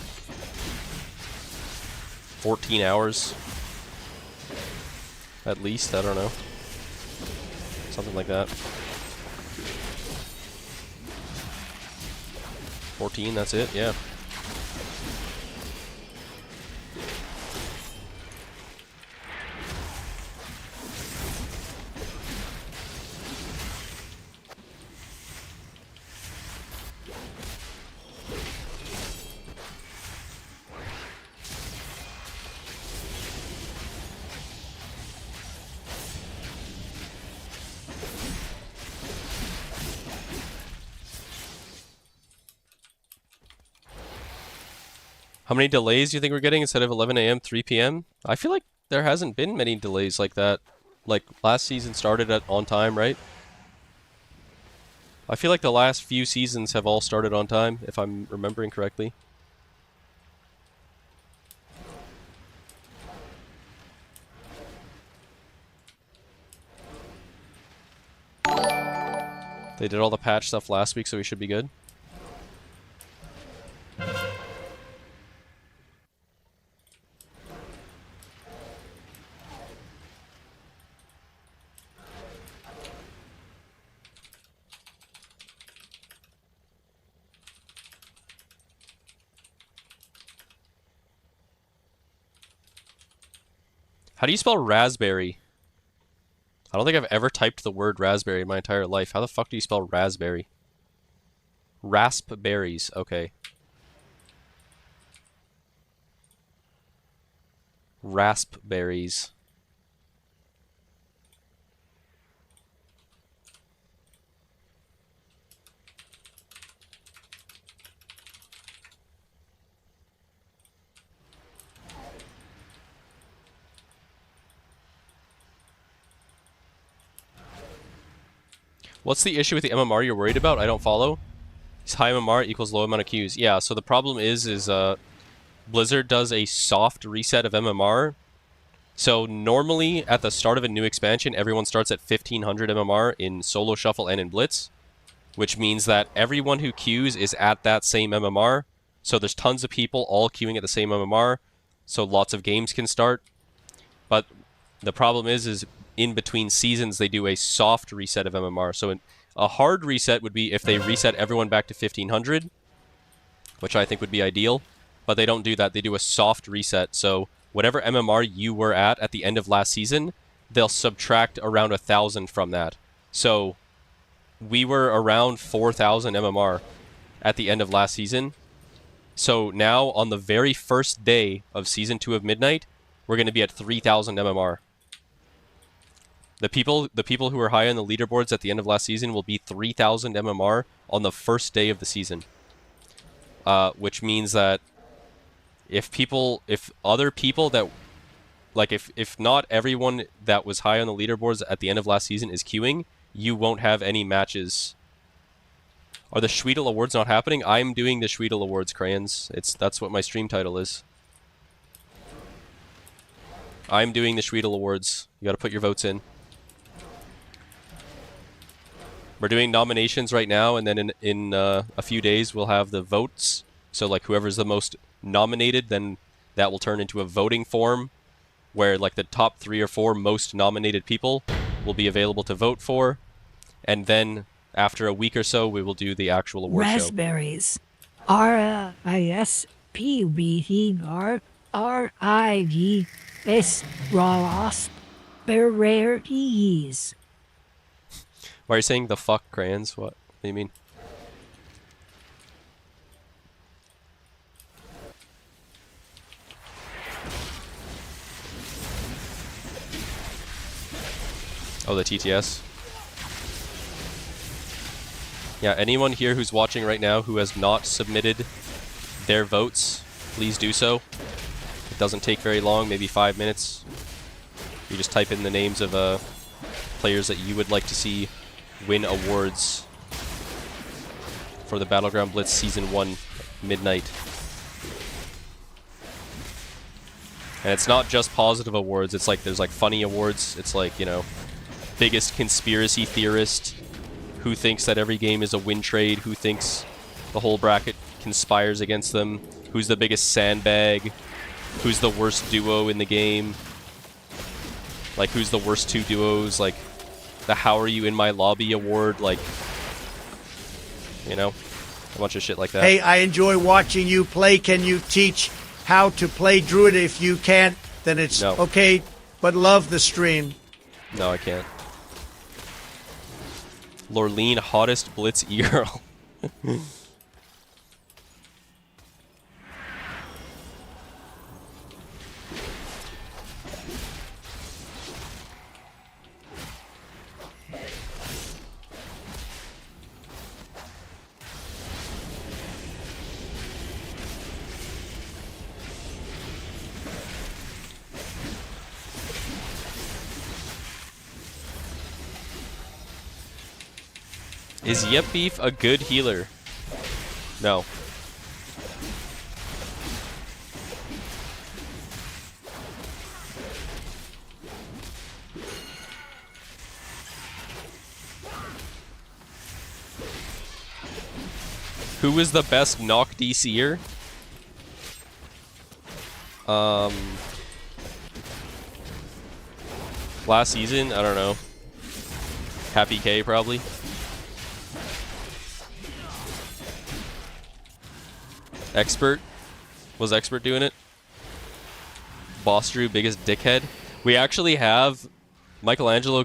14 hours. At least, I don't know. Something like that. 14, that's it, yeah. How many delays do you think we're getting instead of 11 a.m., 3 p.m.? I feel like there hasn't been many delays like that. Like, last season started on time, right? I feel like the last few seasons have all started on time, if I'm remembering correctly. They did all the patch stuff last week, so we should be good. How do you spell raspberry? I don't think I've ever typed the word raspberry in my entire life. How the fuck do you spell raspberry? Raspberries, okay. Raspberries. What's the issue with the MMR you're worried about? I don't follow. It's high MMR equals low amount of queues. Yeah, so the problem is Blizzard does a soft reset of MMR. So normally at the start of a new expansion, everyone starts at 1500 MMR in Solo Shuffle and in Blitz, which means that everyone who queues is at that same MMR. So there's tons of people all queuing at the same MMR, so lots of games can start. But the problem is in between seasons, they do a soft reset of MMR. So a hard reset would be if they reset everyone back to 1500, which I think would be ideal. But they don't do that. They do a soft reset. So whatever MMR you were at the end of last season, they'll subtract around 1,000 from that. So we were around 4,000 MMR at the end of last season. So now on the very first day of Season 2 of Midnight, we're going to be at 3,000 MMR. The people who were high on the leaderboards at the end of last season will be 3,000 MMR on the first day of the season. Which means that if other people that, like if not everyone that was high on the leaderboards at the end of last season is queuing, you won't have any matches. Are the Schweedle Awards not happening? I'm doing the Schweedle Awards, Crayons. That's what my stream title is. I'm doing the Schweedle Awards. You gotta put your votes in. We're doing nominations right now, and then in a few days we'll have the votes. So like whoever's the most nominated, then that will turn into a voting form where like the top 3 or 4 most nominated people will be available to vote for. And then after a week or so, we will do the actual award show. Raspberries. R-I-S-P-B-E-R-R-I-V-S. Raspberries. Why are you saying the fuck, Crayons? What do you mean? Oh, the TTS? Yeah, anyone here who's watching right now who has not submitted their votes, please do so. It doesn't take very long, maybe 5 minutes. You just type in the names of players that you would like to see win awards for the Battleground Blitz Season 1 Midnight. And it's not just positive awards, it's like there's like funny awards, it's like, you know, biggest conspiracy theorist, who thinks that every game is a win trade, who thinks the whole bracket conspires against them, who's the biggest sandbag, who's the worst duo in the game, like who's the worst two duos, like the How Are You in My Lobby award, like, you know, a bunch of shit like that. Hey, I enjoy watching you play. Can you teach how to play Druid? If you can't, then it's No. okay, but love the stream. No, I can't. Lorleen, hottest Blitz e-girl. Is Yep Beef a good healer? No. Who was the best knock DCer? Last season? I don't know. Happy K probably. Expert? Was Expert doing it? Boss Drew, biggest dickhead? We actually have... Michelangelo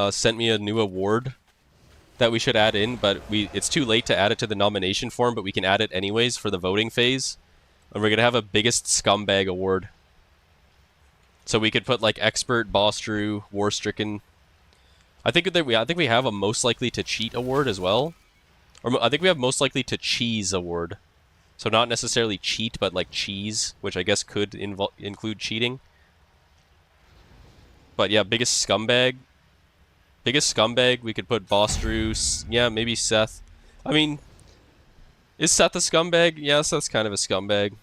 sent me a new award that we should add in, but it's too late to add it to the nomination form, but we can add it anyways for the voting phase. And we're going to have a biggest scumbag award. So we could put like Expert, Boss Drew, War Stricken. I think we have a most likely to cheat award as well. Or I think we have most likely to cheese award. So not necessarily cheat, but like cheese, which I guess could include cheating. But yeah, biggest scumbag. Biggest scumbag, we could put Boss Drew. Yeah, maybe Seth. I mean, is Seth a scumbag? Yeah, Seth's kind of a scumbag.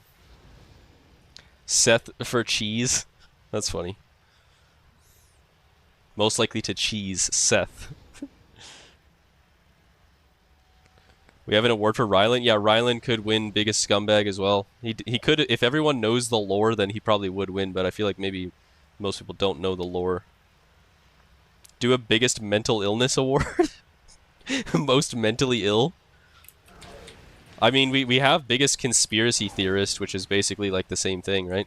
Seth for cheese. That's funny. Most likely to cheese, Seth. We have an award for Rylan. Yeah, Rylan could win biggest scumbag as well. He could, if everyone knows the lore, then he probably would win, but I feel like maybe most people don't know the lore. Do a biggest mental illness award? Most mentally ill? I mean, we have biggest conspiracy theorist, which is basically like the same thing, right?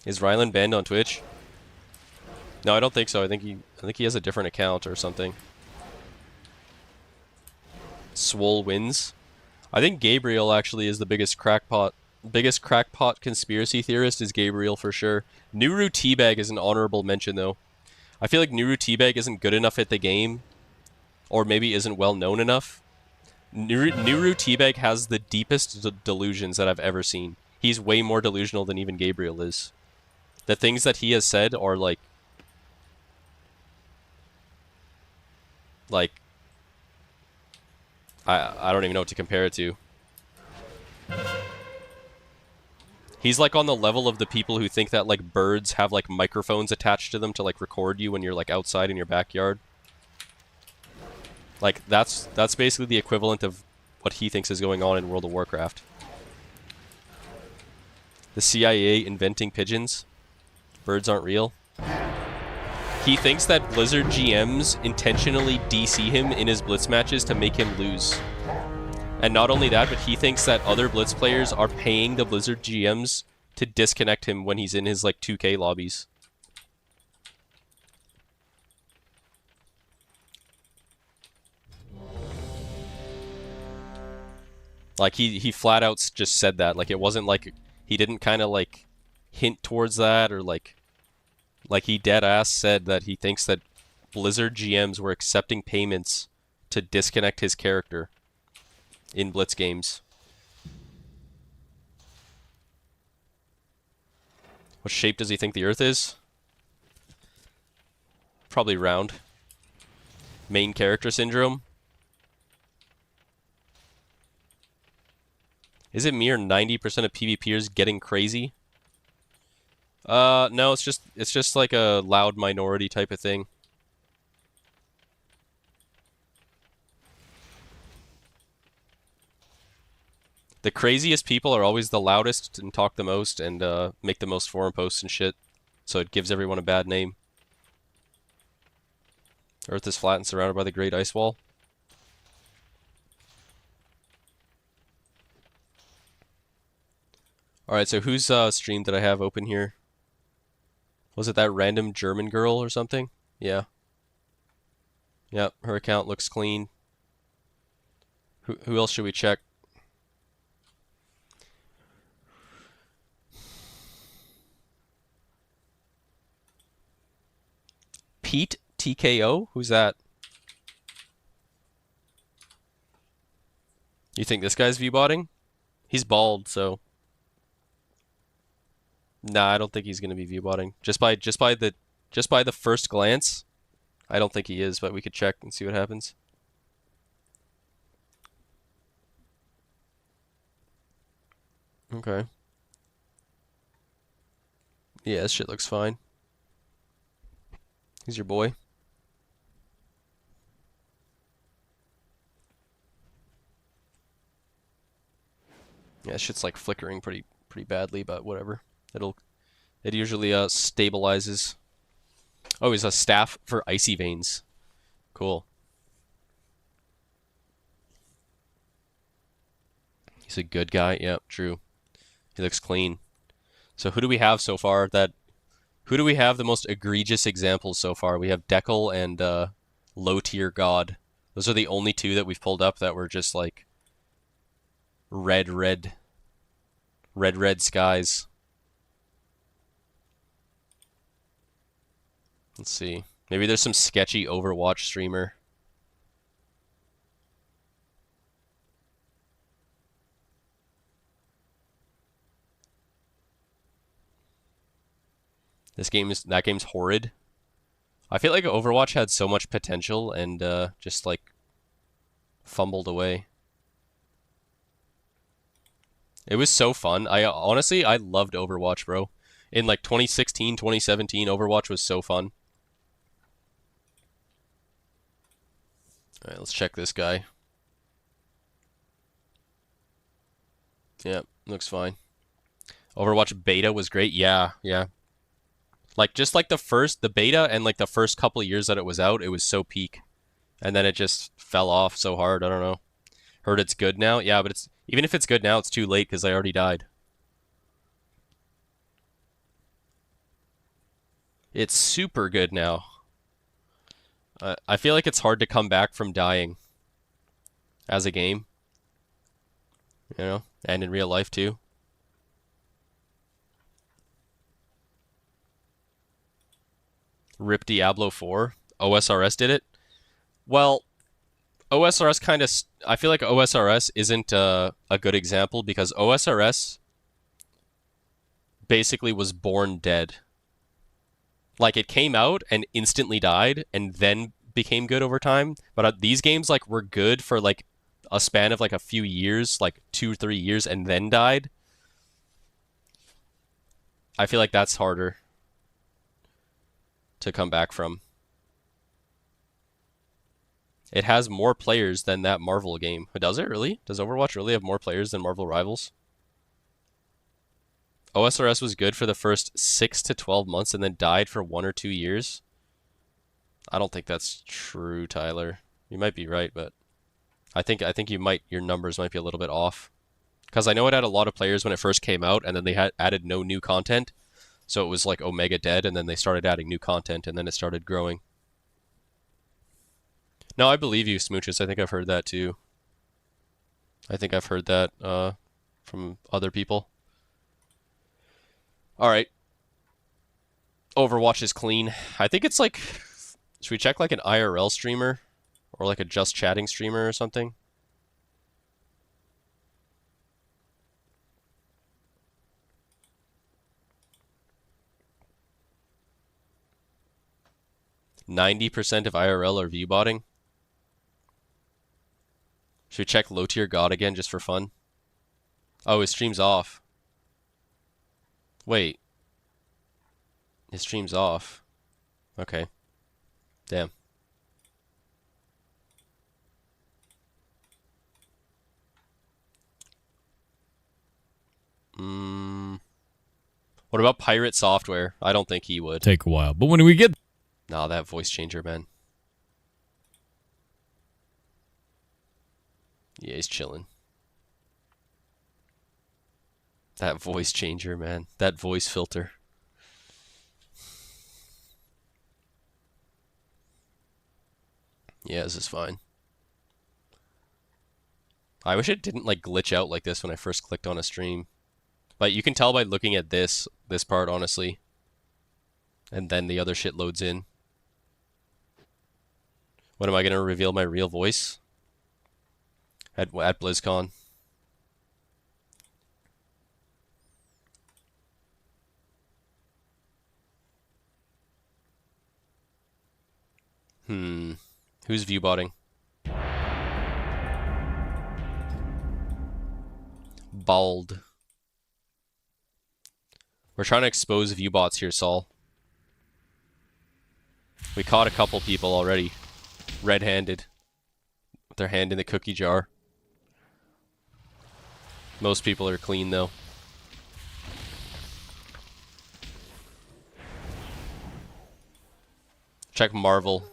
Is Rylan banned on Twitch? No, I don't think so. I think he has a different account or something. Swole wins. I think Gabriel actually is the biggest crackpot conspiracy theorist is Gabriel for sure. Nuru Teabag is an honorable mention though. I feel like Nuru Teabag isn't good enough at the game, or maybe isn't well known enough. Nuru Teabag has the deepest delusions that I've ever seen. He's way more delusional than even Gabriel is. The things that he has said are like I don't even know what to compare it to. He's like on the level of the people who think that like birds have like microphones attached to them to like record you when you're like outside in your backyard. Like that's basically the equivalent of what he thinks is going on in World of Warcraft. The CIA inventing pigeons. Birds aren't real. He thinks that Blizzard GMs intentionally DC him in his Blitz matches to make him lose. And not only that, but he thinks that other Blitz players are paying the Blizzard GMs to disconnect him when he's in his like 2K lobbies. Like he flat out just said that. Like it wasn't like he didn't kind of like hint towards that, or like he dead ass said that he thinks that Blizzard GMs were accepting payments to disconnect his character in Blitz games. What shape does he think the Earth is? Probably round. Main character syndrome. Is it me or 90% of PvPers getting crazy? No, it's just like a loud minority type of thing. The craziest people are always the loudest and talk the most and make the most forum posts and shit. So it gives everyone a bad name. Earth is flat and surrounded by the Great Ice Wall. Alright, so whose stream did I have open here? Was it that random German girl or something? Yeah. Yep, her account looks clean. Who else should we check? Pete TKO? Who's that? You think this guy's viewbotting? He's bald, so nah, I don't think he's gonna be viewbotting. Just by the first glance, I don't think he is, but we could check and see what happens. Okay. Yeah, this shit looks fine. He's your boy. Yeah, shit's like flickering pretty badly, but whatever. It usually stabilizes. Oh, he's a staff for Icy Veins. Cool. He's a good guy. Yep, true. He looks clean. So who do we have so far who do we have the most egregious examples so far? We have Dekel and Low Tier God. Those are the only two that we've pulled up that were just like red skies. Let's see. Maybe there's some sketchy Overwatch streamer. That game's horrid. I feel like Overwatch had so much potential and just like fumbled away. It was so fun. Honestly, I loved Overwatch, bro. In like 2016, 2017, Overwatch was so fun. Alright, let's check this guy. Yeah, looks fine. Overwatch beta was great. Yeah. Like just like the beta and like the first couple of years that it was out, it was so peak. And then it just fell off so hard. I don't know. Heard it's good now. Yeah, but even if it's good now, it's too late because I already died. It's super good now. I feel like it's hard to come back from dying as a game. You know, and in real life too. Rip Diablo 4. OSRS did it. Well, OSRS kind of... I feel like OSRS isn't a good example because OSRS basically was born dead. Like, it came out and instantly died and then became good over time. But these games, like, were good for, like, a span of, like, a few years, like 2 or 3 years, and then died. I feel like that's harder to come back from. It has more players than that Marvel game. Does it really? Does Overwatch really have more players than Marvel Rivals? OSRS was good for the first 6 to 12 months and then died for 1 or 2 years. I don't think that's true, Tyler. You might be right, but I think your numbers might be a little bit off. Because I know it had a lot of players when it first came out, and then they had added no new content. So it was like Omega dead, and then they started adding new content, and then it started growing. No, I believe you, Smooches. I think I've heard that too. I think I've heard that from other people. Alright. Overwatch is clean. I think it's like... Should we check like an IRL streamer? Or like a just chatting streamer or something? %90 of IRL are viewbotting. Should we check Low Tier God again just for fun? Oh, his stream's off. Wait. His stream's off. Okay. Damn. What about Pirate Software? I don't think he would. Take a while. But when we get... Nah, that voice changer, man. Yeah, he's chilling. That voice changer, man. That voice filter. Yeah, this is fine. I wish it didn't like glitch out like this when I first clicked on a stream. But you can tell by looking at this part, honestly. And then the other shit loads in. When am I going to reveal my real voice? At BlizzCon. Who's viewbotting? Bald. We're trying to expose viewbots here, Saul. We caught a couple people already. Red-handed. With their hand in the cookie jar. Most people are clean, though. Check Marvel.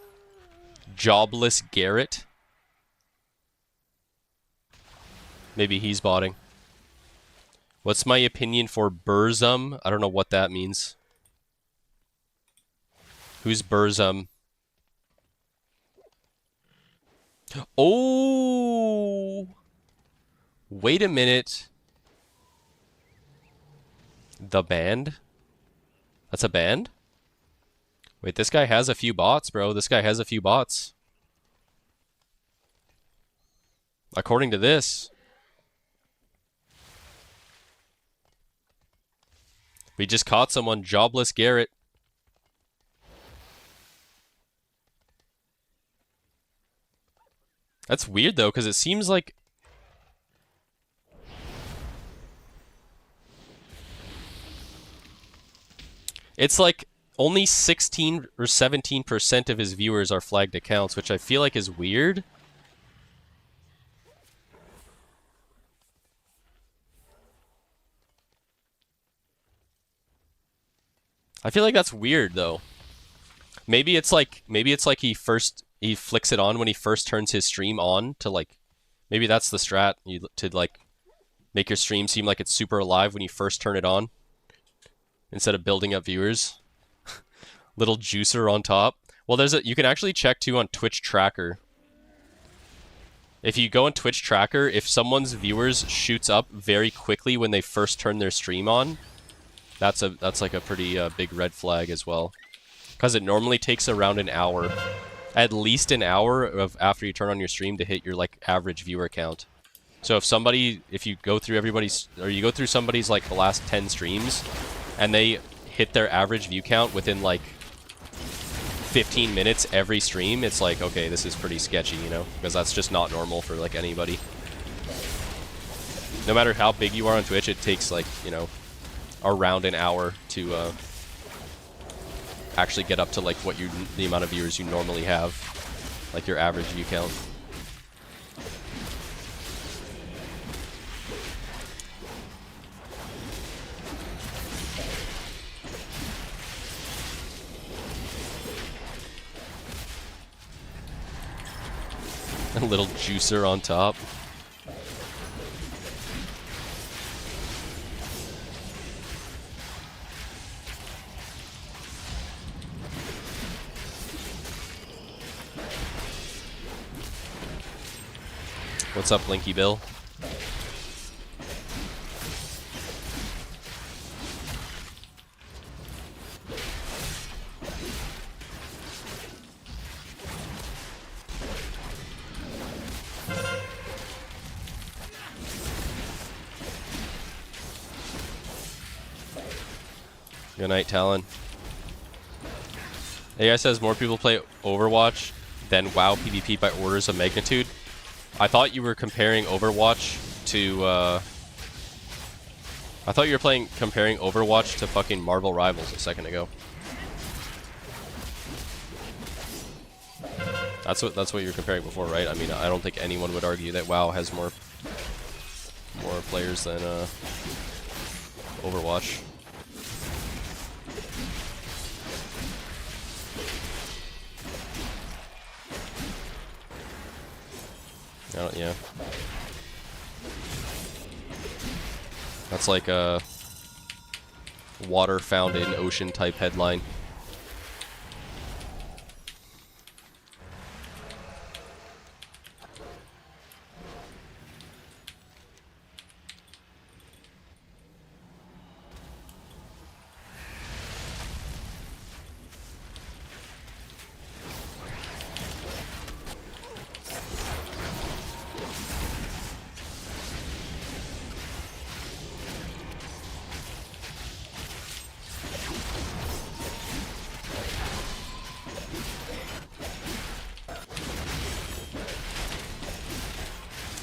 Jobless Garrett. Maybe he's botting. What's my opinion for Burzum? I don't know what that means. Who's Burzum? Oh! Wait a minute. The band? That's a band? Wait, this guy has a few bots, bro. This guy has a few bots. According to this. We just caught someone, Jobless Garrett. That's weird, though, because it seems like... It's like only 16 or 17% of his viewers are flagged accounts, which I feel like is weird. I feel like that's weird, though. Maybe it's like he flicks it on when he first turns his stream on to like, maybe that's the strat, to like make your stream seem like it's super alive when you first turn it on instead of building up viewers. Little juicer on top. Well, you can actually check too on Twitch Tracker. If you go on Twitch Tracker, if someone's viewers shoots up very quickly when they first turn their stream on, that's like a pretty big red flag as well. Because it normally takes around an hour. At least an hour of after you turn on your stream to hit your like average viewer count. So if you go through somebody's like the last 10 streams and they hit their average view count within like 15 minutes every stream, it's like, okay, this is pretty sketchy, you know, because that's just not normal for like anybody. No matter how big you are on Twitch, it takes like, you know, around an hour to actually get up to like what the amount of viewers you normally have, like your average view count. A little juicer on top. What's up, Blinky Bill? Good night, Talon. AI says more people play Overwatch than WoW PvP by orders of magnitude. I thought you were comparing Overwatch to, I thought you were comparing Overwatch to fucking Marvel Rivals a second ago. That's what you were comparing before, right? I mean, I don't think anyone would argue that WoW has more players than Overwatch. Yeah. That's like a water found in ocean type headline.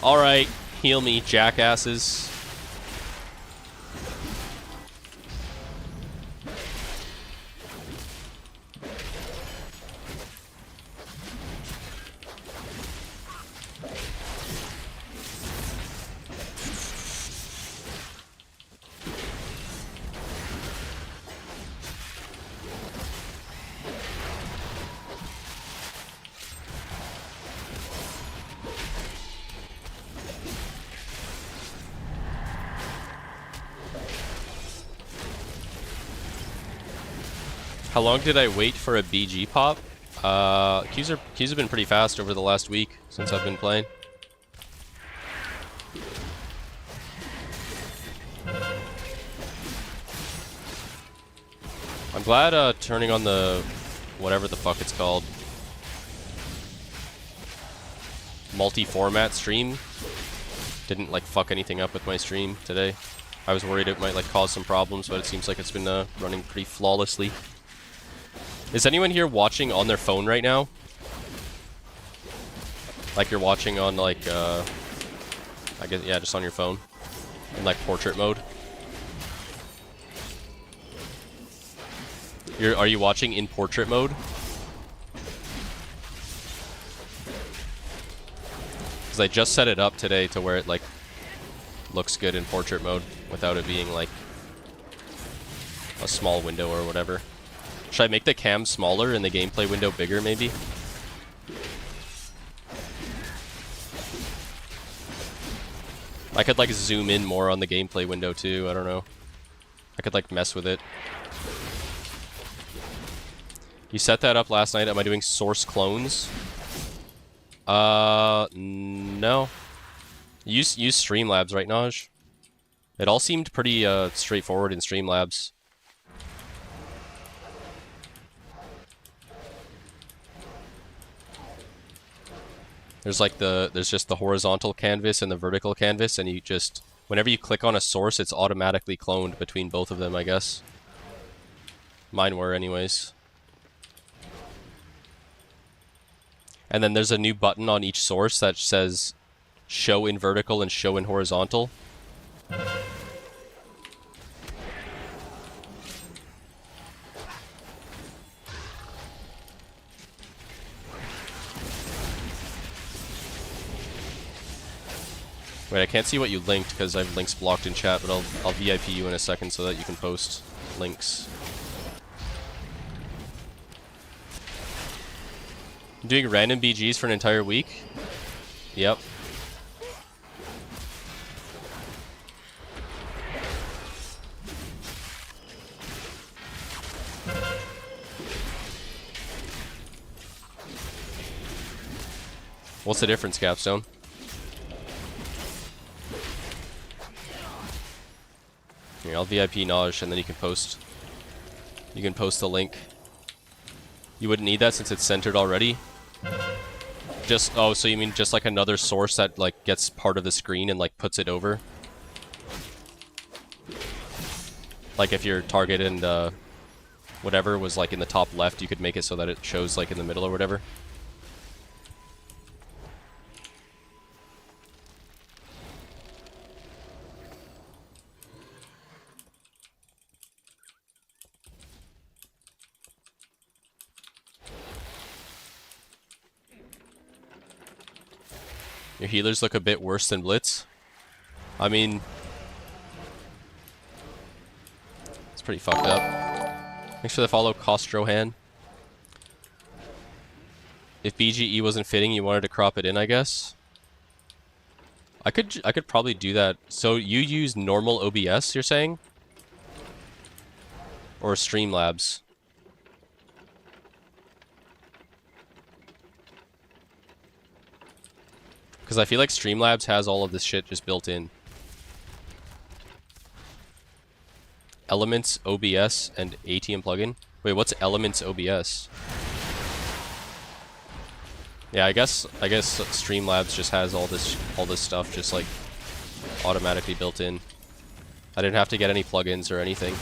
Alright, heal me, jackasses. How long did I wait for a BG pop? Qs have been pretty fast over the last week since I've been playing. I'm glad turning on the whatever the fuck it's called multi-format stream didn't like fuck anything up with my stream today. I was worried it might like cause some problems, but it seems like it's been running pretty flawlessly. Is anyone here watching on their phone right now? Like you're watching on like, I guess, yeah, just on your phone. In like portrait mode. Are you watching in portrait mode? Because I just set it up today to where it like looks good in portrait mode without it being like a small window or whatever. Should I make the cam smaller and the gameplay window bigger, maybe? I could, like, zoom in more on the gameplay window, too. I don't know. I could, like, mess with it. You set that up last night. Am I doing source clones? No. Use Streamlabs, right, Naj? It all seemed pretty, straightforward in Streamlabs. There's like there's just the horizontal canvas and the vertical canvas, and you just, whenever you click on a source, it's automatically cloned between both of them, I guess. Mine were anyways. And then there's a new button on each source that says show in vertical and show in horizontal. Wait, I can't see what you linked because I have links blocked in chat, but I'll VIP you in a second so that you can post links. I'm doing random BGs for an entire week? Yep. What's the difference, Capstone? Here, I'll VIP Naj, and then you can post the link. You wouldn't need that since it's centered already. Just, oh, so you mean just like another source that like gets part of the screen and like puts it over? Like if your target and whatever was like in the top left, you could make it so that it shows like in the middle or whatever. Your healers look a bit worse than Blitz. I mean, pretty fucked up. Thanks for the follow, Costrohan. If BGE wasn't fitting, you wanted to crop it in, I guess. I could probably do that. So you use normal OBS, you're saying? Or Streamlabs? Because I feel like Streamlabs has all of this shit just built in. Elements, OBS, and ATM plugin. Wait, what's Elements OBS? Yeah, I guess Streamlabs just has all this stuff just like automatically built in. I didn't have to get any plugins or anything.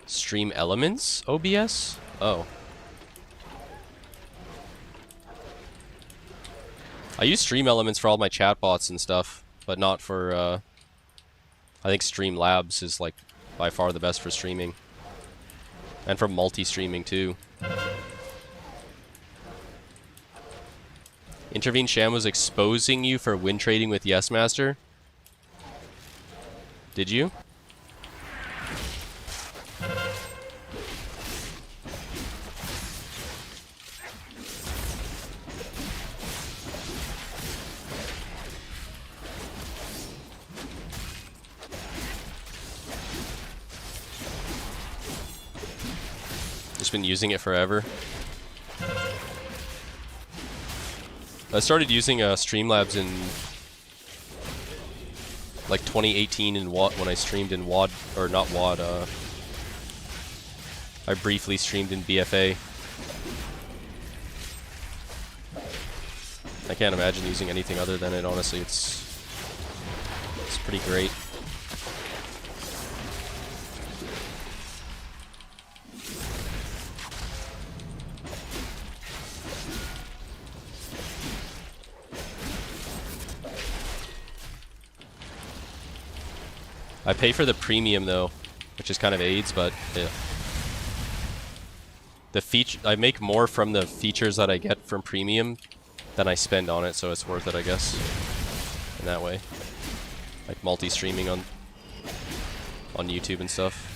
Stream Elements OBS? Oh. I use Stream Elements for all my chatbots and stuff, but not for, I think Streamlabs is, like, by far the best for streaming. And for multi-streaming, too. Intervene Sham was exposing you for win trading with Yes Master? Did you? Just been using it forever. I started using Streamlabs in like 2018 in WOD when I streamed in WOD, or not WOD. I briefly streamed in BFA. I can't imagine using anything other than it. Honestly, it's pretty great. I pay for the premium though, which is kind of AIDS, but yeah. The feature, I make more from the features that I get from premium than I spend on it, so it's worth it, I guess, in that way. Like multi-streaming on YouTube and stuff.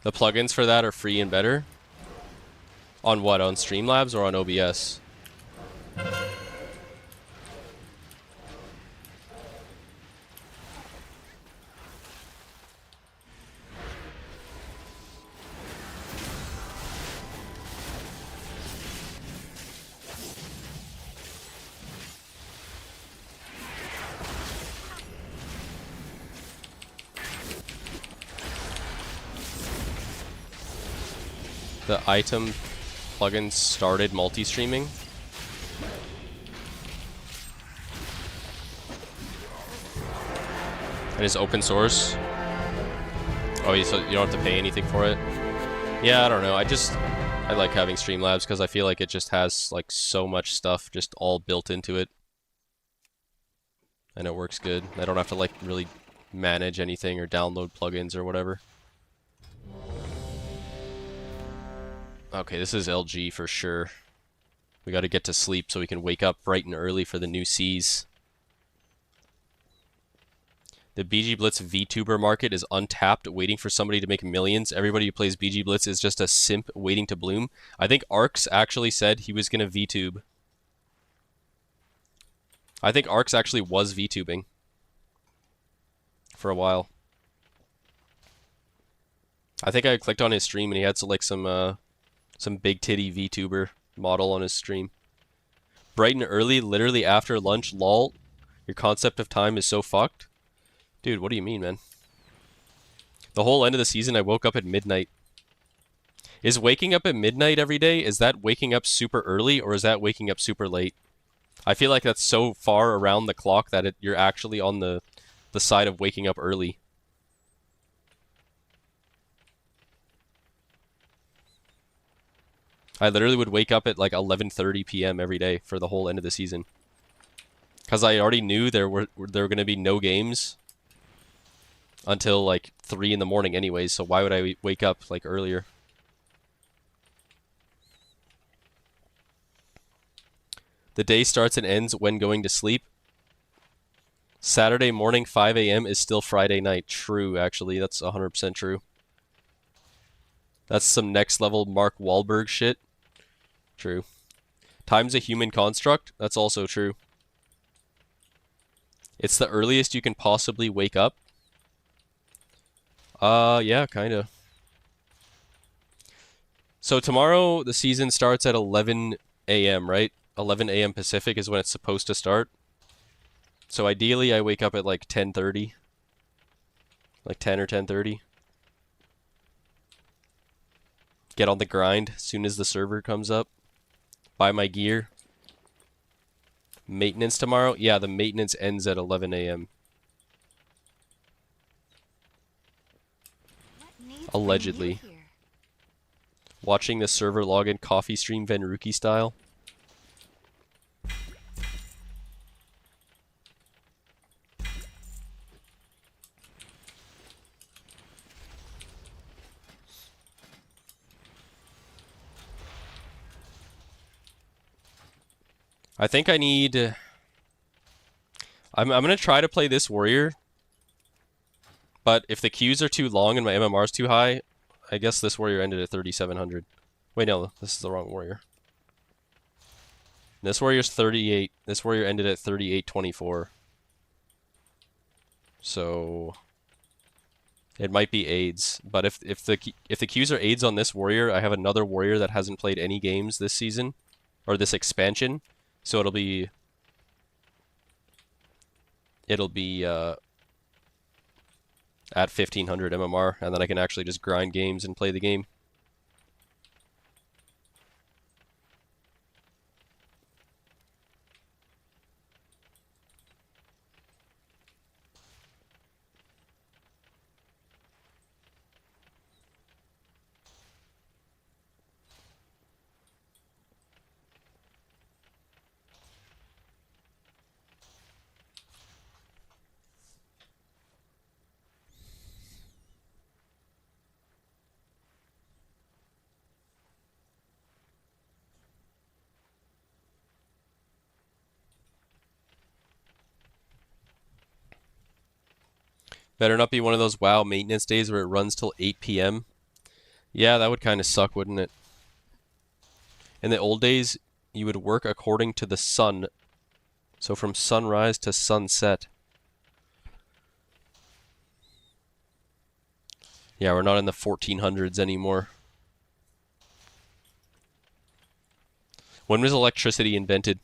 The plugins for that are free and better? On what? On Streamlabs or on OBS? The item plugin started multi-streaming. It is open source. Oh, so you don't have to pay anything for it? Yeah, I don't know. I like having Streamlabs because I feel like it just has like so much stuff just all built into it. And it works good. I don't have to like really manage anything or download plugins or whatever. Okay, this is LG for sure. We gotta get to sleep so we can wake up bright and early for the new Cs. The BG Blitz VTuber market is untapped, waiting for somebody to make millions. Everybody who plays BG Blitz is just a simp waiting to bloom. I think Arx actually said he was gonna VTube. I think Arx actually was VTubing for a while. I think I clicked on his stream and he had some big titty VTuber model on his stream. Bright and early, literally after lunch, lol. Your concept of time is so fucked. Dude, what do you mean, man? The whole end of the season, I woke up at midnight. Is waking up at midnight every day, is that waking up super early or is that waking up super late? I feel like that's so far around the clock that you're actually on the side of waking up early. I literally would wake up at like 11:30 p.m. every day for the whole end of the season. Because I already knew there were going to be no games until like 3 in the morning anyways, so why would I wake up like earlier? The day starts and ends when going to sleep. Saturday morning 5 a.m. is still Friday night. True, actually. That's 100% true. That's some next level Mark Wahlberg shit. True. Time's a human construct. That's also true. It's the earliest you can possibly wake up. Yeah, kinda. So tomorrow the season starts at 11 a.m., right? 11 a.m. Pacific is when it's supposed to start. So ideally I wake up at like 10:30. Like 10 or 10:30. Get on the grind as soon as the server comes up. Buy my gear. Maintenance tomorrow? Yeah, the maintenance ends at 11 a.m. Allegedly. Watching the server login coffee stream Venruki style. I think I need... I'm gonna try to play this warrior. But if the queues are too long and my MMR is too high, I guess this warrior ended at 3,700. Wait, no, this is the wrong warrior. This warrior's 38. This warrior ended at 3824. So it might be AIDS. But if the queues are AIDS on this warrior, I have another warrior that hasn't played any games this season or this expansion. So it'll be at 1500 MMR, and then I can actually just grind games and play the game. Better not be one of those WoW maintenance days where it runs till 8 p.m. Yeah, that would kind of suck, wouldn't it? In the old days, you would work according to the sun. So from sunrise to sunset. Yeah, we're not in the 1400s anymore. When was electricity invented?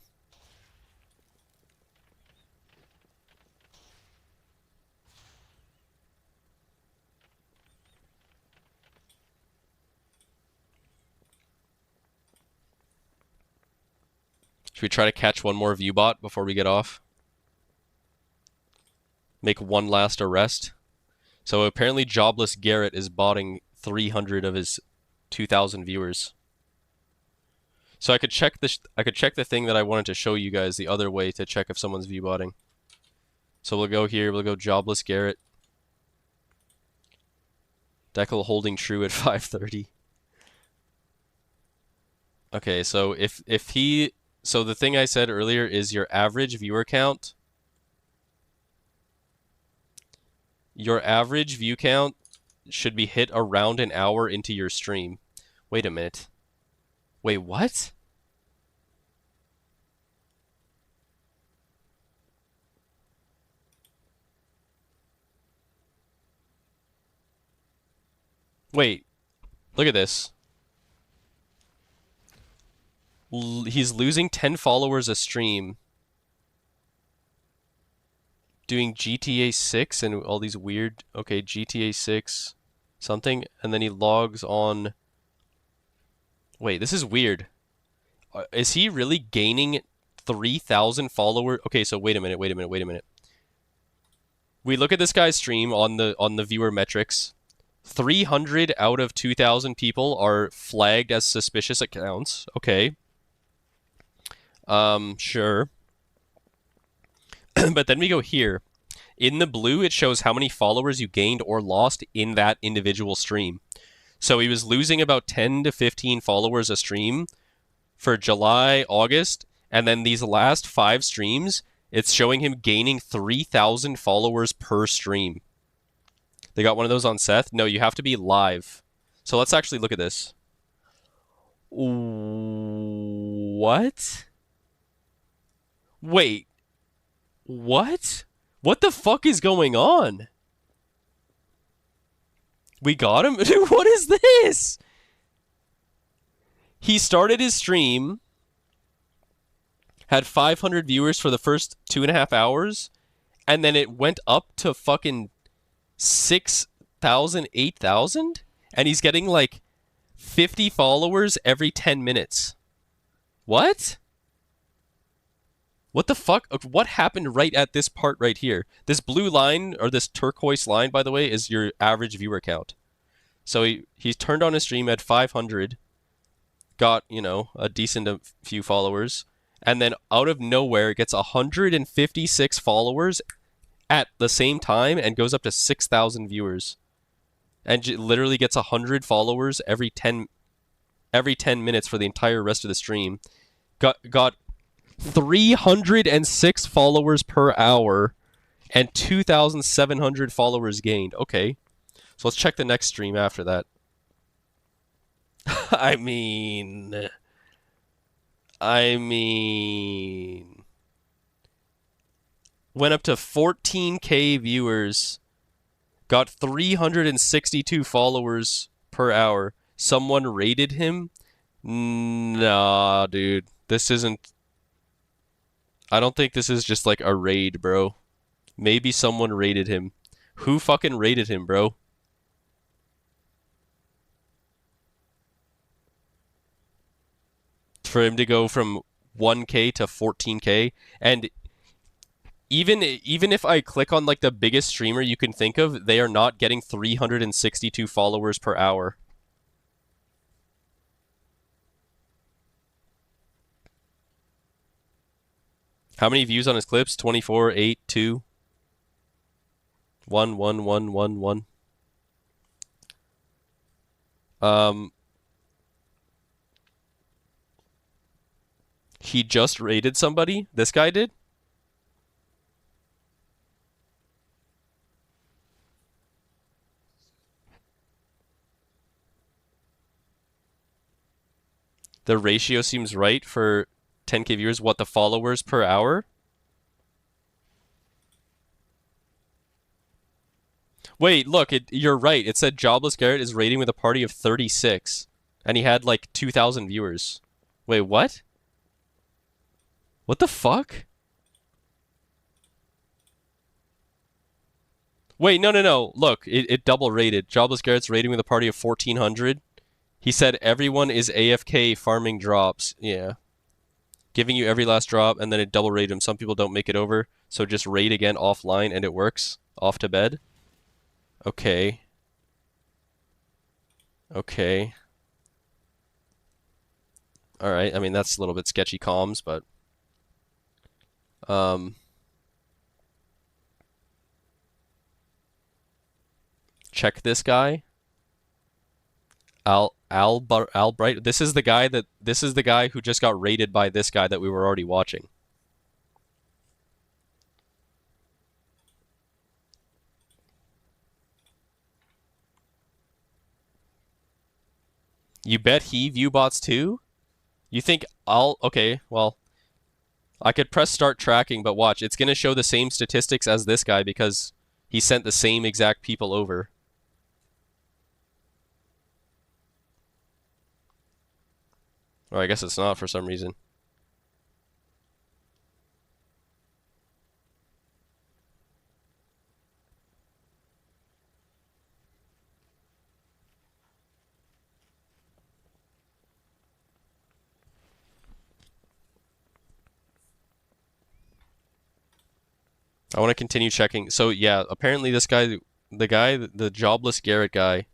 Should we try to catch one more viewbot before we get off? Make one last arrest. So apparently Jobless Garrett is botting 300 of his 2,000 viewers. So I could check the thing that I wanted to show you guys the other way to check if someone's viewbotting. So we'll go here, we'll go Jobless Garrett. Deckel holding true at 530. Okay, so so the thing I said earlier is your average viewer count. Your average view count should be hit around an hour into your stream. Wait a minute. Wait, what? Wait. Look at this. He's losing 10 followers a stream. Doing GTA 6 and all these weird... Okay, GTA 6 something. And then he logs on... Wait, this is weird. Is he really gaining 3,000 followers? Okay, so wait a minute. We look at this guy's stream on the viewer metrics. 300 out of 2,000 people are flagged as suspicious accounts. Okay. Sure. But then we go here. In the blue, it shows how many followers you gained or lost in that individual stream. So he was losing about 10 to 15 followers a stream for July, August, and then these last 5 streams, it's showing him gaining 3,000 followers per stream. They got one of those on Seth? No, you have to be live. So let's actually look at this. What? Wait. What? What the fuck is going on? We got him? Dude, what is this? He started his stream, had 500 viewers for the first 2.5 hours, and then it went up to fucking 6,000, 8,000? And he's getting like 50 followers every 10 minutes. What? What the fuck? What happened right at this part right here? This blue line, or this turquoise line, by the way, is your average viewer count. So he's turned on his stream at 500, got, you know, a decent few followers, and then out of nowhere it gets 156 followers at the same time and goes up to 6,000 viewers. And literally gets 100 followers every 10 minutes for the entire rest of the stream. Got 306 followers per hour and 2,700 followers gained. Okay. So let's check the next stream after that. I mean... Went up to 14K viewers. Got 362 followers per hour. Someone rated him? Nah, dude. This isn't... I don't think this is just like a raid, bro. Maybe someone rated him. Who fucking rated him, bro? For him to go from 1K to 14K, and even if I click on like the biggest streamer you can think of, they are not getting 362 followers per hour. How many views on his clips? 24, 8, 2, 1, 1, 1, 1, 1. He just raided somebody? This guy did? The ratio seems right for 10K viewers. What, the followers per hour? Wait, look, you're right. It said Jobless Garrett is raiding with a party of 36. And he had like 2,000 viewers. Wait, what? What the fuck? Wait, no. Look, it double rated. Jobless Garrett's raiding with a party of 1,400. He said everyone is AFK farming drops. Yeah. Giving you every last drop, and then it double rated him. Some people don't make it over, so just raid again offline and it works. Off to bed. Okay. Okay. Alright, I mean, that's a little bit sketchy comms, but... check this guy. Albright. This is the guy who just got raided by this guy that we were already watching. You bet he view bots too? You think okay, well, I could press start tracking, but watch, it's going to show the same statistics as this guy because he sent the same exact people over. Or I guess it's not for some reason. I want to continue checking. So yeah, apparently this guy, the Jobless Garrett guy,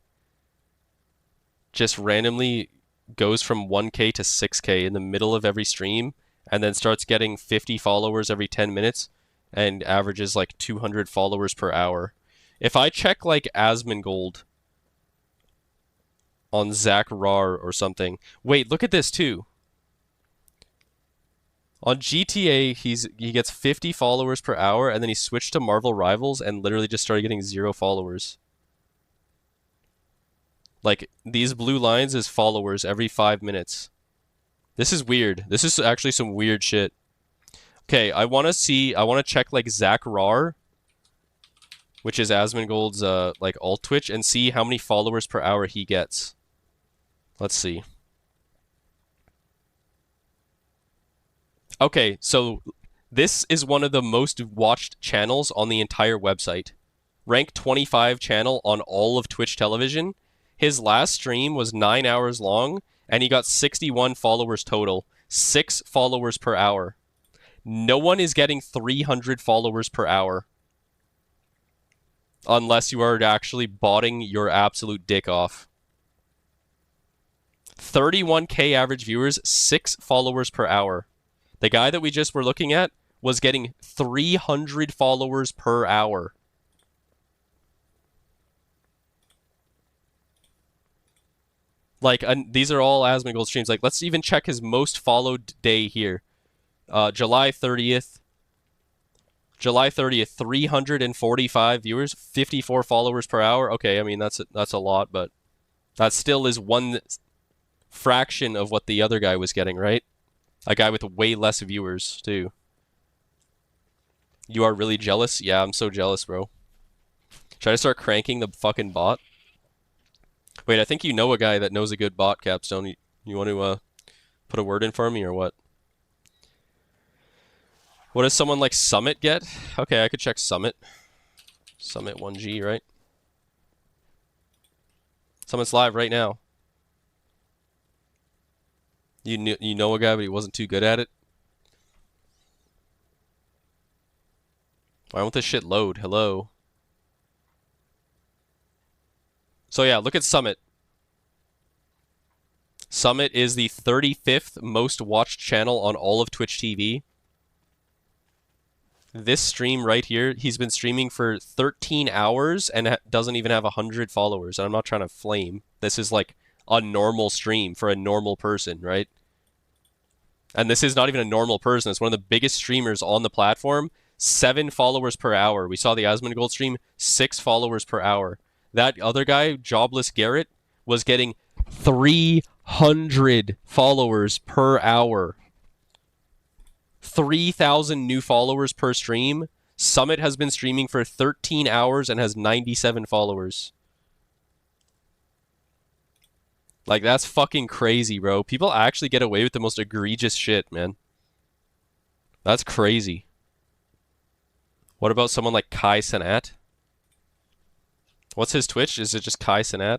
just randomly goes from 1K to 6K in the middle of every stream and then starts getting 50 followers every 10 minutes and averages like 200 followers per hour. If I check like Asmongold on Zach Rar or something. Wait, look at this too. On GTA, he gets 50 followers per hour, and then he switched to Marvel Rivals and literally just started getting 0 followers. Like, these blue lines is followers every 5 minutes. This is weird. This is actually some weird shit. Okay, I want to check, like, Zach Rar, which is Asmongold's, like, alt Twitch, and see how many followers per hour he gets. Let's see. Okay, so this is one of the most watched channels on the entire website. Rank 25 channel on all of Twitch television. His last stream was 9 hours long, and he got 61 followers total. 6 followers per hour. No one is getting 300 followers per hour. Unless you are actually botting your absolute dick off. 31k average viewers, 6 followers per hour. The guy that we just were looking at was getting 300 followers per hour. Like, these are all Asmongold streams. Like, let's even check his most followed day here. July 30th. July 30th, 345 viewers, 54 followers per hour. Okay, I mean, that's a lot, but that still is one fraction of what the other guy was getting, right? A guy with way less viewers, too. You are really jealous? Yeah, I'm so jealous, bro. Should I start cranking the fucking bot? Wait, I think you know a guy that knows a good bot, Capstone. You want to put a word in for me, or what? What does someone like Summit get? Okay, I could check Summit. Summit 1G, right? Summit's live right now. You know a guy, but he wasn't too good at it? Why won't this shit load? Hello? So yeah, look at Summit. Summit is the 35th most watched channel on all of Twitch TV. This stream right here, he's been streaming for 13 hours and doesn't even have 100 followers. And I'm not trying to flame. This is like a normal stream for a normal person, right? And this is not even a normal person. It's one of the biggest streamers on the platform. 7 followers per hour. We saw the Asmongold stream, 6 followers per hour. That other guy, Jobless Garrett, was getting 300 followers per hour. 3,000 new followers per stream. Summit has been streaming for 13 hours and has 97 followers. Like, that's fucking crazy, bro. People actually get away with the most egregious shit, man. That's crazy. What about someone like Kai Cenat? What's his Twitch? Is it just Kai Cenat?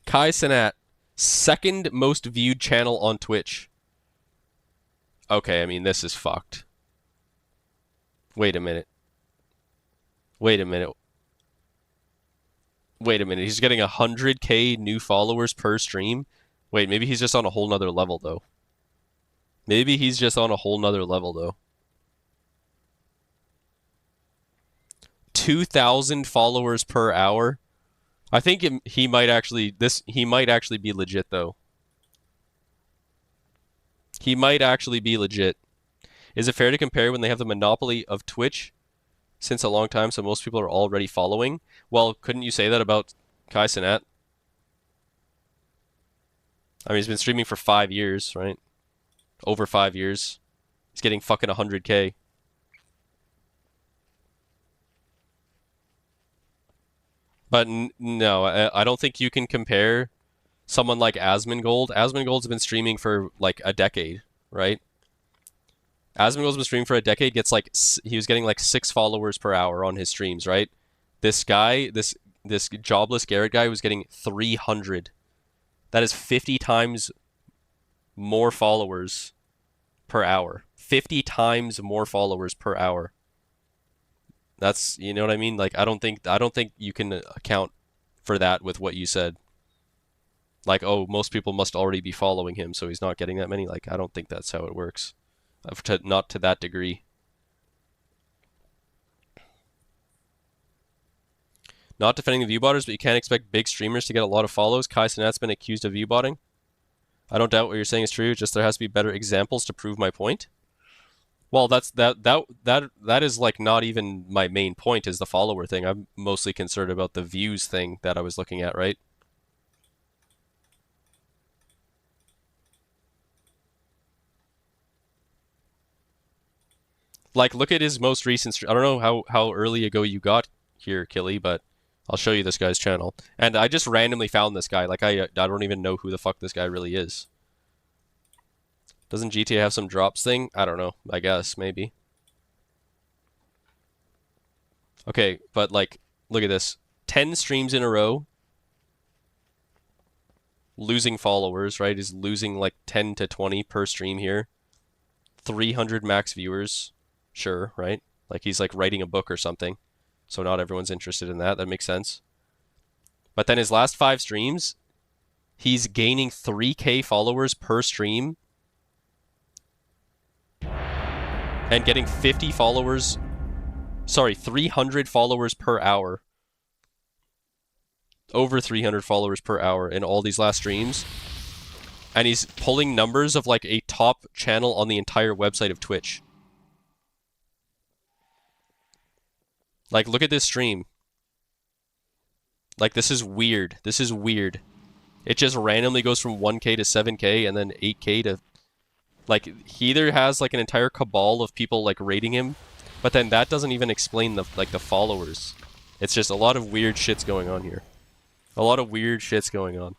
Kai Cenat, second most viewed channel on Twitch. Okay, I mean, this is fucked. Wait a minute. Wait a minute. Wait a minute, he's getting 100k new followers per stream? Wait, maybe he's just on a whole nother level, though. Maybe he's just on a whole nother level, though. 2,000 followers per hour? I think he might actually be legit, though. He might actually be legit. Is it fair to compare when they have the monopoly of Twitch since a long time, so most people are already following? Well, couldn't you say that about Kai Cenat? I mean, he's been streaming for 5 years, right? Over 5 years. He's getting fucking 100k. But no, I don't think you can compare someone like Asmongold. Asmongold's been streaming for like a decade, right? Asmongold's been streaming for a decade, he was getting like 6 followers per hour on his streams, right? This guy, this Jobless Garrett guy was getting 300. That is 50 times more followers per hour. 50 times more followers per hour. That's, you know what I mean? Like, I don't think you can account for that with what you said. Like, oh, most people must already be following him, so he's not getting that many. Like, I don't think that's how it works. Not to that degree. Not defending the view botters, but you can't expect big streamers to get a lot of follows. Kai Cenat's been accused of view botting. I don't doubt what you're saying is true, just there has to be better examples to prove my point. Well, that is like not even my main point is the follower thing. I'm mostly concerned about the views thing that I was looking at, right? Like, look at his most recent stream. I don't know how early ago you got here, Killy, but I'll show you this guy's channel. And I just randomly found this guy. Like, I don't even know who the fuck this guy really is. Doesn't GTA have some drops thing? I don't know. I guess, maybe. Okay, but like, look at this. 10 streams in a row. Losing followers, right? Is losing like 10 to 20 per stream here. 300 max viewers. Sure, right? Like he's like writing a book or something. So not everyone's interested in that. That makes sense. But then his last 5 streams, he's gaining 3K followers per stream. And getting 50 followers. Sorry, 300 followers per hour. Over 300 followers per hour in all these last streams. And he's pulling numbers of like a top channel on the entire website of Twitch. Like, look at this stream. Like, this is weird. This is weird. It just randomly goes from 1K to 7K and then 8K to... Like, he either has, like, an entire cabal of people, like, rating him, but then that doesn't even explain the, like, the followers. It's just a lot of weird shit's going on here. A lot of weird shit's going on.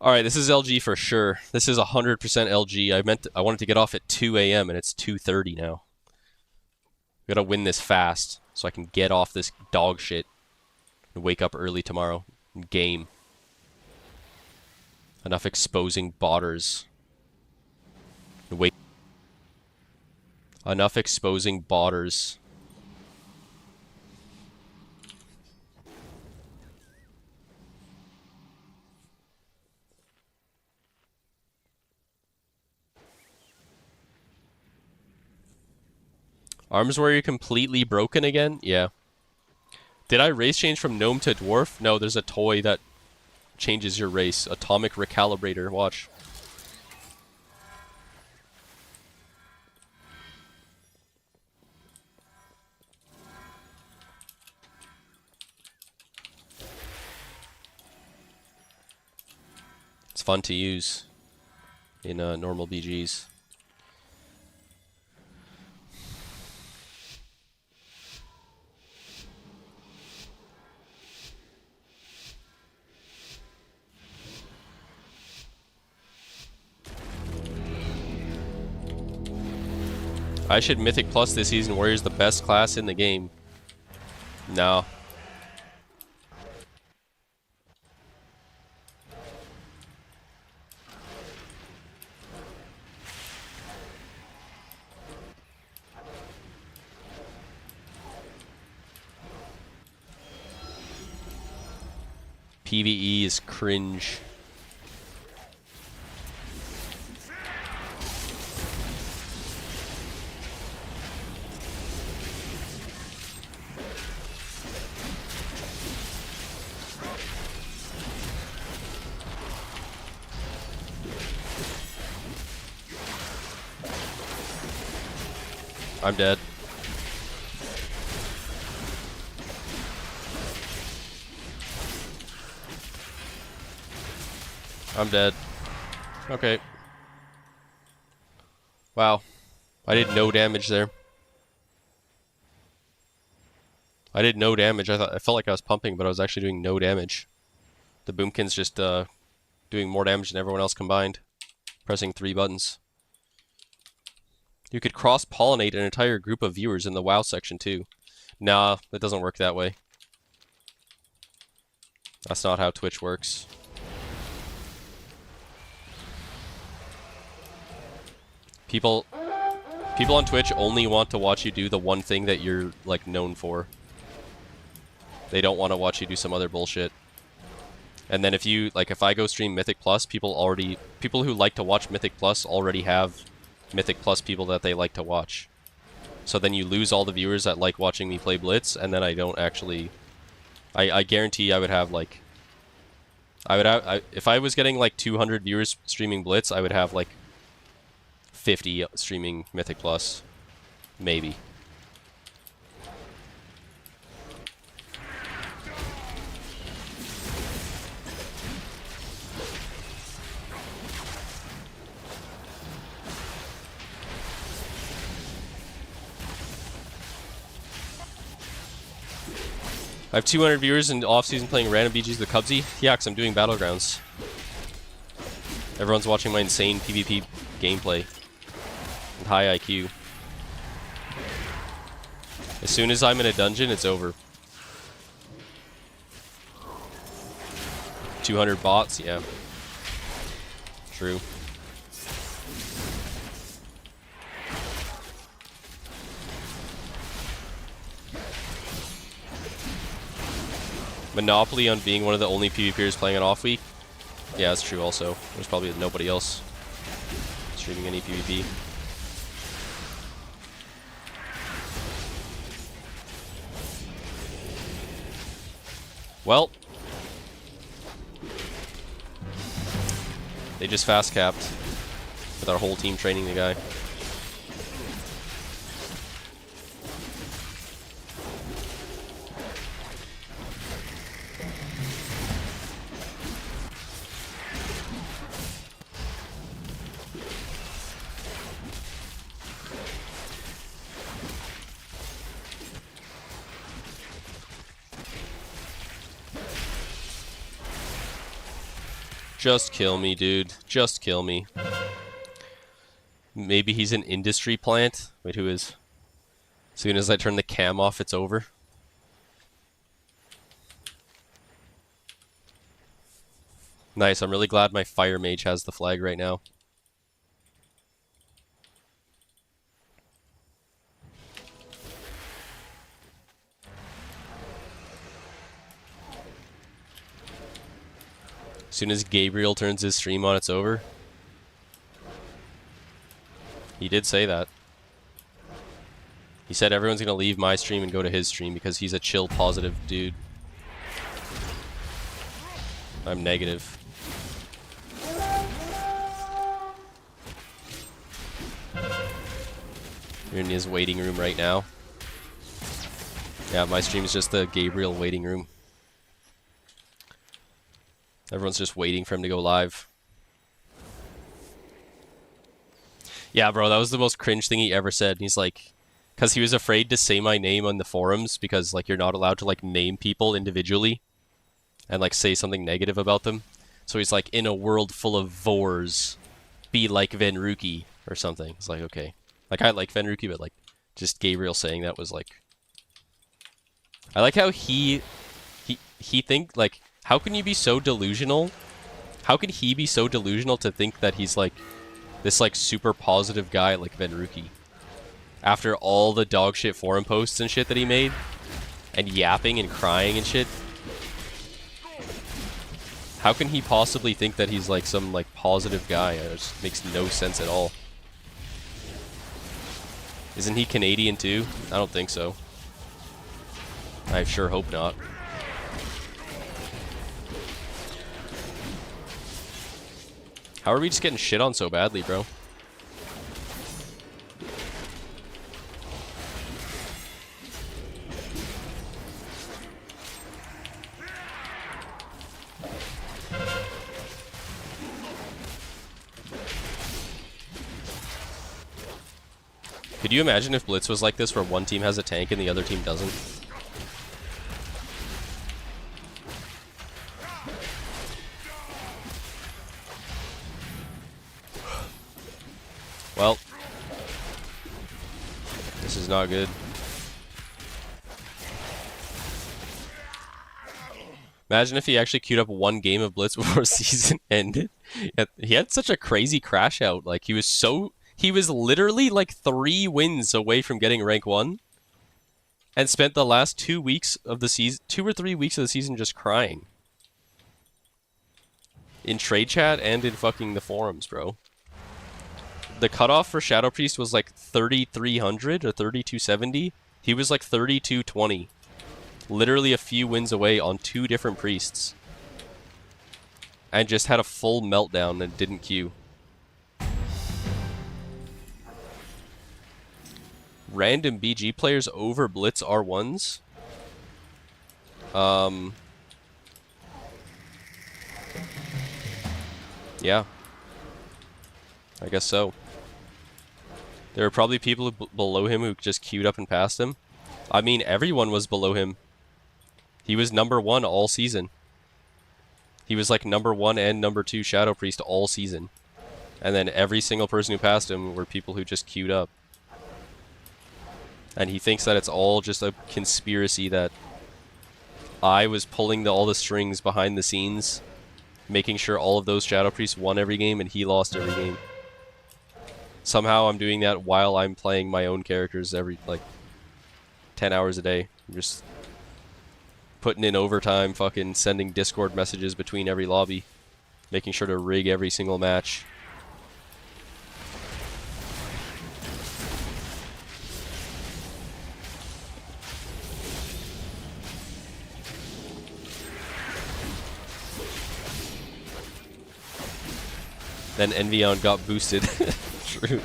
Alright, this is LG for sure. This is 100% LG. I wanted to get off at 2 a.m. and it's 2:30 now. Gotta win this fast so I can get off this dog shit and wake up early tomorrow. Game. Enough exposing botters. Wait. Enough exposing botters. Arms Warrior completely broken again? Yeah. Did I race change from gnome to dwarf? No, there's a toy that changes your race. Atomic Recalibrator. Watch. It's fun to use in normal BGs. I should Mythic Plus this season. Warrior's the best class in the game. No. PvE is cringe. I'm dead. I'm dead. Okay. Wow. I did no damage there. I did no damage. I felt like I was pumping, but I was actually doing no damage. The Boomkin's just doing more damage than everyone else combined. Pressing 3 buttons. You could cross-pollinate an entire group of viewers in the WoW section too. Nah, it doesn't work that way. That's not how Twitch works. People on Twitch only want to watch you do the one thing that you're like known for. They don't want to watch you do some other bullshit. And then if you, like, if I go stream Mythic Plus, people who like to watch Mythic Plus already have Mythic Plus people that they like to watch. So then you lose all the viewers that like watching me play Blitz, and then I don't actually... I guarantee I would have, like... if I was getting, like, 200 viewers streaming Blitz, I would have, like, 50 streaming Mythic Plus. Maybe. I have 200 viewers in off-season playing random BGs with Cubsy. Yeah, because I'm doing Battlegrounds. Everyone's watching my insane PvP gameplay. And high IQ. As soon as I'm in a dungeon, it's over. 200 bots? Yeah. True. Monopoly on being one of the only PvPers playing on off week? Yeah, that's true also. There's probably nobody else streaming any PvP. Well, they just fast capped with our whole team training the guy. Just kill me, dude. Just kill me. Maybe he's an industry plant. Wait, who is? As soon as I turn the cam off, it's over. Nice, I'm really glad my fire mage has the flag right now. As soon as Gabriel turns his stream on, it's over. He did say that. He said everyone's gonna leave my stream and go to his stream because he's a chill, positive dude. I'm negative. You're in his waiting room right now. Yeah, my stream is just the Gabriel waiting room. Everyone's just waiting for him to go live. Yeah, bro, that was the most cringe thing he ever said. He's like, because he was afraid to say my name on the forums because, like, you're not allowed to, like, name people individually and, like, say something negative about them. So he's like, in a world full of Vors, be like Venruki or something. It's like, okay. Like, I like Venruki, but, like, just Gabriel saying that was, like... I like how he think, like... How can you be so delusional? How can he be so delusional to think that he's like this like super positive guy like Venruki? After all the dog shit forum posts and shit that he made and yapping and crying and shit. How can he possibly think that he's like some like positive guy? It just makes no sense at all. Isn't he Canadian too? I don't think so. I sure hope not. How are we just getting shit on so badly, bro? Could you imagine if Blitz was like this where one team has a tank and the other team doesn't? Well, this is not good. Imagine if he actually queued up one game of Blitz before season ended. He had such a crazy crash out. Like, he was literally like 3 wins away from getting rank 1. And spent the last 2 weeks of the season, 2 or 3 weeks of the season just crying. In trade chat and in fucking the forums, bro. The cutoff for Shadow Priest was like 3,300 or 3,270. He was like 3,220. Literally a few wins away on 2 different priests. And just had a full meltdown and didn't queue. Random BG players over Blitz R1s? Yeah. I guess so. There were probably people below him who just queued up and passed him. I mean, everyone was below him. He was #1 all season. He was like #1 and #2 Shadow Priest all season. And then every single person who passed him were people who just queued up. And he thinks that it's all just a conspiracy that I was pulling all the strings behind the scenes, making sure all of those Shadow Priests won every game and he lost every game. Somehow I'm doing that while I'm playing my own characters every, like, 10 hours a day. I'm just putting in overtime, fucking sending Discord messages between every lobby, making sure to rig every single match. Then Envyon got boosted. True.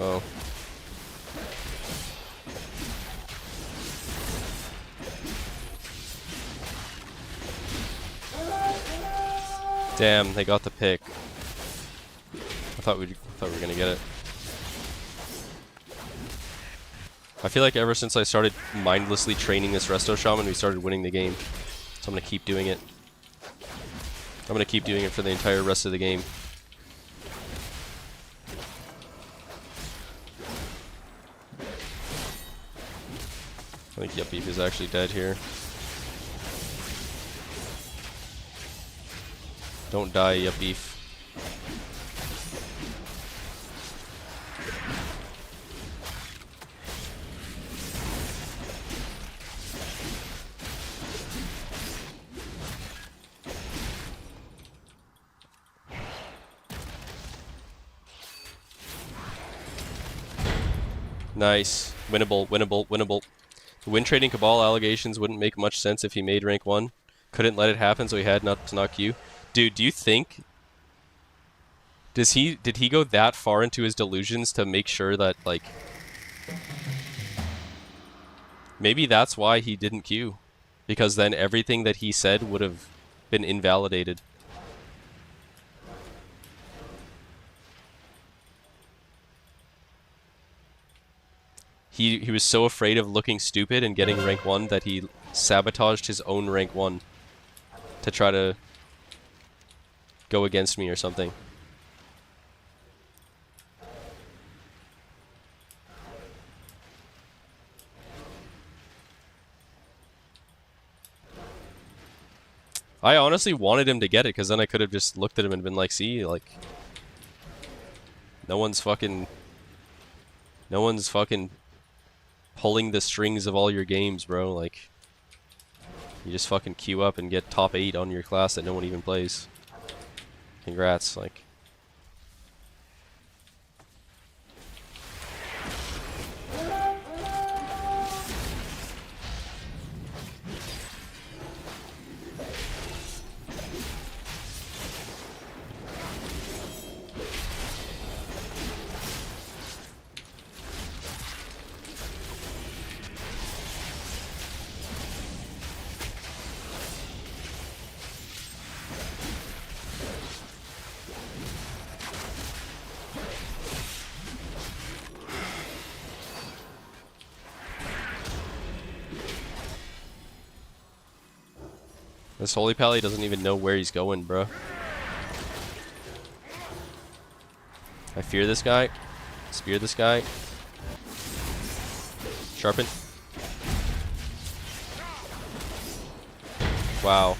Oh. Damn, they got the pick. I thought we were gonna get it. I feel like ever since I started mindlessly training this Resto Shaman, we started winning the game. So I'm gonna keep doing it. I'm gonna keep doing it for the entire rest of the game. I think Yup Beef is actually dead here. Don't die, Yup Beef. Nice. Winnable, winnable, winnable. The win trading Cabal allegations wouldn't make much sense if he made rank 1. Couldn't let it happen, so he had to not queue. Dude, do you think... did he go that far into his delusions to make sure that, like... maybe that's why he didn't queue. Because then everything that he said would have been invalidated. He was so afraid of looking stupid and getting rank 1 that he sabotaged his own rank 1 to try to go against me or something. I honestly wanted him to get it because then I could have just looked at him and been like, see, like, no one's fucking pulling the strings of all your games, bro. Like, you just fucking queue up and get top 8 on your class that no one even plays. Congrats, like. This Holy Pally doesn't even know where he's going, bro. I fear this guy. Spear this guy. Sharpen. Wow.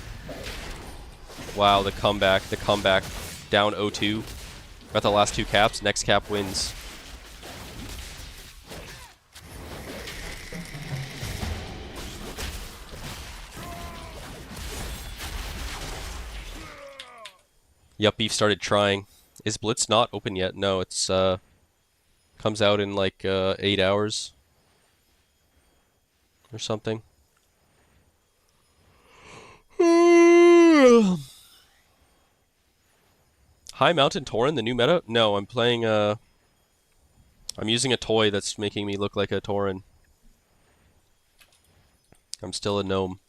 Wow, the comeback. The comeback. Down 0-2. Got the last 2 caps. Next cap wins. Yup Beef started trying. Is Blitz not open yet? No, it's comes out in like 8 hours or something. High Mountain Tauren, the new meta? No, I'm playing I'm using a toy that's making me look like a Tauren. I'm still a gnome.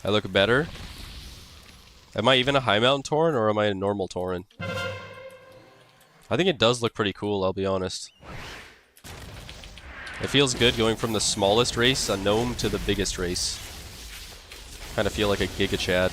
I look better. Am I even a High Mountain Tauren or am I a normal Tauren? I think it does look pretty cool, I'll be honest. It feels good going from the smallest race, a gnome, to the biggest race. Kind of feel like a Giga Chad.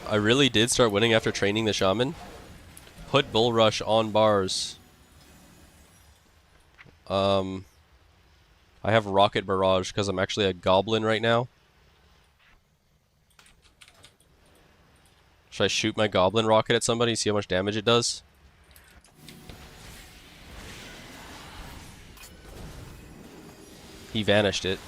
I really did start winning after training the shaman. Put Bull Rush on bars. I have Rocket Barrage because I'm actually a goblin right now. Should I shoot my goblin rocket at somebody, see how much damage it does? He vanished it.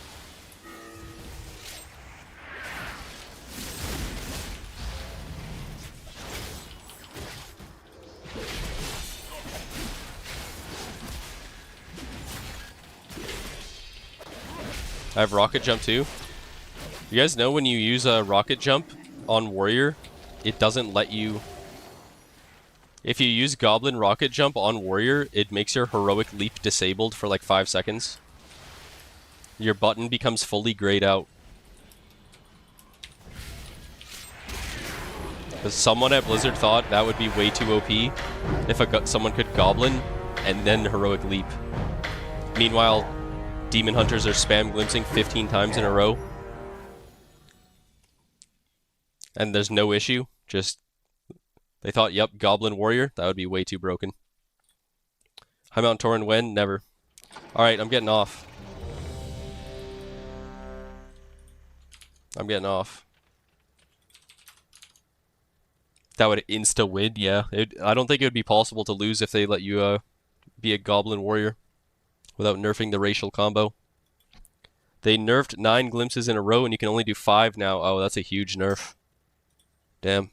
I have Rocket Jump too. You guys know when you use a Rocket Jump on Warrior, it doesn't let you... If you use Goblin Rocket Jump on Warrior, it makes your Heroic Leap disabled for like 5 seconds. Your button becomes fully grayed out. Because someone at Blizzard thought that would be way too OP if someone could Goblin and then Heroic Leap. Meanwhile, Demon Hunters are spam glimpsing 15 times in a row. And there's no issue. Just, they thought, yep, Goblin Warrior, that would be way too broken. High Mountain Tauren when? Never. Alright, I'm getting off. I'm getting off. That would insta-win, yeah. I don't think it would be possible to lose if they let you be a Goblin Warrior without nerfing the racial combo. They nerfed 9 glimpses in a row and you can only do 5 now. Oh, that's a huge nerf. Damn.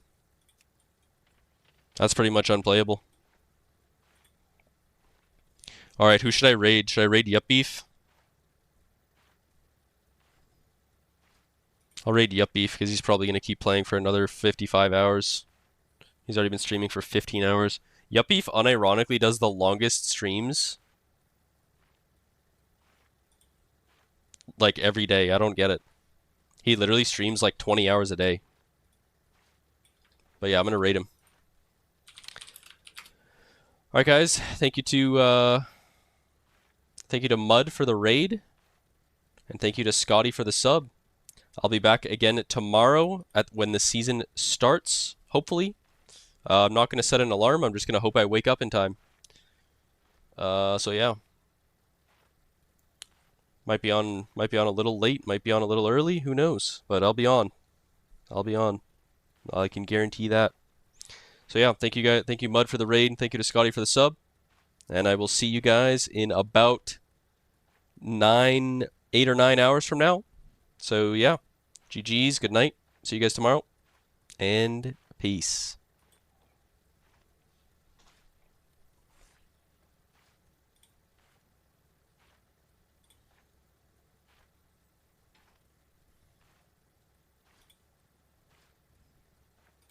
That's pretty much unplayable. Alright, who should I raid? Should I raid Yup Beef? I'll raid Yup Beef because he's probably going to keep playing for another 55 hours. He's already been streaming for 15 hours. Yup Beef unironically does the longest streams like every day. I don't get it. He literally streams like 20 hours a day. But yeah, I'm gonna raid him. Alright guys, thank you to Mud for the raid. And thank you to Scotty for the sub. I'll be back again tomorrow when the season starts, hopefully. I'm not gonna set an alarm, I'm just gonna hope I wake up in time. So yeah. Might be on a little late, might be on a little early, who knows? But I'll be on. I'll be on. I can guarantee that. So yeah, thank you guys, thank you Mud for the raid, and thank you to Scotty for the sub. And I will see you guys in about 8 or 9 hours from now. So yeah, GG's, good night. See you guys tomorrow. And peace.